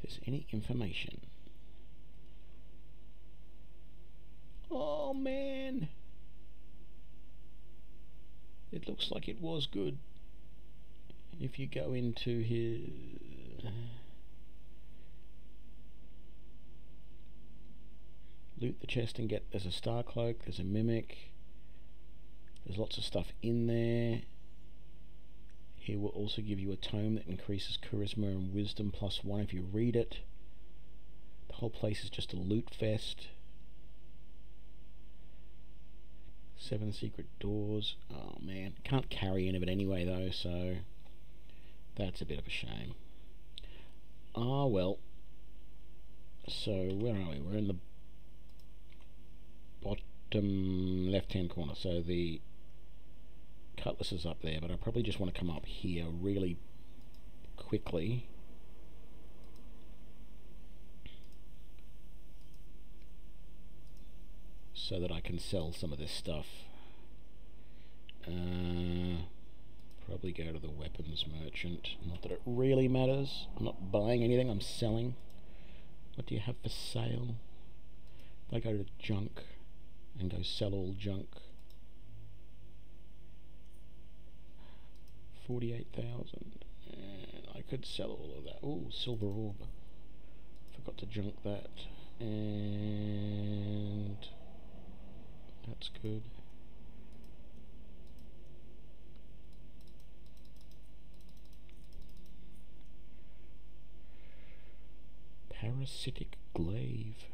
if there's any information. Oh man, it looks like it was good. If you go into here, loot the chest and get, there's a star cloak, there's a mimic, there's lots of stuff in there. He will also give you a tome that increases charisma and wisdom +1 if you read it. The whole place is just a loot fest. 7 secret doors. Oh man, can't carry any of it anyway though, so that's a bit of a shame. Ah well. So where are we? We're in the bottom left hand corner, so the cutlass is up there, but I probably just want to come up here really quickly so that I can sell some of this stuff. Probably go to the weapons merchant. Not that it really matters. I'm not buying anything, I'm selling. What do you have for sale? If I go to junk and go sell all junk. 48,000. And I could sell all of that. Ooh, silver orb. Forgot to junk that. And that's good. Parasitic glaive.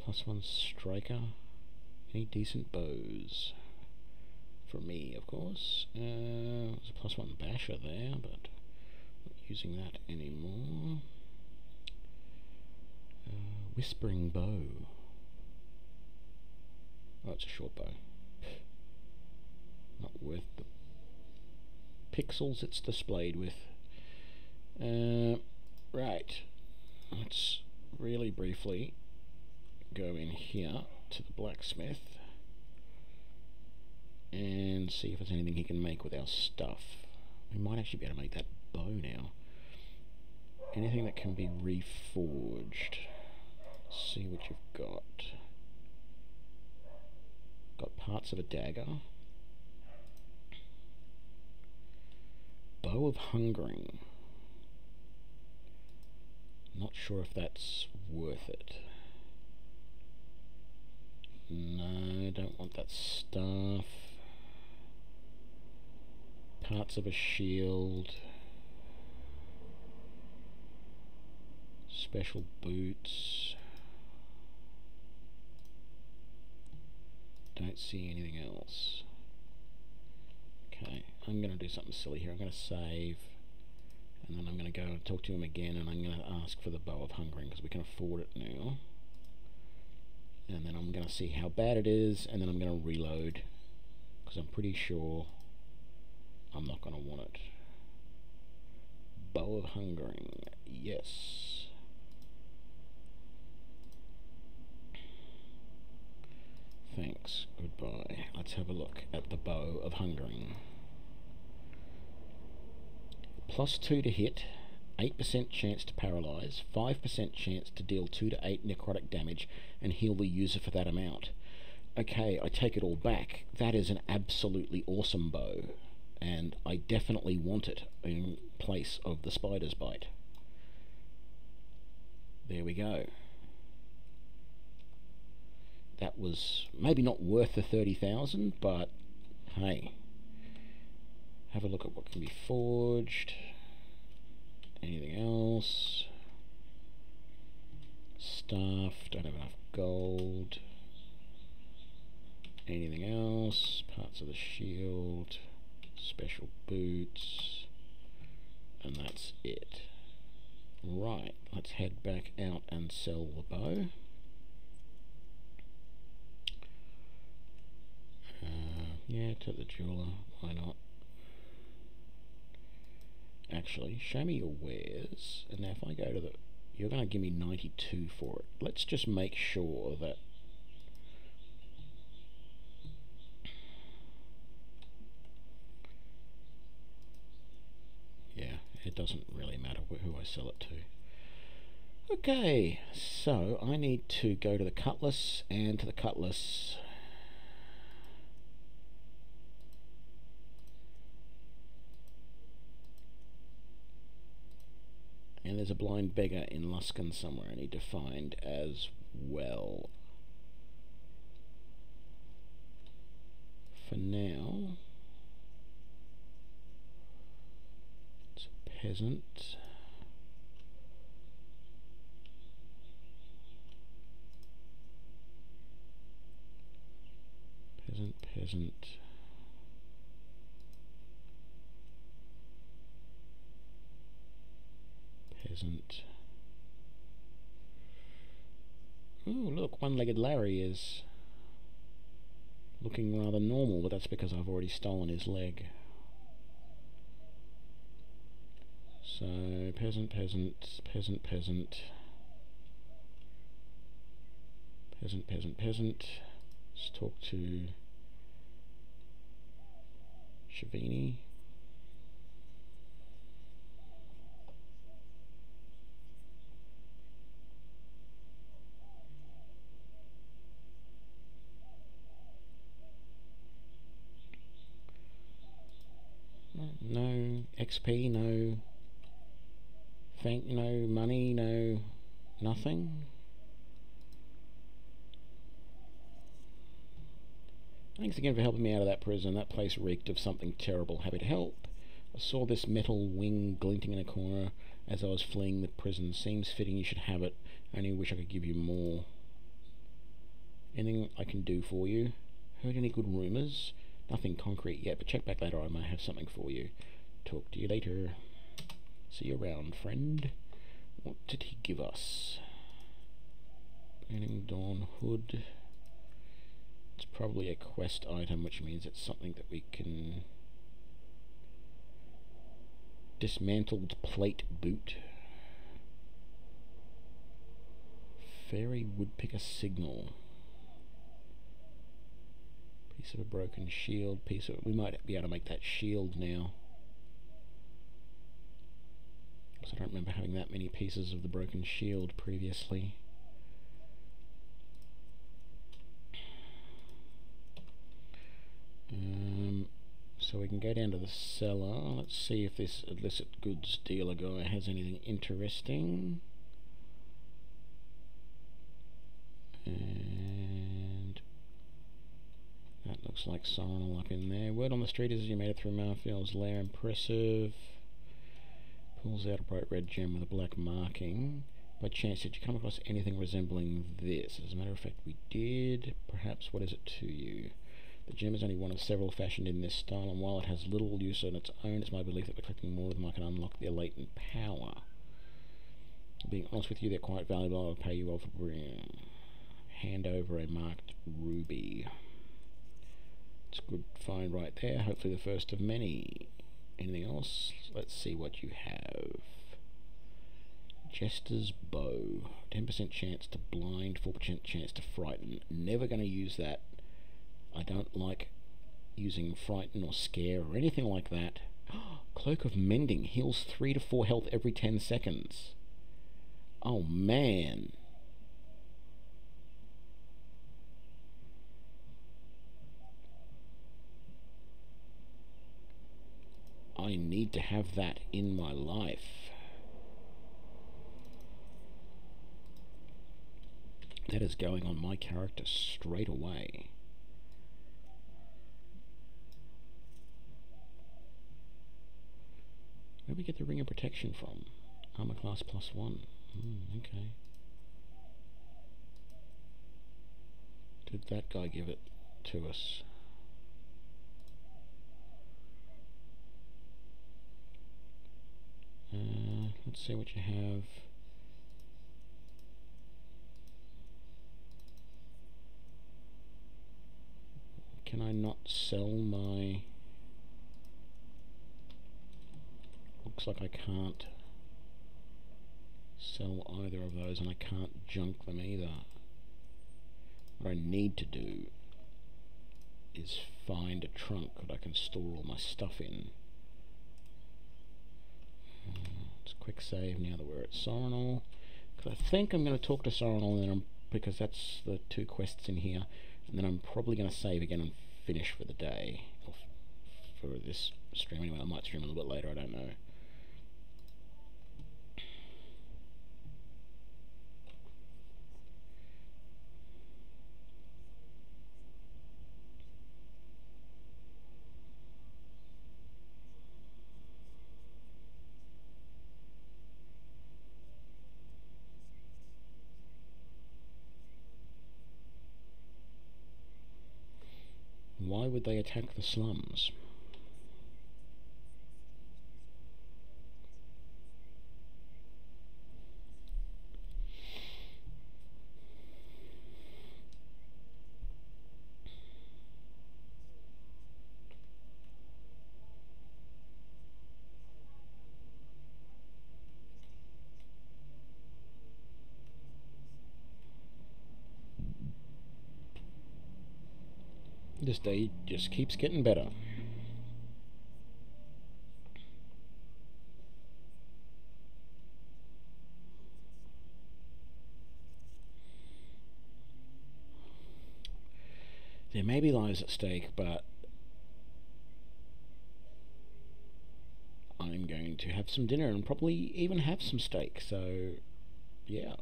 +1 striker. Any decent bows? For me, of course. There's a +1 basher there, but not using that anymore. Whispering bow. Oh, it's a short bow. Not worth the pixels it's displayed with. Right. Let's really briefly go in here to the blacksmith and see if there's anything he can make with our stuff. We might actually be able to make that bow now. Anything that can be reforged. Let's see what you've got. Got parts of a dagger. Bow of Hungering. Not sure if that's worth it. No, don't want that stuff. Parts of a shield. Special boots. Don't see anything else. Okay, I'm going to do something silly here. I'm going to save. And then I'm going to go and talk to him again, and I'm going to ask for the Bow of Hungering because we can afford it now. And then I'm going to see how bad it is, and then I'm going to reload because I'm pretty sure I'm not going to want it. Bow of Hungering, yes. Thanks, goodbye. Let's have a look at the Bow of Hungering. +2 to hit, 8% chance to paralyze, 5% chance to deal 2 to 8 necrotic damage and heal the user for that amount. Okay, I take it all back. That is an absolutely awesome bow, and I definitely want it in place of the Spider's Bite. There we go. That was maybe not worth the 30,000, but hey. Have a look at what can be forged. Anything else? Stuff, don't have enough gold. Anything else? Parts of the shield, special boots, and that's it. Right, let's head back out and sell the bow. Yeah, to the jeweler, why not? Actually, show me your wares, and now if I go to the... You're going to give me 92 for it. Let's just make sure that... Yeah, it doesn't really matter who I sell it to. Okay, so I need to go to the Cutlass, and to the Cutlass... And there's a blind beggar in Luskan somewhere I need to find as well. For now, it's a peasant. Peasant. Oh, look, one-legged Larry is looking rather normal, but that's because I've already stolen his leg. So, peasant. Let's talk to Shavini. No XP, no no money, no nothing. Thanks again for helping me out of that prison. That place reeked of something terrible. Happy to help. I saw this metal wing glinting in a corner as I was fleeing the prison. Seems fitting you should have it. I only wish I could give you more. Anything I can do for you? Heard any good rumours? Nothing concrete yet, but check back later. I may have something for you. Talk to you later. See you around, friend. What did he give us? Burning Dawn Hood. It's probably a quest item, which means it's something that we can... Dismantled plate boot. Fairy woodpicker signal. Piece of a broken shield. Piece of... We might be able to make that shield now. Because I don't remember having that many pieces of the broken shield previously. So we can go down to the cellar. Let's see if this illicit goods dealer guy has anything interesting. And that looks like Sorenal up in there. Word on the street is you made it through Marfield's lair. Impressive. Pulls out a bright red gem with a black marking. By chance, did you come across anything resembling this? As a matter of fact, we did. Perhaps, what is it to you? The gem is only one of several fashioned in this style, and while it has little use on its own, it's my belief that by collecting more of them I can unlock their latent power. Being honest with you, they're quite valuable. I'll pay you well for bringing. Hand over a marked ruby. It's a good find right there. Hopefully the first of many. Anything else? Let's see what you have. Jester's Bow. 10% chance to blind, 4% chance to frighten. Never going to use that. I don't like using frighten or scare or anything like that. Cloak of Mending heals 3 to 4 health every 10 seconds. Oh man. I need to have that in my life. That is going on my character straight away. Where do we get the Ring of Protection from? Armor class +1. Okay. Did that guy give it to us? Let's see what you have. Can I not sell my... Looks like I can't sell either of those, and I can't junk them either. What I need to do is find a trunk that I can store all my stuff in. Let's quick save now that we're at Sorinol, because I think I'm going to talk to Sorinol, and then because that's the 2 quests in here, and then I'm probably going to save again and finish for the day, or for this stream anyway. I might stream a little bit later, I don't know. Why would they attack the slums? This day just keeps getting better. There may be lives at stake, but I'm going to have some dinner and probably even have some steak, so yeah.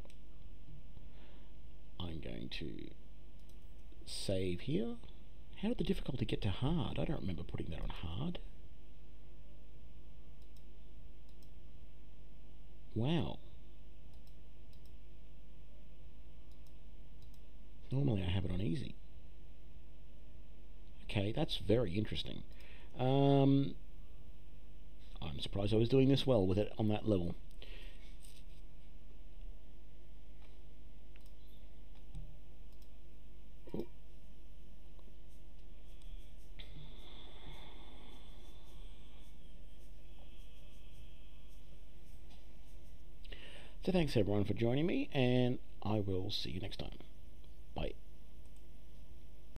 I'm going to save here. How did the difficulty get to hard? I don't remember putting that on hard. Wow. Normally I have it on easy. Okay, that's very interesting. I'm surprised I was doing this well with it on that level. So thanks everyone for joining me, and I will see you next time.